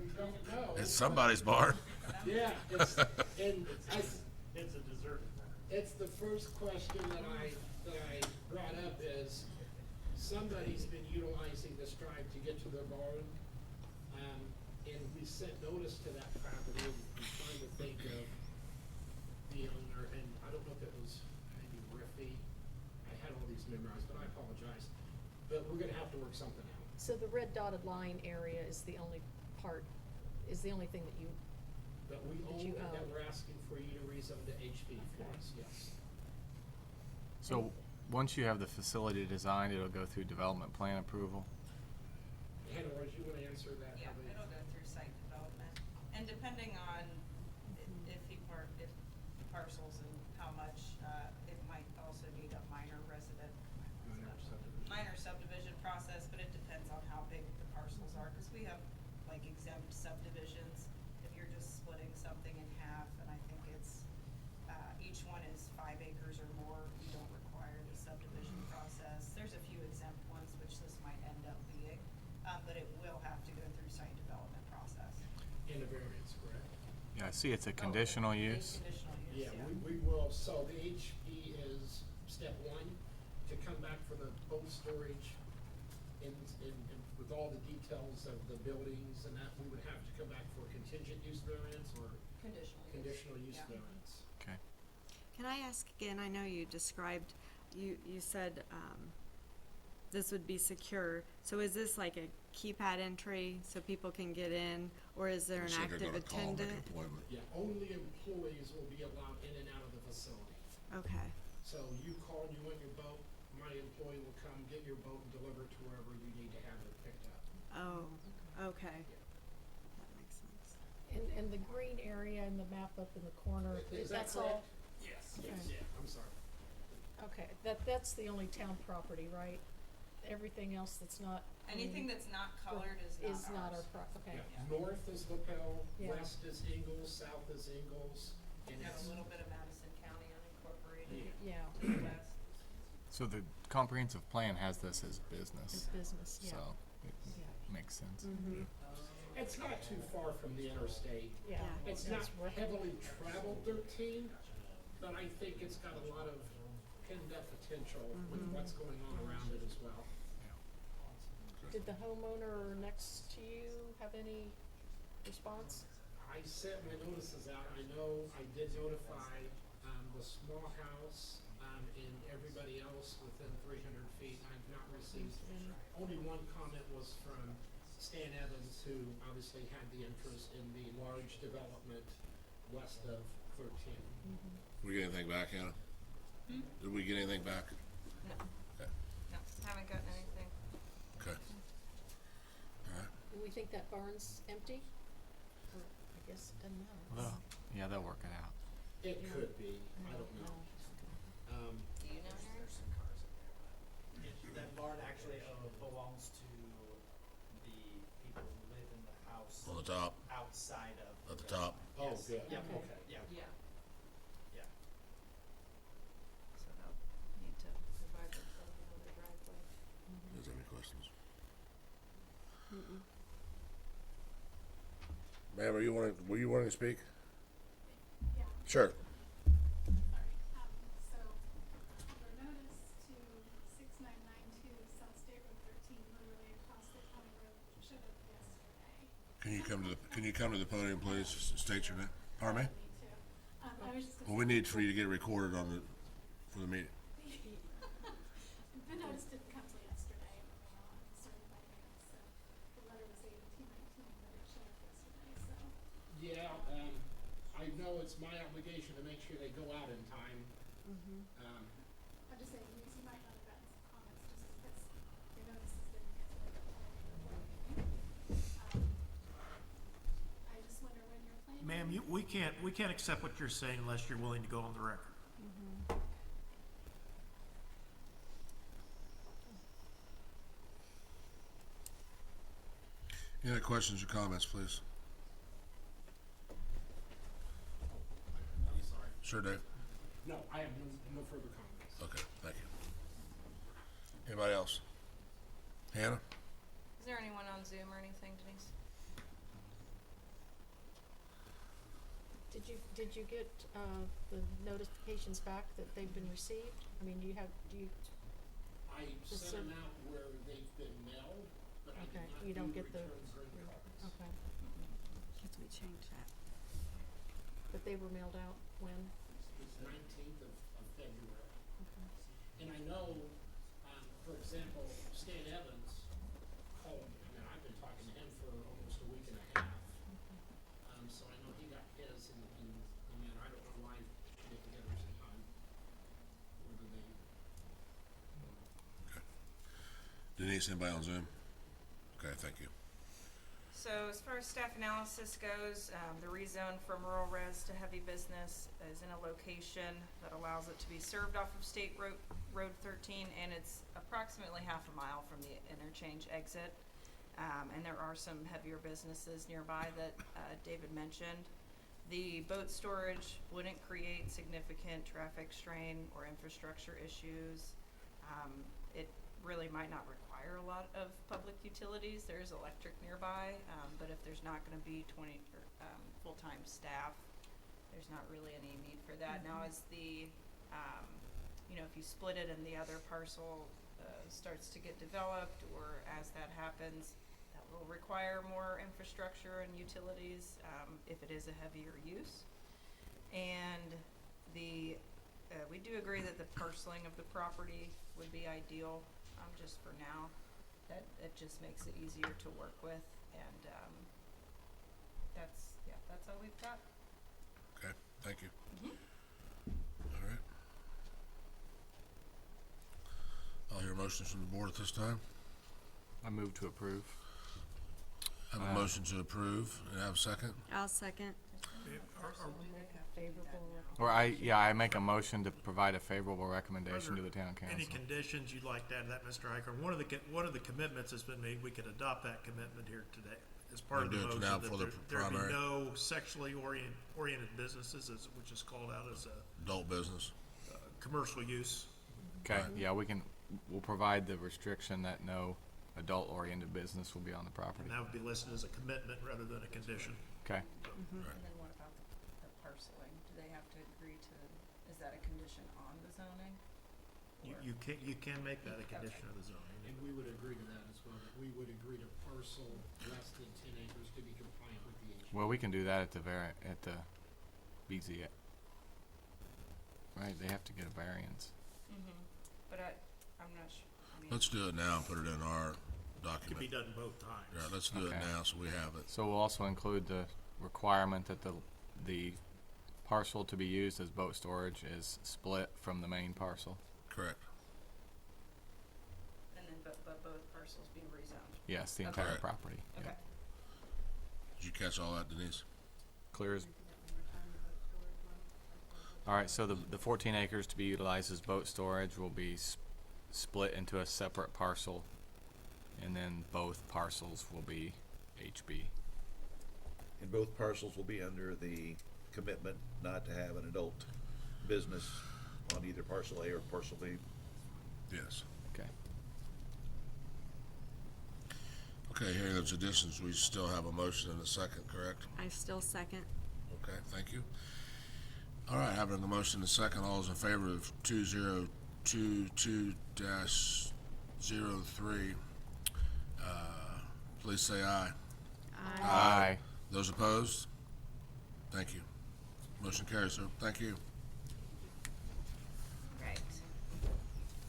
We don't know. It's somebody's barn. Yeah, it's, and It's a deserted barn. it's the first question that I brought up is, somebody's been utilizing this drive to get to their barn. And we sent notice to that property, and I'm trying to think of the owner, and I don't know if it was maybe Riffy. I had all these memorized, but I apologize. But we're gonna have to work something out. So the red dotted line area is the only part, is the only thing that you, That we That own, you and that own. we're asking for you to rezone to HB for us, yes. so once you have the facility designed, it'll go through development plan approval. Hannah, or do you wanna answer that? Yeah, How they- it'll go through site development, and depending on if parcels and how much, it might also need a minor minor subdivision process, but it depends on how big the parcels are, cause we have like exempt subdivisions. If you're just splitting something in half, and I think it's, each one is 5 acres or more, you don't require the subdivision process. There's a few exempt ones, which this might end up being, but it will have to go through site development process. And a variance, correct? Yeah, I see it's a conditional It's use. Conditional use, Yeah, yeah. we will, so the HB is step one, to come back for the boat storage and with all the details of the buildings and that, we would have to come back for contingent use variance or conditional use yeah. variance. Okay. Can I ask again, I know you described, you said, this would be secure, so is this like a keypad entry so people can get in, or is there an So they're active gonna call, make attendant? an appointment. Yeah, only employees will be allowed in and out of the facility. Okay, So you call and you want your boat, my employee will come get your boat and deliver it to wherever you need to have it picked up. oh, okay, that makes sense. and the green area in the map up in the corner, Is that that's all? correct? Yes, Okay. yes, yeah, I'm sorry. Okay, that's the only town property, right? Everything else that's not. Anything that's not colored is not ours. Okay. Yeah, north is Lapel, Yeah. west is Ingalls, south is Ingalls, and We have it's, a little bit of Madison County unincorporated Yeah, to the west. So the comprehensive plan has this as business. it's business, yeah. So it Yeah. makes sense. Mm-hmm. it's not too far from the interstate. Yeah. It's not heavily traveled 13, but I think it's got a lot of pent-up potential with what's going on around it as well. Did the homeowner next to you have any response? I sent my notices out, I know I did notify, the small house, and everybody else within 300 feet. I've not received, only one comment was from Stan Evans, who obviously had the interest in the large development west of 13. Did we get anything back, Hannah? Did we get anything back? No, Okay. no, haven't gotten anything. Okay. All right. Do we think that barn's empty? Or, I guess it doesn't matter. Well, yeah, they'll work it out. It could be, I don't know. Do you know, Harry? That barn actually belongs to the people who live in the house. On the top. Outside of. At the top. Oh, Yes. good, Yeah, okay. yeah, Yeah, yeah. so they'll need to provide themselves another driveway. Is there any questions? Ma'am, were you wanting to speak? Yeah. Sure. Sorry. So, under notice to 6992 South State Road 13, literally across the county road, should have yesterday. Can you come to the podium, please? State your name. Pardon me? Me too. I was just. Well, we need for you to get it recorded for the meeting. The notice didn't come till yesterday, certified mail, so the letter was dated I know it's my obligation to make sure they go out in time. I'm just saying, you might not have gotten some comments just because your notice has been canceled. I just wonder when you're planning. Ma'am, we can't accept what you're saying unless you're willing to go on the record. Any other questions or comments, please? I'm sorry. Sure, Dave. No, I have no further comments. Okay, thank you. Anybody else? Hannah? Is there anyone on Zoom or anything, Denise? Did you get, the notifications back that they've been received? I mean, do you, I Just sent so- them out where they've been mailed, but I Okay, did not you don't do get the- returns or any cards. okay, Because we changed that. but they were mailed out when? It's 19th of February. Okay. And I know, for example, Stan Evans called me, and I've been talking to him for almost a week and a half. So I know he got his, and then I don't know why he didn't get hers in time. Whether they, Denise, anybody on Zoom? Okay, thank you. So as far as staff analysis goes, the rezone from rural res to heavy business is in a location that allows it to be served off of State Road 13, and it's approximately half a mile from the interchange exit. And there are some heavier businesses nearby that David mentioned. The boat storage wouldn't create significant traffic strain or infrastructure issues. It really might not require a lot of public utilities. There is electric nearby, but if there's not gonna be 20 full-time staff, there's not really any need for that. Now as the, if you split it and the other parcel starts to get developed, or as that happens, that will require more infrastructure and utilities, if it is a heavier use. And we do agree that the parceling of the property would be ideal, just for now. That it just makes it easier to work with, and that's all we've got. Okay, thank you. All right. I'll hear motions from the board at this time. I move to approve. I have a motion to approve, and I have a second. I'll second. Make a favorable. Or I make a motion to provide a favorable recommendation to the town Any council. conditions you'd like to add to that, Mr. Iker? One of the commitments that's been made, we could adopt that commitment here today as part of the We'll do it motion. now That for the there be primary. no sexually oriented businesses, which is called out as a Adult business. commercial use. Okay, yeah, we'll provide the restriction that no adult-oriented business will be on the property. And that would be listed as a commitment rather than a condition. Okay. And then what about the parceling? Do they have to agree to, is that a condition on the zoning? You can make that a condition of the zoning. and we would agree to that as well, that we would agree to parcel less than 10 acres to be compliant with the HB. Well, we can do that at the BZA. Right, they have to get a variance. But I'm not sure, I mean. Let's do it now and put it in our Could be document. done both times. Yeah, let's do it Okay. now so we have it. So we'll also include the requirement that the parcel to be used as boat storage is split from the main parcel. Correct. And then, but both parcels being rezoned. Yes, the Okay. entire property. yeah. Okay. Did you catch all that, Denise? Clear as. All right, so the 14 acres to be utilized as boat storage will be split into a separate parcel, and then both parcels will be HB. And both parcels will be under the commitment not to have an adult business on either parcel A or parcel B. Yes. Okay. Okay, hearing those additions, we still have a motion and a second, correct? I still second. Okay, thank you. All right, having a motion and a second, all those in favor of 2022-03, please say aye. Aye. Those opposed? Thank you. Motion carries, sir. Thank you. Right.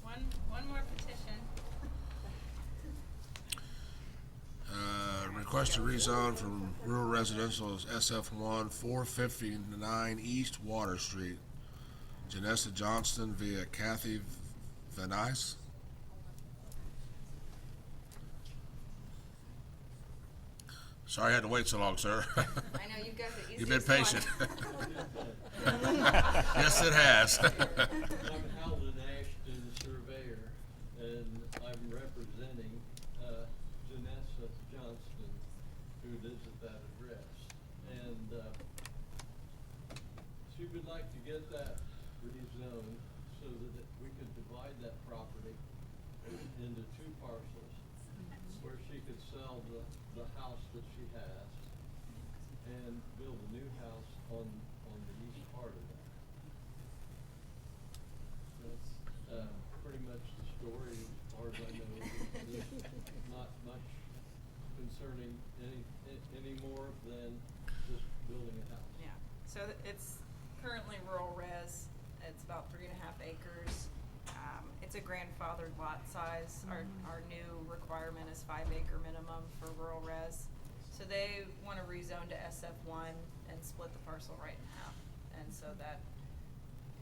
One more petition. Request to rezone from rural residential as SF1, 459 East Water Street. Janessa Johnston via Kathy Venice. Sorry I had to wait so long, sir. I know, you've got the You've been easiest patient. one. Yes, it has. I'm Alden Ashton, surveyor, and I'm representing Janessa Johnston, who lives at that address. And she would like to get that rezoned so that we could divide that property into two parcels, where she could sell the house that she has and build a new house on the east part of that. That's pretty much the story as far as I know. There's not much concerning any more than just building a house. Yeah, so it's currently rural res, it's about 3.5 acres. It's a grandfathered lot size. Our new requirement is 5 acre minimum for rural res. So they wanna rezone to SF1 and split the parcel right in half. And so that,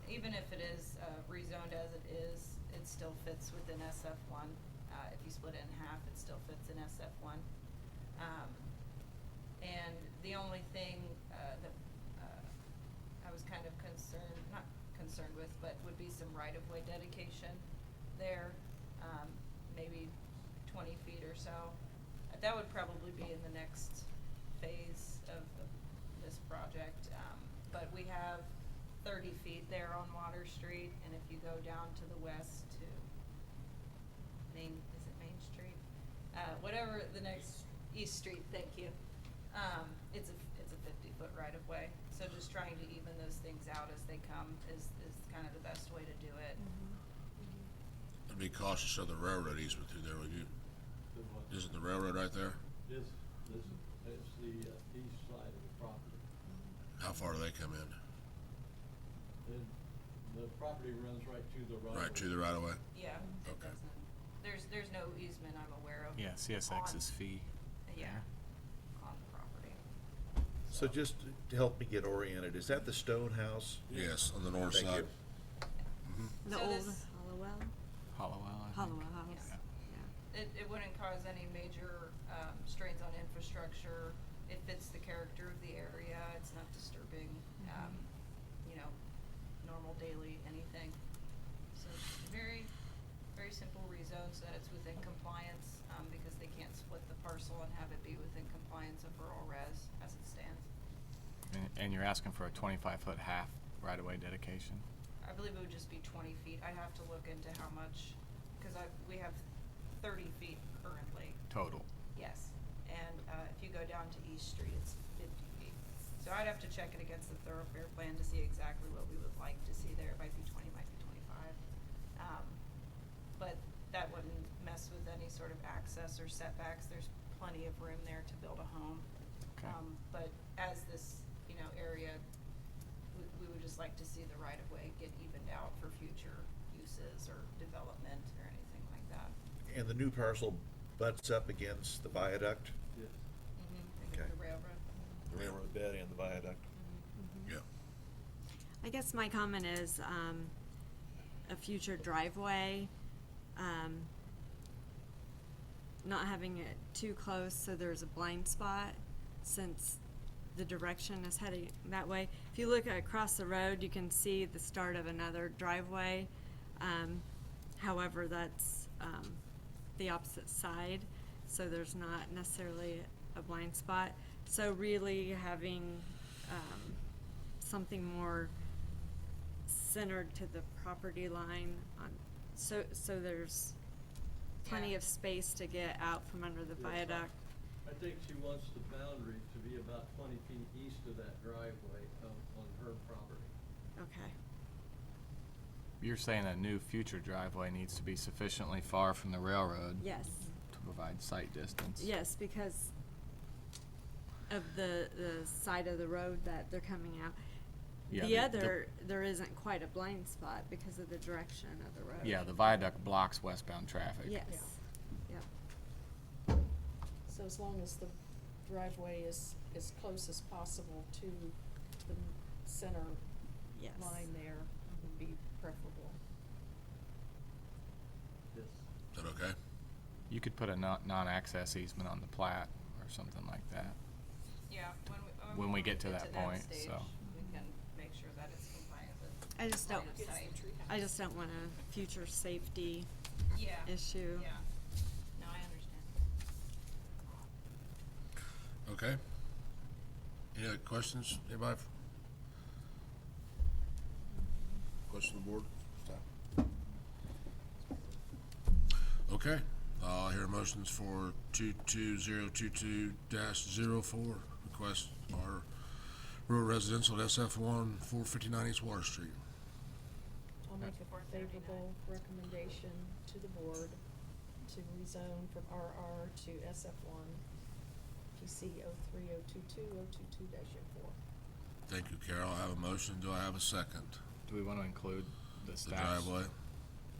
even if it is rezoned as it is, it still fits within SF1. If you split it in half, it still fits in SF1. And the only thing that I was kind of not concerned with, but would be some right-of-way dedication there, maybe 20 feet or so. That would probably be in the next phase of this project. But we have 30 feet there on Water Street, and if you go down to the west to Main Street? Whatever the next, East Street, thank you. It's a 50-foot right-of-way. So just trying to even those things out as they come is kind of the best way to do it. I'd be cautious of the railroad easement through there, would you? Isn't the railroad right there? This is the east side of the property. How far do they come in? And the property runs right to the right. Right to the right of way? Yeah, it Okay. doesn't, there's no easement I'm aware of. Yeah, CSX's fee. Yeah, on the property. So just to help me get oriented, is that the stone house? Yes, on the north Thank side. you. The So old this- Hollowell? Hollowell, I think. Hollowell House, Yeah. yeah. It wouldn't cause any major strains on infrastructure. It fits the character of the area. It's not disturbing, normal daily anything. So it's very, very simple rezone so that it's within compliance, because they can't split the parcel and have it be within compliance of rural res as it stands. And you're asking for a 25-foot half right-of-way dedication? I believe it would just be 20 feet. I'd have to look into how much, because we have 30 feet currently. Total. Yes, and if you go down to East Street, it's 50 feet. So I'd have to check it against the thoroughfare plan to see exactly what we would like to see there. It might be 20, might be 25. But that wouldn't mess with any sort of access or setbacks. There's plenty of room there to build a home. Okay. But as this, area, we would just like to see the right-of-way get evened out for future uses or development or anything like that. And the new parcel butts up against the viaduct? Yes. Okay. The railroad. The railroad bed and the viaduct? Yeah. I guess my comment is, a future driveway, not having it too close so there's a blind spot, since the direction is heading that way. If you look across the road, you can see the start of another driveway. However, that's, the opposite side, so there's not necessarily a blind spot. So really having, something more centered to the property line so there's plenty of space to get out from under the viaduct. I think she wants the boundary to be about 20 feet east of that driveway on her property. Okay. You're saying a new future driveway needs to be sufficiently far from the railroad? Yes. To provide sight distance? Yes, because of the side of the road that they're coming out. Yeah, The other, there isn't quite a blind spot because of the direction of the road. Yeah, the viaduct blocks westbound traffic. Yes. Yeah. Yep. So as long as the driveway is as close as possible to the center Yes. line there would be preferable. Yes. Is that okay? You could put a non-access easement on the plat or something like that. Yeah, When we get to that point, stage, so. we can make sure that it's compliant with I just don't, line of sight. I just don't want a future safety Yeah. issue. Yeah. No, I understand. Okay. Any other questions, anybody? Question on the board? Okay, I'll hear motions for 22022-04, request our rural residential at SF1, 459 East Water Street. I'll make a favorable recommendation to the board to rezone from RR to SF1, PC 03022022-04. Thank you, Carol. I have a motion. Do I have a second? Do we want to include the The staff's? driveway?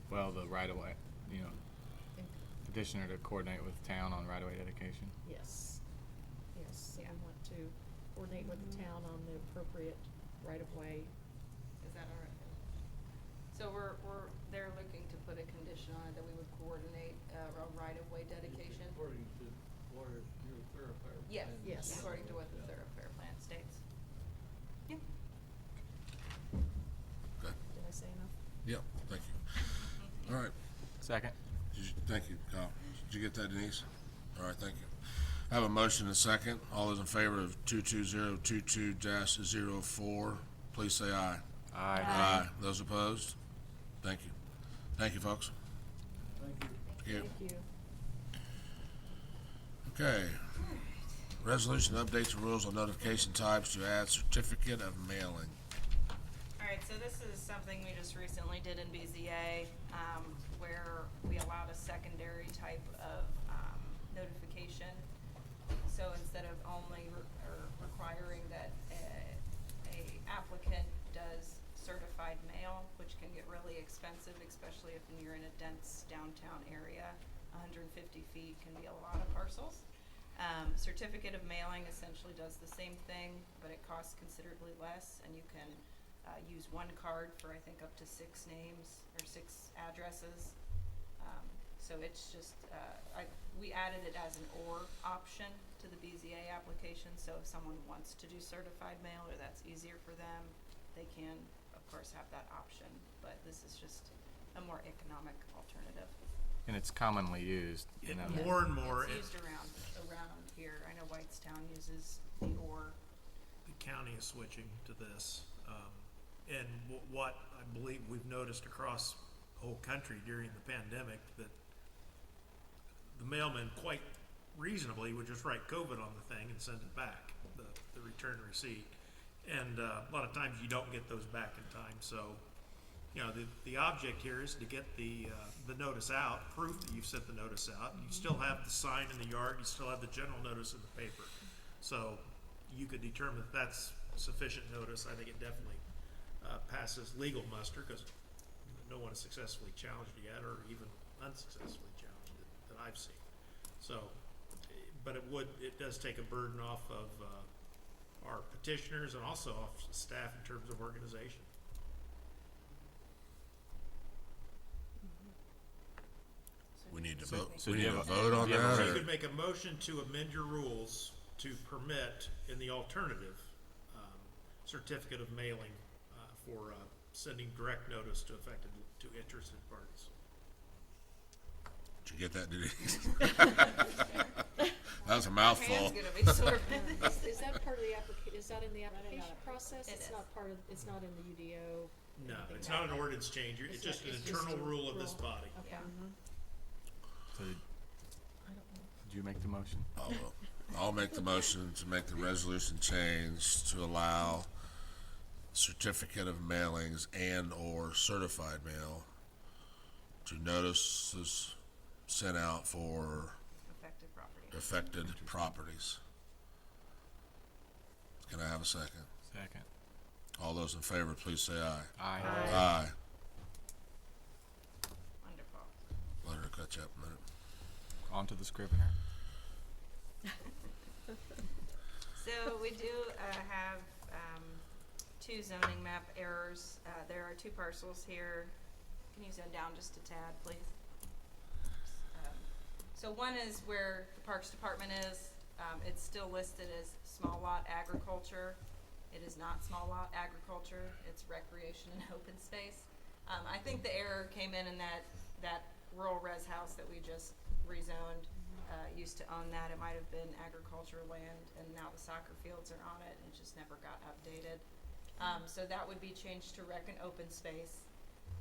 Well, the right-of-way, petitioner to coordinate with town on right-of-way dedication. Yes, yes, so we want to coordinate with the town on the appropriate right-of-way. Is that all right? So they're looking to put a condition on it that we would coordinate a right-of-way dedication? According to what your thoroughfare. Yes, plan Yes. says. according to what the Yeah. thoroughfare plan states. Yeah. Okay. Did I say enough? Yep, thank you. All right. Second. Thank you, Kyle. Did you get that, Denise? All right, thank you. I have a motion and a second. All those in favor of 22022-04, please say aye. Aye. Aye. Those opposed? Thank you. Thank you, folks. Thank you. Thank you. Thank you. Okay. Resolution updates the rules on notification types to add certificate of mailing. Alright, so this is something we just recently did in BZA, where we allowed a secondary type of, notification. So instead of only requiring that a applicant does certified mail, which can get really expensive, especially if you're in a dense downtown area, 150 feet can be a lot of parcels. Certificate of mailing essentially does the same thing, but it costs considerably less, and you can use one card for I think up to 6 names or 6 addresses. So it's just, we added it as an or option to the BZA application, so if someone wants to do certified mail or that's easier for them, they can, of course, have that option, but this is just a more economic alternative. And it's commonly used, you know. More and more, It's used around here. I know Whitestown uses the or. the county is switching to this. And what I believe we've noticed across the whole country during the pandemic, that the mailman quite reasonably would just write COVID on the thing and send it back, the return receipt. And a lot of times you don't get those back in time, so, you know, the object here is to get the notice out, proof that you've sent the notice out. You still have the sign in the yard, you still have the general notice in the paper. So you could determine if that's sufficient notice. I think it definitely passes legal muster, because no one has successfully challenged it yet, or even unsuccessfully challenged it that I've seen. So, but it does take a burden off of our petitioners and also off staff in terms of organization. We need to So- vote. so We do need you to have a- vote on do you have a that. So you or- could make a motion to amend your rules to permit in the alternative, certificate of mailing, for, sending direct notice to interested parties. Did you get that, Denise? That was a mouthful. Hand's gonna be sore. Is that part of the is that in the application process? It It's is. not part of, it's not in the UDO? No, anything it's like not an that? ordinance change, it's It's just not- an it's just internal a rule of this rule. body. Okay. So did you make the motion? I'll make the motion to make the resolution change to allow certificate of mailings and or certified mail to notices sent out for Affected property. affected properties. Can I have a second? Second. All those in favor, please say aye. Aye. Aye. Wonderful. Let her cut you up a minute. On to the scrivener. So we do have two zoning map errors. There are two parcels here. Can you zoom down just a tad, please? So one is where the Parks Department is. It's still listed as small lot agriculture. It is not small lot agriculture. It's recreation and open space. I think the error came in that rural res house that we just rezoned. Used to own that. It might have been agriculture land, and now the soccer fields are on it, and it just never got updated. So that would be changed to rec and open space.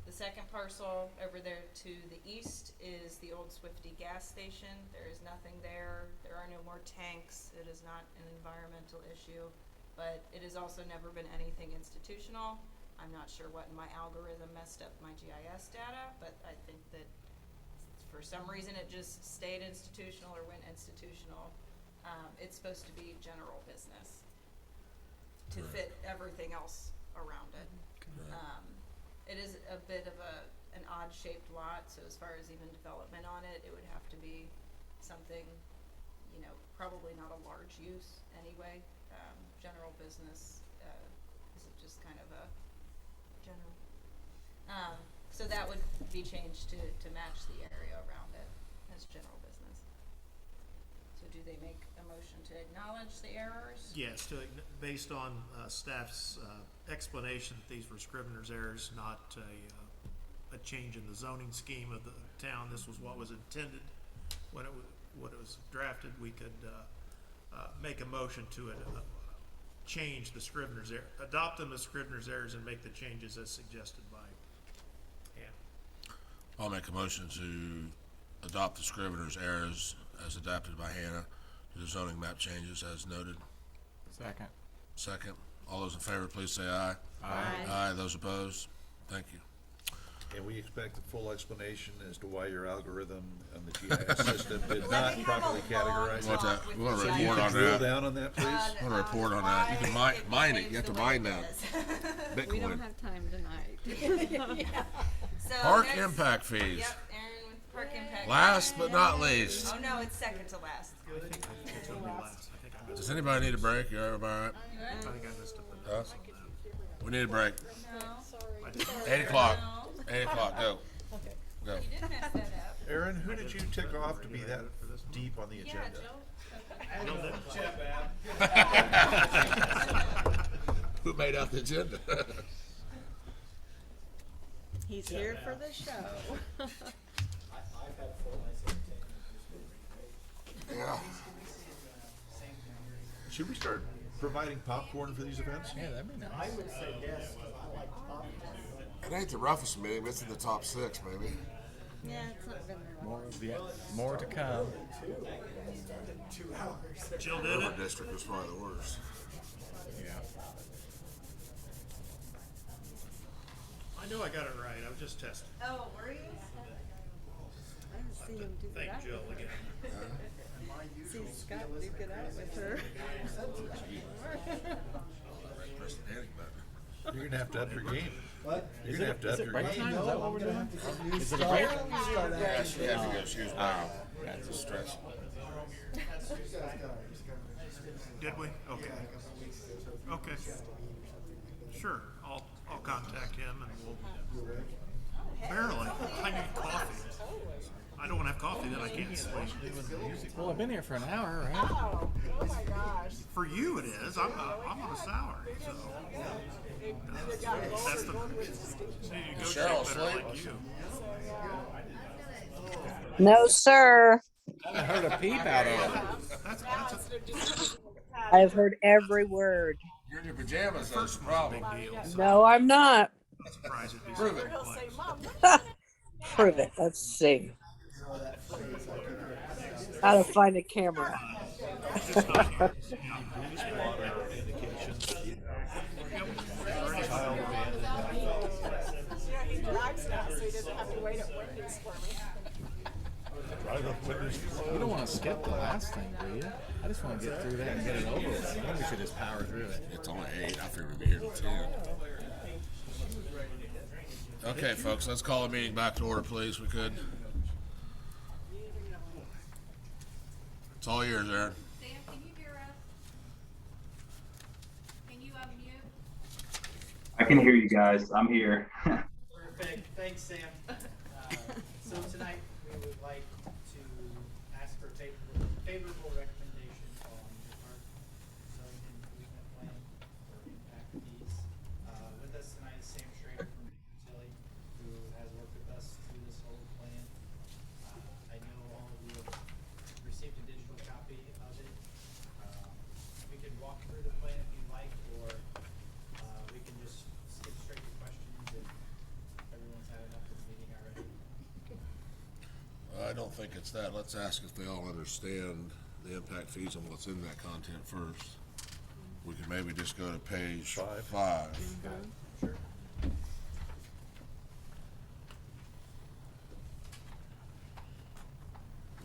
The second parcel over there to the east is the old Swifty gas station. There is nothing there. There are no more tanks. It is not an environmental issue, but it has also never been anything institutional. I'm not sure what in my algorithm messed up my GIS data, but I think that for some reason it just stayed institutional or went institutional. It's supposed to be general business to fit everything else around it. It is a bit of an odd shaped lot, so as far as even development on it, it would have to be something, you know, probably not a large use anyway. General business is just kind of a general. So that would be changed to match the area around it as general business. So do they make a motion to acknowledge the errors? Yes, based on staff's explanation that these were Scrivener's errors, not a change in the zoning scheme of the town. This was what was intended when it was drafted. We could make a motion to change the Scrivener's error, adopt them as Scrivener's errors, and make the changes as suggested by Ann. I'll make a motion to adopt the Scrivener's errors as adapted by Hannah to the zoning map changes as noted. Second. Second. All those in favor, please say aye. Aye. Aye. Those opposed? Thank you. And we expect a full explanation as to why your algorithm and the GIS system did not properly categorize Want that? it. We want a So you report can on drill that. down on that, please? I want a report on that. You can mine it. You have to mine that. We don't Bitcoin. have time tonight. So Park next- impact fees. Yep, Aaron with park impact. Last but not least. Oh no, it's second to last. It's gonna be last. I think I missed Does anybody need a break? You everybody all right? I think I missed it. Huh? We need a break. No. 8 o'clock. 8 o'clock. Go. Go. You did mess that up. Aaron, who did you tick off to be that deep on the Yeah, agenda? Joe. Who made out the agenda? He's here for the show. I've had full entertainment this week. Yeah. Should we start providing popcorn for these events? Yeah, that'd be nice. I would say yes, because I like popcorn. It ain't the roughest meeting, but it's in the top 6, maybe. Yeah, it's not been there long. More to come. 2 hours. Jill did River it. District was probably the worst. Yeah. I knew I got it right. I was just testing. Oh, were you? I didn't see him do Thank that. Jill again. See Scott duke it out with her. Preston Hanning better. You're gonna have to up your game. What? You're gonna have to up your break game. time? Is that what we're doing? Is it a Start- break? start Yeah, acting she has to go. She was Oh, That's a stretch. Did we? Okay. Okay. Sure. I'll contact him and we'll. Barely. I need coffee. I don't want to have coffee that I can't sleep. well, I've been here for an hour, right? Oh my gosh. For you it is. I'm on a salary, so. That's the. So you go Cheryl better asleep? like you. No, sir. I heard a peep out of it. That's I've heard every word. You're in your pajamas, that's the problem. big deal. So No, I'm not. I'm surprised it'd be Prove it. He'll say, Mom, Prove it. Let's see. How to find a camera. yeah, he drives now, so he doesn't have to wait at Wendy's for me. You don't want to skip the last thing, do you? I just want to get through that and get it over with. I think we should just power through it. It's only 8. I figured we'd be here till 10. Okay, folks, let's call the meeting back to order, please. We could. It's all yours, Aaron. Sam, can you hear can hear you guys. I'm here. Perfect, thanks, Sam. So tonight, we would like to ask for a favorable recommendation on the park zoning improvement plan for impact fees. With us tonight is Sam Schrader from Tilly, who has worked with us through this whole plan. I know all of you have received a digital copy of it. We can walk through the plan if you'd like, or we can just skip straight to questions if everyone's had enough of the meeting already. I don't think it's that. Let's ask if they all understand the impact fees and what's in that content first. We can maybe just go to page five. Sure.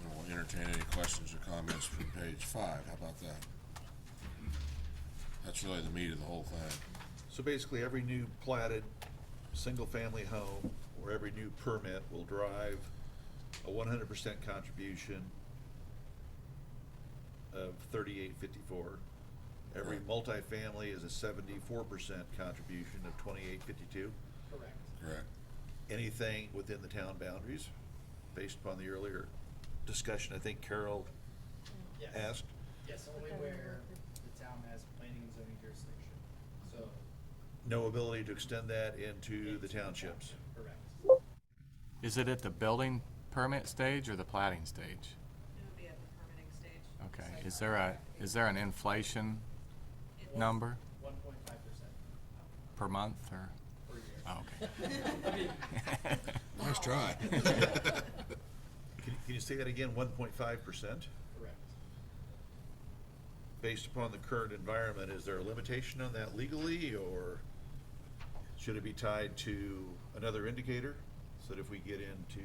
And we'll entertain any questions or comments from page 5. How about that? That's really the meat of the whole thing. So basically, every new platted, single-family home, or every new permit will drive a 100% contribution of $38.54. Every multifamily is a 74% contribution of $28.52. Correct. Correct. Anything within the town boundaries, based upon the earlier discussion, I think Carol Yes. asked. Yes, only where the town has planning and zoning jurisdiction. So, No ability to extend that into the townships. correct. Is it at the building permit stage or the plating stage? It would be at the permitting stage. Okay, is there an inflation number 1.5% per month or? per year. Oh, okay. Nice try. Can you say that again, 1.5%? Correct. Based upon the current environment, is there a limitation on that legally, or should it be tied to another indicator? So that if we get into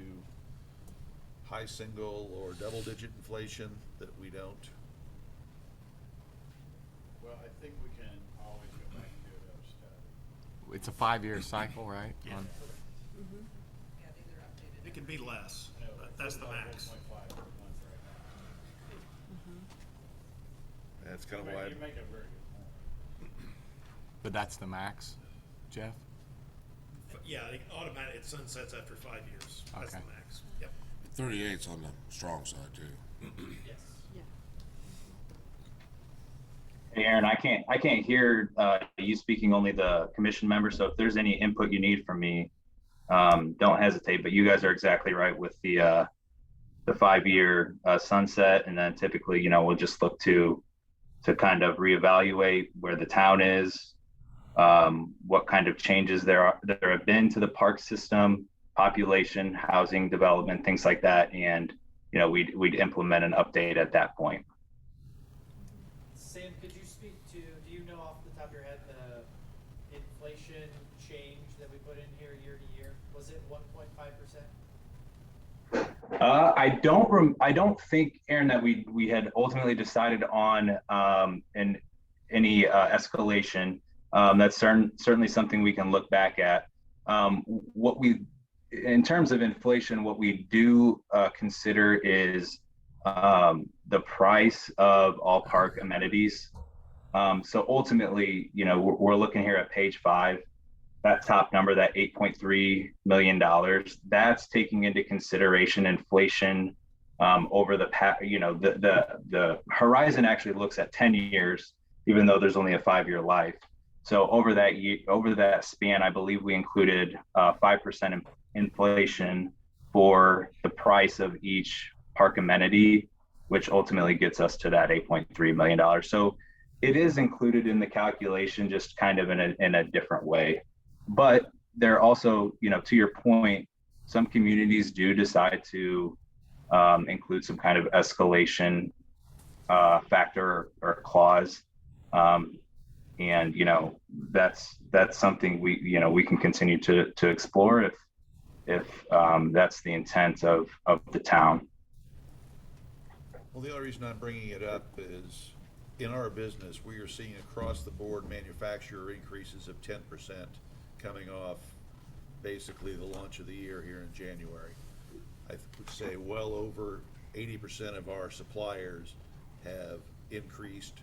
high single or double-digit inflation, that we don't? Well, I think we can always go back and do another study. It's a 5-year cycle, right? Yeah. On- Yeah, these are updated. It can be less, No, but that's the we're about max. 1.5 per month right now. That's kind of why. You make a very good point. But that's the max, Jeff? Yeah, it sunsets after 5 years. That's the Okay. max. Yep. 38's on the strong side too. Yes. Yeah. Hey, Aaron, I can't hear you speaking, only the commission members. So if there's any input you need from me, don't hesitate. But you guys are exactly right with the 5-year sunset, and then typically, we'll just look to kind of reevaluate where the town is, what kind of changes there have been to the park system, population, housing development, things like that, and we'd implement an update at that point. Sam, could you speak to, do you know off the top of your head the inflation change that we put in here year to year? Was it 1.5%? I don't think, Aaron, that we had ultimately decided on any escalation. That's certainly something we can look back at. In terms of inflation, what we do consider is the price of all park amenities. So ultimately, we're looking here at page 5. That top number, that $8.3 million, that's taking into consideration inflation over the past. The horizon actually looks at 10 years, even though there's only a 5-year life. So over that span, I believe we included 5% inflation for the price of each park amenity, which ultimately gets us to that $8.3 million. So it is included in the calculation, just kind of in a different way. But there are also, to your point, some communities do decide to include some kind of escalation factor or clause. And that's something we can continue to explore if that's the intent of the town. Well, the only reason I'm bringing it up is in our business, we are seeing across the board manufacturer increases of 10% coming off basically the launch of the year here in January. I would say well over 80% of our suppliers have increased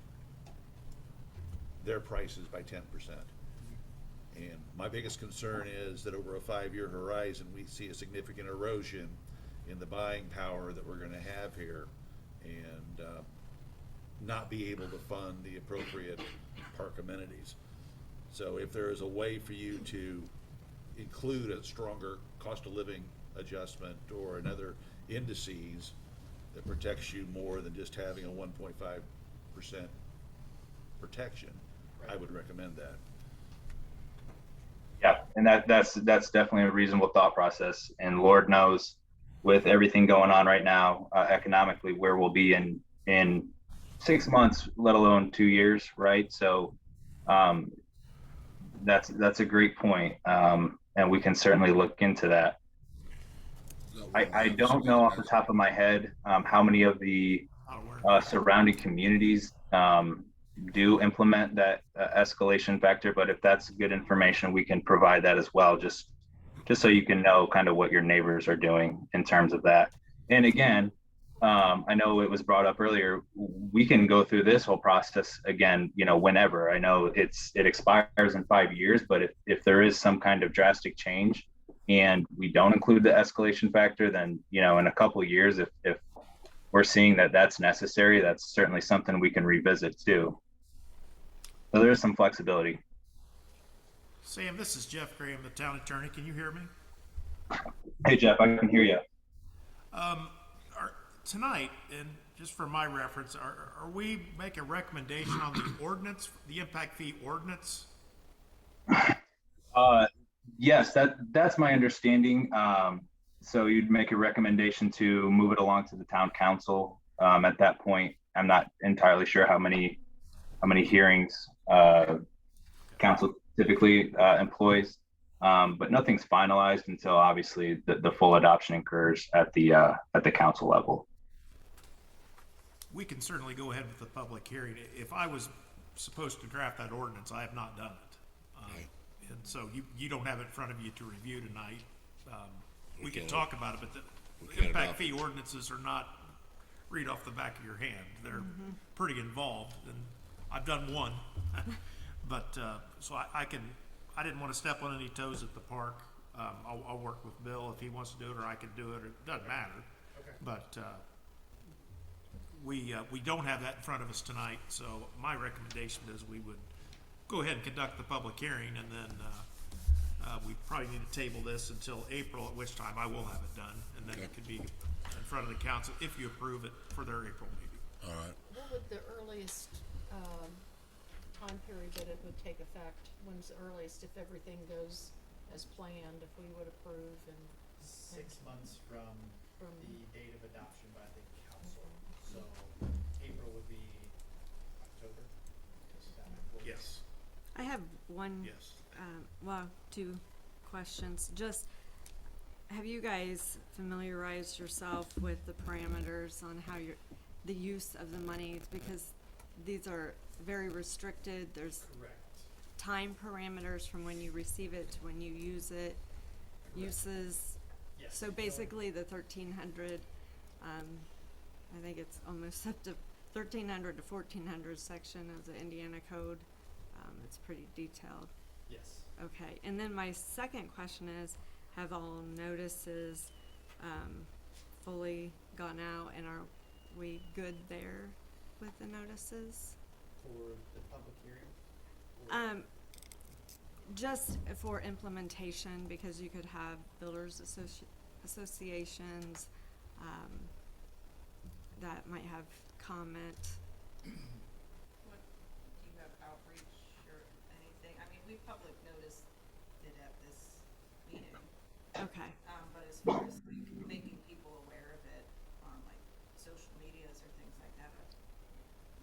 their prices by 10%. And my biggest concern is that over a 5-year horizon, we see a significant erosion in the buying power that we're gonna have here, and not be able to fund the appropriate park amenities. So if there is a way for you to include a stronger cost of living adjustment or another indices that protects you more than just having a 1.5% protection, I would recommend that. Yeah, and that's definitely a reasonable thought process. And Lord knows, with everything going on right now, economically, where we'll be in 6 months, let alone 2 years, right? So that's a great point, and we can certainly look into that. I don't know off the top of my head how many of the surrounding communities do implement that escalation factor, but if that's good information, we can provide that as well, just so you can know kind of what your neighbors are doing in terms of that. And again, I know it was brought up earlier, we can go through this whole process again, whenever. I know it expires in 5 years, but if there is some kind of drastic change and we don't include the escalation factor, then, in a couple of years, if we're seeing that that's necessary, that's certainly something we can revisit too. So there's some flexibility. Sam, this is Jeff Graham, the town attorney. Can you hear me? Hey, Jeff, I can hear you. Tonight, and just for my reference, are we making a recommendation on the ordinance, the impact fee ordinance? Yes, that's my understanding. So you'd make a recommendation to move it along to the town council. At that point, I'm not entirely sure how many hearings council typically employs, but nothing's finalized until obviously the full adoption occurs at the council level. We can certainly go ahead with the public hearing. If I was supposed to draft that ordinance, I have not done it. And so you don't have it in front of you to review tonight. We can talk about it, but the impact fee ordinances are not read off the back of your hand. They're pretty involved, and I've done one. But so I didn't want to step on any toes at the park. I'll work with Bill if he wants to do it, or I can do it. It doesn't matter. Okay. But we don't have that in front of us tonight. So my recommendation is we would go ahead and conduct the public hearing, and then we probably need to table this until April, at which time I will have it done, and then it could be in front of the council if you approve it for their April meeting. All right. What would the earliest time period that it would take effect? When's the earliest, if everything goes as planned, if we would approve and 6 months from From- the date of adoption by the council. So April would be October? Is that what- Yes. I have one, Yes. two questions. Just, have you guys familiarized yourself with the parameters on how the use of the money? Because these are very restricted. There's Correct. time parameters from when you receive it to when you use it, uses. Yes. So basically the 1,300, I think it's almost up to 1,300 to 1,400 section of the Indiana code. It's pretty detailed. Yes. Okay, and then my second question is, have all notices fully gone out, and are we good there with the notices? For the public hearing? Just for implementation, because you could have builders associations that might have comment. What, do you have outreach or anything? I mean, we public noticed it at this meeting. Okay. But as far as like making people aware of it on like social medias or things like that,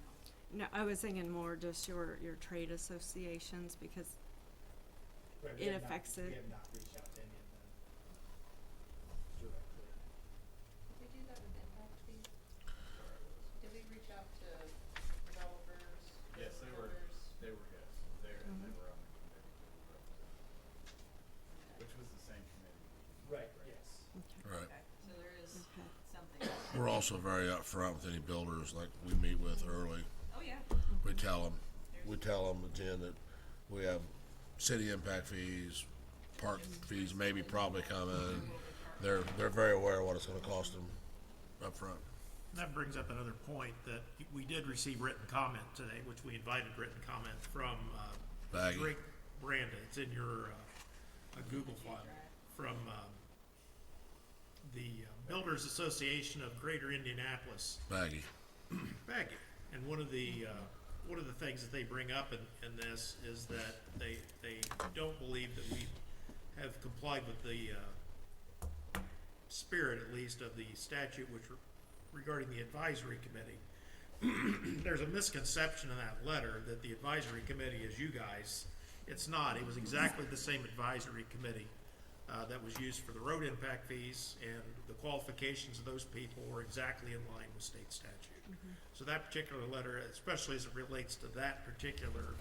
no. No, I was thinking more just your trade associations, because Right, we it have not- affects We it. have not reached out to any of them directly. Did we do that with impact fees? Did we reach out to developers? Yes, they were, builders? they were, yes, they were on the committee, which was the same committee. Right, yes. Right. Okay, so there is Okay. something. We're also very upfront with any builders like we meet with early. Oh, yeah. We tell them, Jen, that we have city impact fees, park fees maybe probably coming. They're very aware of what it's gonna cost them up front. That brings up another point that we did receive written comment today, which we invited written comment from Baggy. Greg Branda. It's in your Google file from the Builders Association of Greater Indianapolis. Baggy. Baggy. And one of the things that they bring up in this is that they don't believe that we have complied with the spirit, at least, of the statute which regarding the advisory committee. There's a misconception in that letter that the advisory committee is you guys. It's not. It was exactly the same advisory committee that was used for the road impact fees, and the qualifications of those people were exactly in line with state statute. So that particular letter, especially as it relates to that particular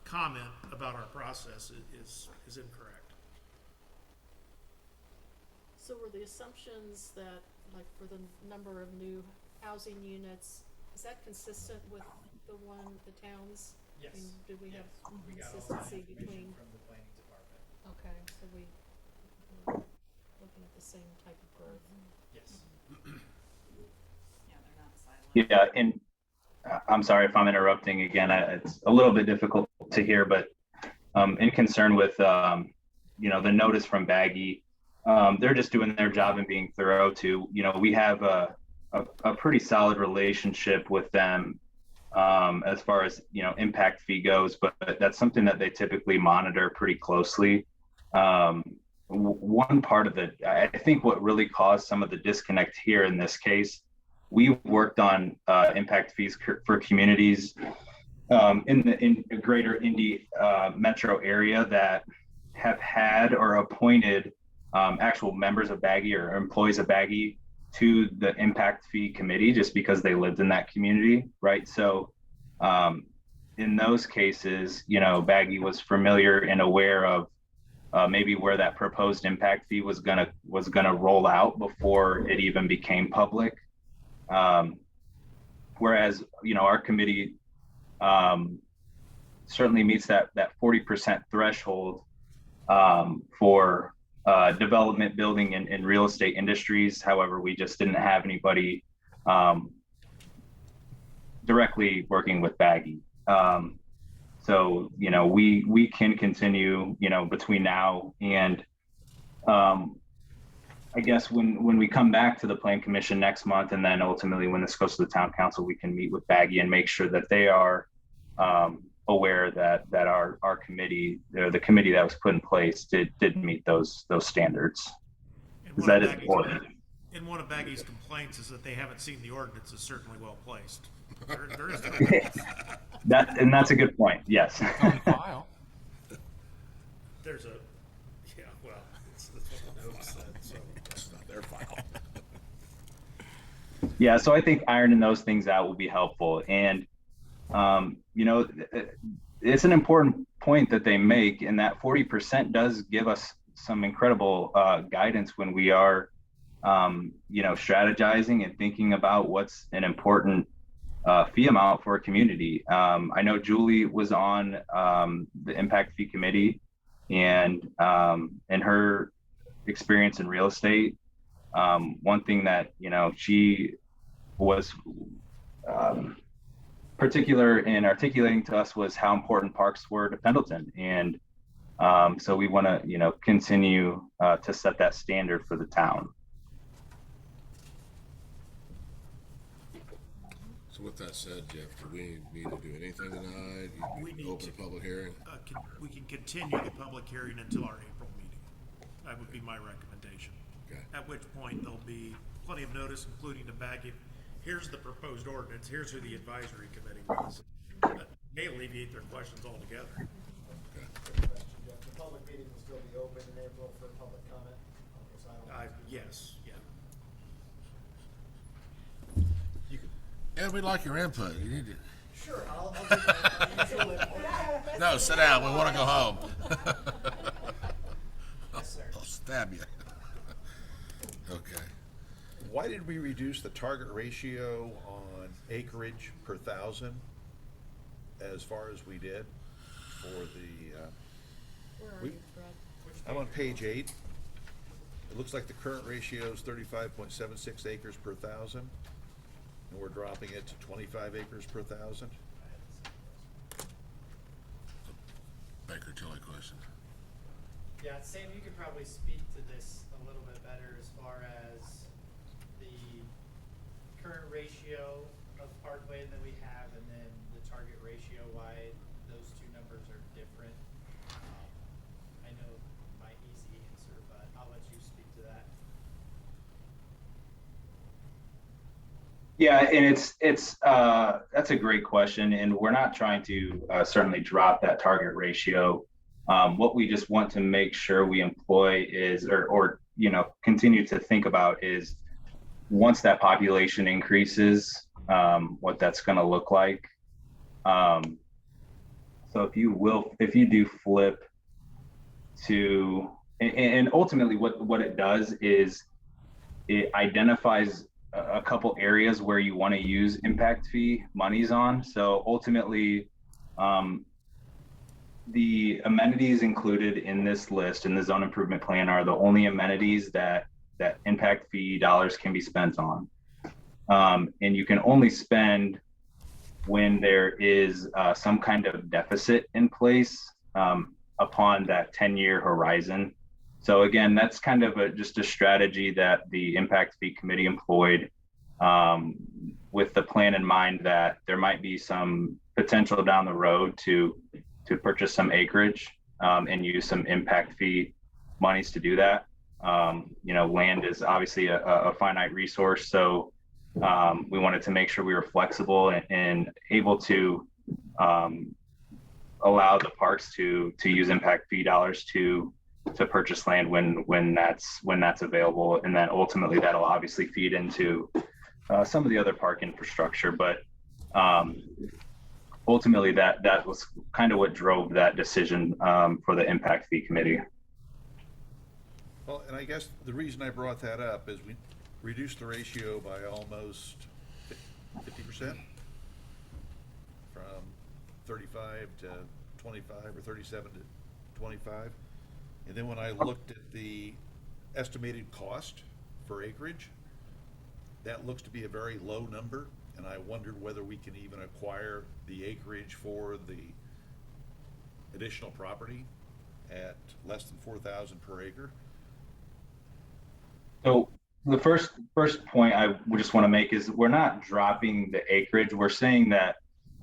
comment about our process, is incorrect. So were the assumptions that, like, for the number of new housing units, is that consistent with the towns? Yes. I mean, do we have We got all that consistency information between? from the planning department. Okay, so we're looking at the same type of growth. Yes. Yeah, and I'm sorry if I'm interrupting again. It's a little bit difficult to hear, but in concern with the notice from Baggy, they're just doing their job and being thorough too. We have a pretty solid relationship with them as far as impact fee goes, but that's something that they typically monitor pretty closely. One part of I think what really caused some of the disconnect here in this case, we worked on impact fees for communities in the greater Indy metro area that have had or appointed actual members of Baggy or employees of Baggy to the impact fee committee just because they lived in that community, right? So in those cases, Baggy was familiar and aware of maybe where that proposed impact fee was gonna roll out before it even became public. Whereas, our committee certainly meets that 40% threshold for development, building, and real estate industries. However, we just didn't have anybody directly working with Baggy. So, we can continue, between now and I guess when we come back to the Plan Commission next month, and then ultimately when this goes to the Town Council, we can meet with Baggy and make sure that they are aware that our committee, the committee that was put in place, did meet those standards. Because that is important. And one of Baggy's complaints is that they haven't seen the ordinance is certainly well placed. There is that's a good point. Yes. There's a that's what the note said. So It's not their file. Yeah, so I think ironing those things out will be helpful. And, it's an important point that they make, and that 40% does give us some incredible guidance when we are, strategizing and thinking about what's an important fee amount for a community. I know Julie was on the impact fee committee, and in her experience in real estate, one thing that she was particular in articulating to us was how important parks were to Pendleton, and so we want to continue to set that standard for the town. So with that said, Jeff, do we need to do anything tonight? We need Open to- a public hearing? we can continue the public hearing until our April meeting. That would be my recommendation. Okay. At which point there'll be plenty of notice, including to Baggy. Here's the proposed ordinance. Here's who the advisory committee was. That may alleviate their questions altogether. The public meeting will still be open in April for public comment? Okay, so I don't- Yes, yeah. Yeah, we'd like your input. You need to. Sure, I'll do my usual input. No, sit down. We want to go home. Yes, sir. I'll stab you. Okay. Why did we reduce the target ratio on acreage per thousand as far as we did? for the, Where are we- you, Brad? I'm on page 8. It looks like the current ratio is 35.76 acres per thousand, and we're dropping it to 25 acres per thousand. Baker Tilly question. Yeah, Sam, you could probably speak to this a little bit better as far as the current ratio of parkland that we have and then the target ratio, why those two numbers are different. I know my easy answer, but I'll let you speak to that. Yeah, and it's that's a great question, and we're not trying to certainly drop that target ratio. What we just want to make sure we employ is, or continue to think about is, once that population increases, what that's going to look like. So if you do flip to, and ultimately what it does is it identifies a couple areas where you want to use impact fee monies on. So ultimately, the amenities included in this list in the zone improvement plan are the only amenities that impact fee dollars can be spent on. And you can only spend when there is some kind of deficit in place upon that 10-year horizon. So again, that's kind of just a strategy that the impact fee committee employed with the plan in mind that there might be some potential down the road to purchase some acreage and use some impact fee monies to do that. Land is obviously a finite resource, so we wanted to make sure we were flexible and able to allow the parks to use impact fee dollars to purchase land when that's available, and then ultimately that'll obviously feed into some of the other park infrastructure. But ultimately that was kind of what drove that decision for the impact fee committee. Well, and I guess the reason I brought that up is we reduced the ratio by almost 50%, from 35 to 25, or 37 to 25. And then when I looked at the estimated cost for acreage, that looks to be a very low number, and I wondered whether we can even acquire the acreage for the additional property at less than 4,000 per acre. So the first point I would just want to make is we're not dropping the acreage. We're saying that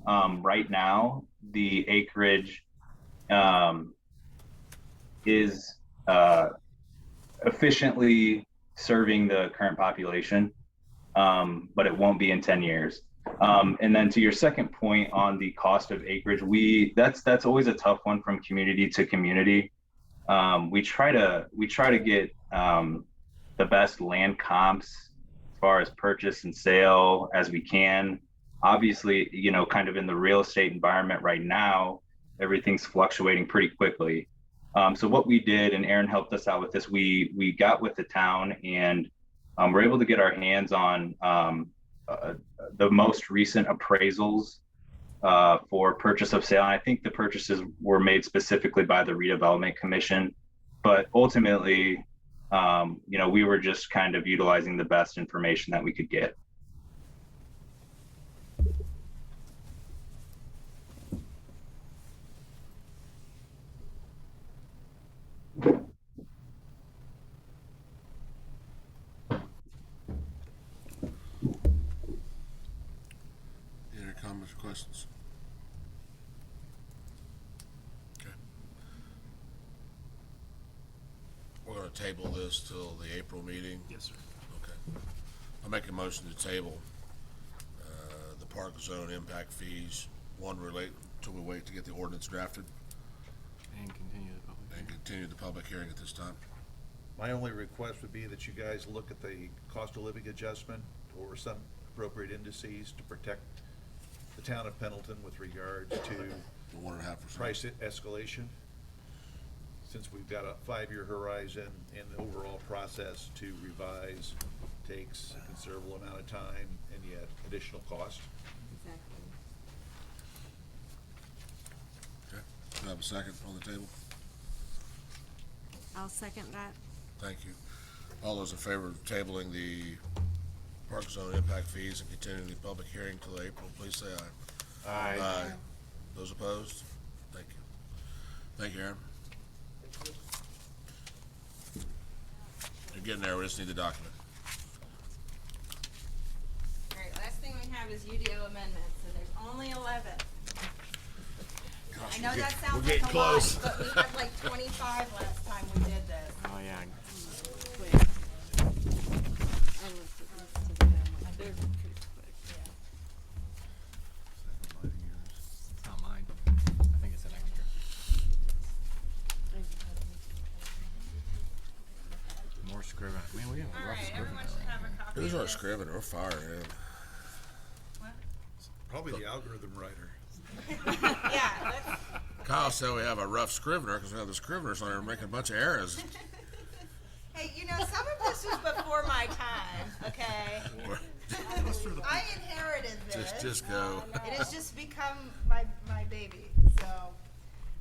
right now the acreage is efficiently serving the current population, but it won't be in 10 years. And then to your second point on the cost of acreage, that's always a tough one from community to community. We try to get the best land comps as far as purchase and sale as we can. Obviously, kind of in the real estate environment right now, everything's fluctuating pretty quickly. So what we did, and Aaron helped us out with this, we got with the town and we're able to get our hands on the most recent appraisals for purchase of sale. And I think the purchases were made specifically by the redevelopment commission, but ultimately, we were just kind of utilizing the best information that we could get. Any other comments or questions? Okay. We're gonna table this till the April meeting? Yes, sir. Okay. I'll make a motion to table the park zone impact fees, till we wait to get the ordinance drafted, And continue the public. and continue the public hearing at this time. My only request would be that you guys look at the cost of living adjustment or some appropriate indices to protect the town of Pendleton with regards to The 1.5%. price escalation. Since we've got a 5-year horizon and the overall process to revise takes a considerable amount of time and yet additional cost. Exactly. Okay. We have have a second on the table? I'll second that. Thank you. All those in favor of tabling the park zone impact fees and continuing the public hearing till April, please say aye. Aye. Those opposed? Thank you. Thank you, Aaron. You're getting there, we just need the document. All right, last thing we have is UDO amendments, and there's only 11. I know that sounds like a lot, but we had like 25 last time we did this. Oh, yeah. Quick. I looked at this today. They're pretty quick. It's not mine. I think it's an extra. More scrivener. Man, we have a All rough right, scrivener everyone should have a copy Who's of our this. scrivener? We're firing him. What? Probably the algorithm writer. Yeah, let's, Kyle said we have a rough scrivener because we have the scriveners on there making a bunch of errors. hey, you know, some of this was before my time, okay? I inherited this. Just go. It has just become my baby, so.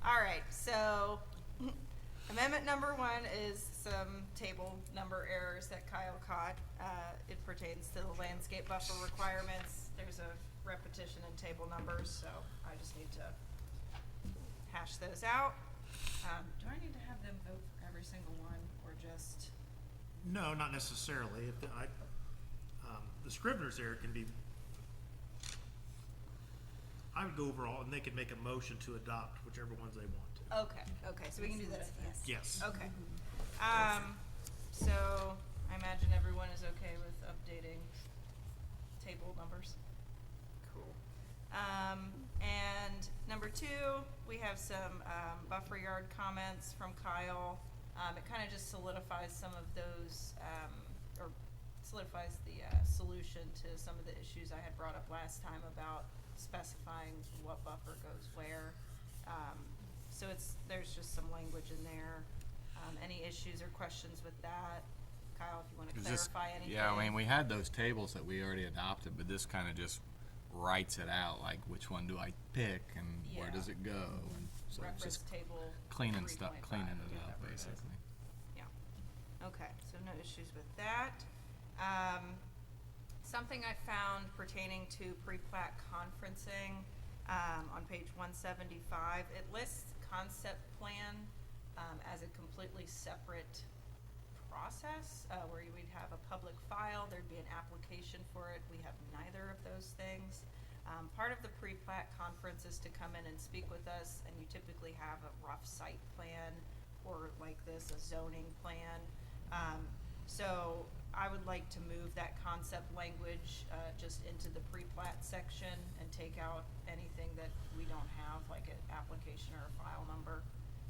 All right, so amendment number 1 is some table number errors that Kyle caught. It pertains to the landscape buffer requirements. There's a repetition in table numbers, so I just need to hash those out. Do I need to have them vote for every single one, or just? No, not necessarily. If the scrivener's error can be, I would go overall, and they could make a motion to adopt whichever ones they want to. Okay, so we can do that. Yes. Okay. So I imagine everyone is okay with updating table numbers. Cool. And number 2, we have some buffer yard comments from Kyle. It kind of just solidifies some of those, or solidifies the solution to some of the issues I had brought up last time about specifying what buffer goes where. So there's just some language in there. Any issues or questions with that? Kyle, if you want to clarify anything. Yeah, I mean, we had those tables that we already adopted, but this kind of just writes it out, like which one do I pick and where Yeah. does it go? And so it's Reference just table cleaning 3.5, it up, whatever it is. basically. Yeah. Okay, so no issues with that. Something I found pertaining to pre-plat conferencing, on page 175, it lists concept plan, as a completely separate process, where you would have a public file, there'd be an application for it. We have neither of those things. Part of the pre-plat conference is to come in and speak with us, and you typically have a rough site plan, or like this, a zoning plan. So I would like to move that concept language, just into the pre-plat section and take out anything that we don't have, like an application or a file number,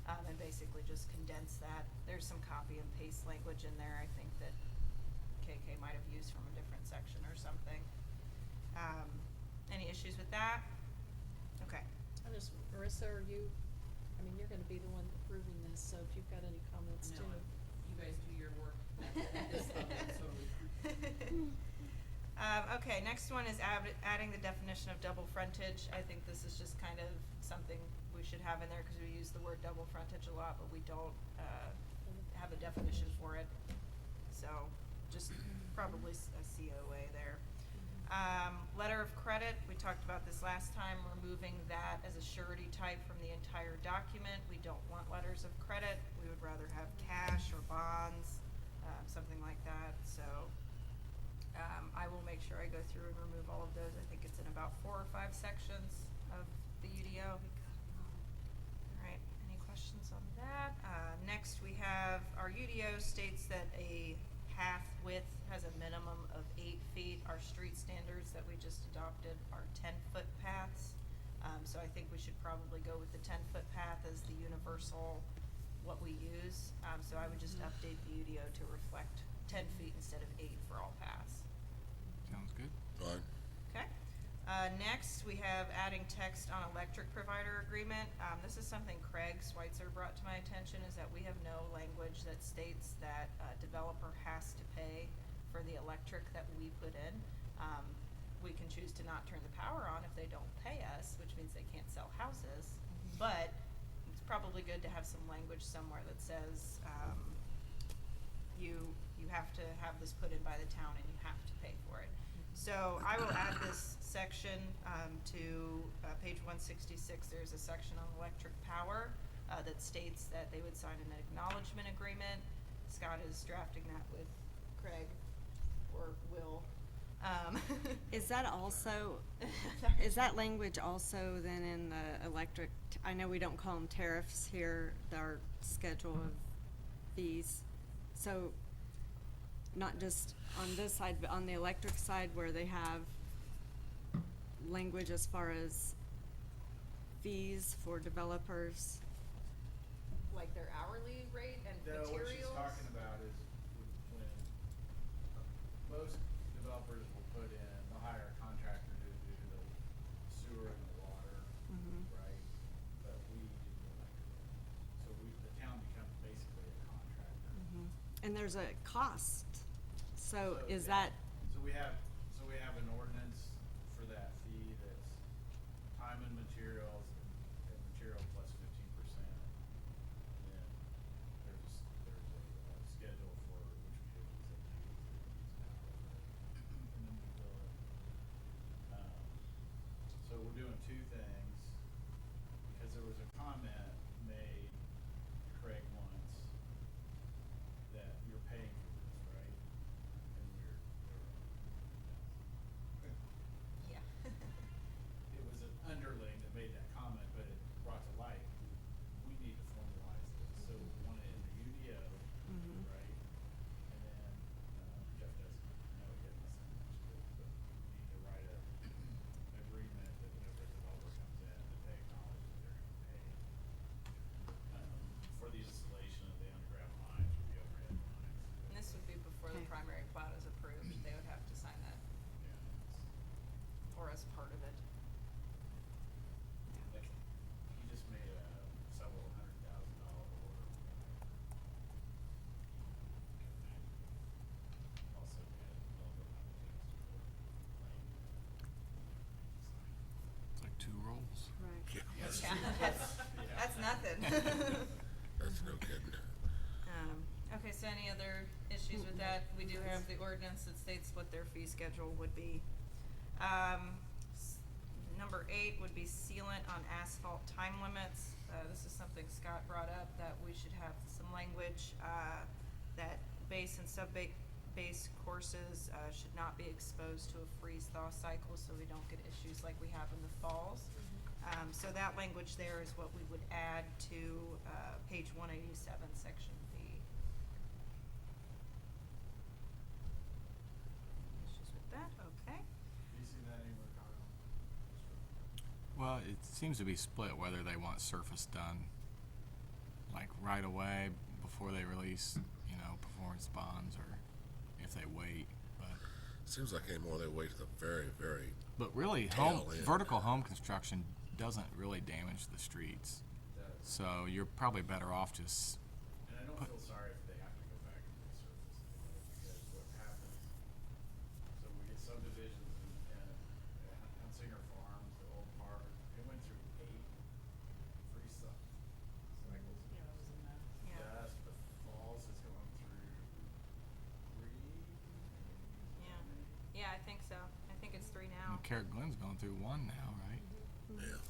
and basically just condense that. There's some copy and paste language in there, I think, that KK might have used from a different section or something. Any issues with that? Okay. Marissa, are you, I mean, you're gonna be the one approving this, so if you've got any comments too. You guys do your work. Okay, next one is adding the definition of double frontage. I think this is just kind of something we should have in there because we use the word double frontage a lot, but we don't have a definition for it. So just probably a COA there. Letter of credit, we talked about this last time, removing that as a surety type from the entire document. We don't want letters of credit. We would rather have cash or bonds, something like that. So I will make sure I go through and remove all of those. I think it's in about 4 or 5 sections of the UDO. All right, any questions on that? Next we have, our UDO states that a path width has a minimum of 8 feet. Our street standards that we just adopted are 10-foot paths. So I think we should probably go with the 10-foot path as the universal, what we use. So I would just update the UDO to reflect 10 feet instead of 8 for all paths. Sounds good. Fine. Okay. Next, we have adding text on electric provider agreement. This is something Craig Schweitzer brought to my attention, is that we have no language that states that a developer has to pay for the electric that we put in. We can choose to not turn the power on if they don't pay us, which means they can't sell houses, but it's probably good to have some language somewhere that says, you have to have this put in by the town and you have to pay for it. So I will add this section to page 166. There's a section on electric power that states that they would sign an acknowledgement agreement. Scott is drafting that with Craig or Will. Is that also, is that language also then in the electric, I know we don't call them tariffs here, our schedule of fees. So not just on this side, but on the electric side where they have language as far as fees for developers? Like their hourly rate and No, materials? what she's talking about is when most developers will put in, they'll hire a contractor to do the sewer and the water, right? But we do the electrical. So the town becomes basically a contractor. And there's a cost. So is yeah. that, So we have an ordinance for that fee that's time and materials and material plus 15%. And then there's a schedule for which we do and then we bill it. So we're doing two things because there was a comment made to Craig once that you're paying for this, right? And Yeah. it was an underling that made that comment, but it brought to light, we need to formalize this. So we want it in the UDO, right? And then, Jeff doesn't know yet, must have mentioned it, but we need to write a agreement that whenever a developer comes in, that they acknowledge that they're gonna pay for the installation of the underground lines or the overhead lines. And this would be before the Okay. primary plat is approved. They would have to sign that, or as part of it. Like, he just made a several $100,000 order. Also, we had a developer come to us for It's like 2 rolls. right? Yeah, that's nothing. That's no kidding. Okay, so any other issues with that? We do have the ordinance that states what their fee schedule would be. Number 8 would be sealant on asphalt time limits. This is something Scott brought up, that we should have some language, that base and sub-base courses, should not be exposed to a freeze-thaw cycle, so we don't get issues like we have in the falls. So that language there is what we would add to, page 187, section B. Issues with that? Okay. Do you see that anywhere, Kyle? Well, it seems to be split whether they want surface done like right away before they release, performance bonds, or if they wait. But Seems like anymore they wait to the very, very really, tail end. vertical home construction doesn't really damage the streets. So you're probably better off just And I don't feel sorry if they have to go back and resurface anyway, because what happens, so we get subdivisions in Hunsinger Farms, the old park, it went through 8 freeze-thaw cycles. Yeah. Yes, the falls is going through 3. Yeah. Yeah, I think so. I think it's 3 now. Carrot Glen's going through 1 now, right? Yeah.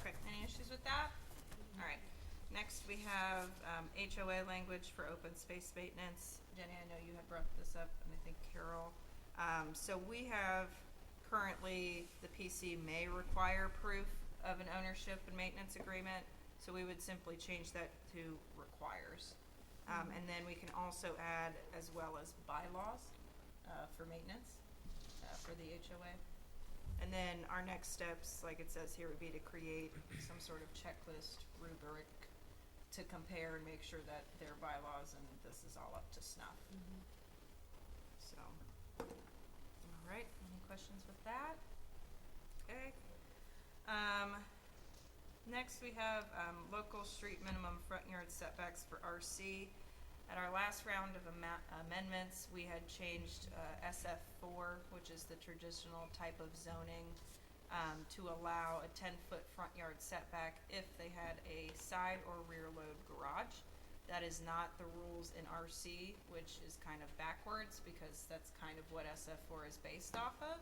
Okay, any issues with that? All right. Next, we have HOA language for open space maintenance. Jenny, I know you had brought this up, and I think Carol. So we have currently, the PC may require proof of an ownership and maintenance agreement, so we would simply change that to requires. And then we can also add as well as bylaws for maintenance for the HOA. And then our next steps, like it says here, would be to create some sort of checklist rubric to compare and make sure that their bylaws and this is all up to snuff. So, all right, any questions with that? Okay. Next we have local street minimum front yard setbacks for RC. At our last round of amendments, we had changed SF4, which is the traditional type of zoning, to allow a 10-foot front yard setback if they had a side or rear load garage. That is not the rules in RC, which is kind of backwards because that's kind of what SF4 is based off of.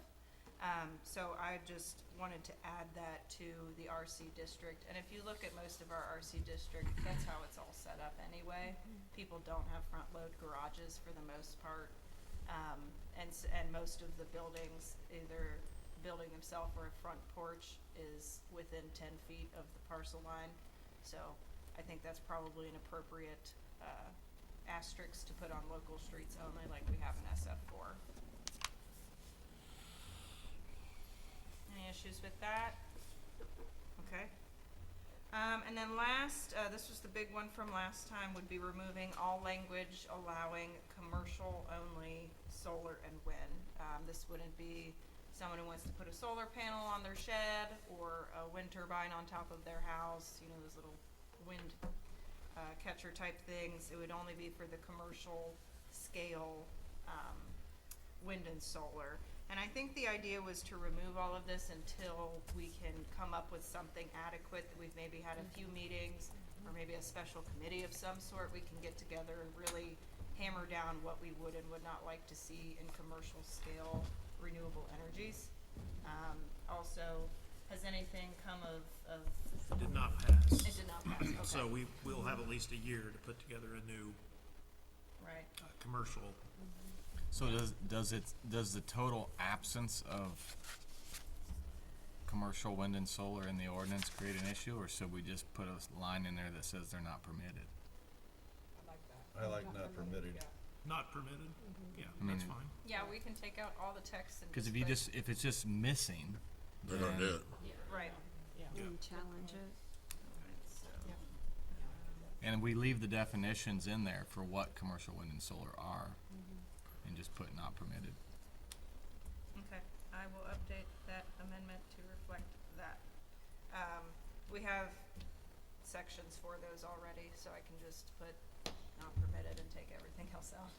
So I just wanted to add that to the RC district. And if you look at most of our RC district, that's how it's all set up anyway. People don't have front load garages for the most part. And most of the buildings, either the building themselves or a front porch is within 10 feet of the parcel line. So I think that's probably an appropriate asterisk to put on local streets only like we have in SF4. Any issues with that? Okay. And then last, this was the big one from last time, would be removing all language allowing commercial only solar and wind. This wouldn't be someone who wants to put a solar panel on their shed or a wind turbine on top of their house, you know, those little wind catcher type things. It would only be for the commercial scale wind and solar. And I think the idea was to remove all of this until we can come up with something adequate, that we've maybe had a few meetings or maybe a special committee of some sort. We can get together and really hammer down what we would and would not like to see in commercial scale renewable energies. Also, has anything come of It did not pass. It did not pass, okay. So we'll have at least a year to put together a new Right. Commercial. So does the total absence of commercial wind and solar in the ordinance create an issue, or should we just put a line in there that says they're not permitted? I like not permitted. Not permitted? Yeah, I mean, that's fine. Yeah, we can take out all the text and Because if put- if it's just missing, They're gonna do it. Right. And challenge it. and we leave the definitions in there for what commercial wind and solar are, and just put not permitted. Okay, I will update that amendment to reflect that. We have sections for those already, so I can just put not permitted and take everything else out.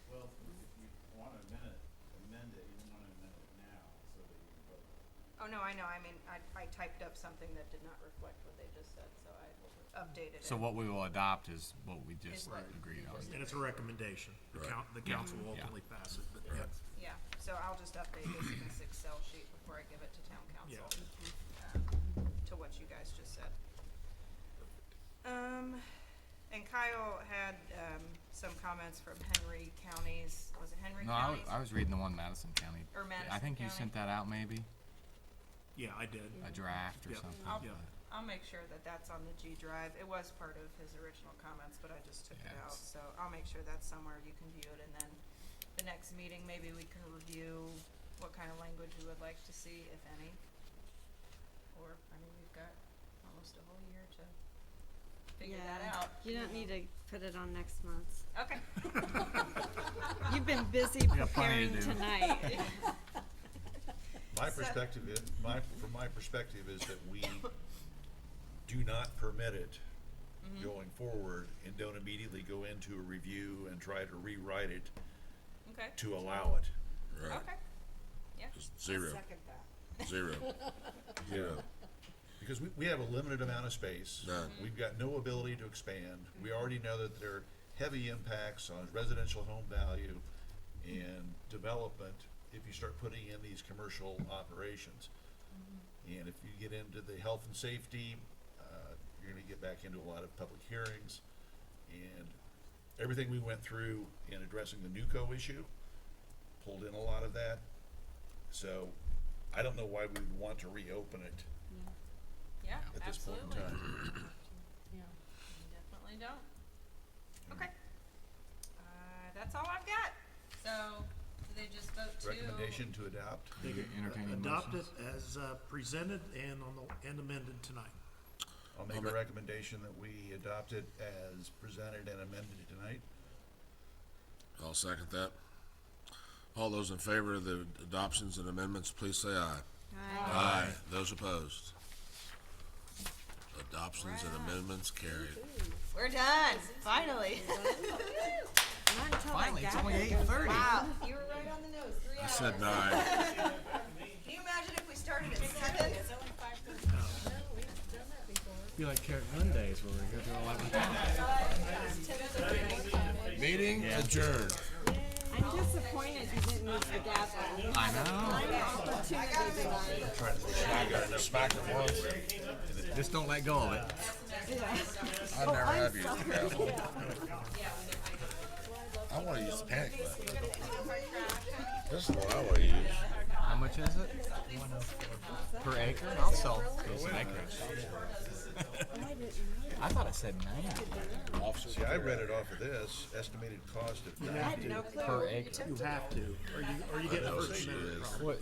Well, if you want to amend it, you want to amend it now, so that you can vote. Oh, no, I know, I mean, I typed up something that did not reflect what they just said, so I updated it. So what we will adopt is what we just Is what agreed on. And it's a recommendation. The Right. the council will Yeah. ultimately pass it, but Right. Yeah, so I'll just update this in this Excel sheet before I give it to town council, to what you guys just said. And Kyle had, some comments from Henry Counties, was it Henry No, Counties? I was reading the one Madison County. Or I Madison think you County. sent that out maybe, yeah, I did. a draft or Yep. something. I'll, Yeah. I'll make sure that that's on the G drive. It was part of his original comments, but I just took it Yeah, out, it's- so I'll make sure that's somewhere you can view it, and then the next meeting, maybe we can review what kind of language we would like to see, if any. Or, I mean, we've got almost a whole year to figure that out. You don't need to put it on next month. Okay. You've been busy got plenty preparing to do. tonight. My So- perspective is, from my perspective is that we do not permit it going forward and don't immediately go into a review and try to rewrite it Okay, to allow it. Right. okay, yeah. Just zero. Second that. Zero. Zero. Because we have a limited amount of space. None. We've got no ability to expand. We already know that there are heavy impacts on residential home value and development if you start putting in these commercial operations. And if you get into the health and safety, you're gonna get back into a lot of public hearings. And everything we went through in addressing the NUCO issue pulled in a lot of that. So I don't know why we would want to reopen it Yeah, at this point in absolutely. time. Yeah. Definitely don't. Okay. That's all I've got. So, do they just vote to? Recommendation to adopt. Entertain any Adopt it motions? as presented and and amended tonight. I'll make a recommendation that we adopt it as presented and amended tonight. I'll second that. All those in favor of the adoptions and amendments, please say aye. Aye. Those opposed? Adoptions and amendments carried. We're done, finally. Not until Finally, I it's got only here. 8:30. Wow, you were right on the nose, 3 I hours. said 9. Can you imagine if we started at 7? Be like Carrot Mondays where we're here till 11. Meeting adjourned. I'm disappointed you didn't use the gavel. I know. Opportunity denied. Tried to smack it, just smacked it once. Just don't let go of it. I never have used the gavel. I want to use the panic button. This is what I want to use. How much is it? Per acre? I'll sell some acreage. I thought it said 90. See, I read it off of this, estimated cost of You have to, Per acre. you have to, or you get the I know First she Amendment is. problem. What,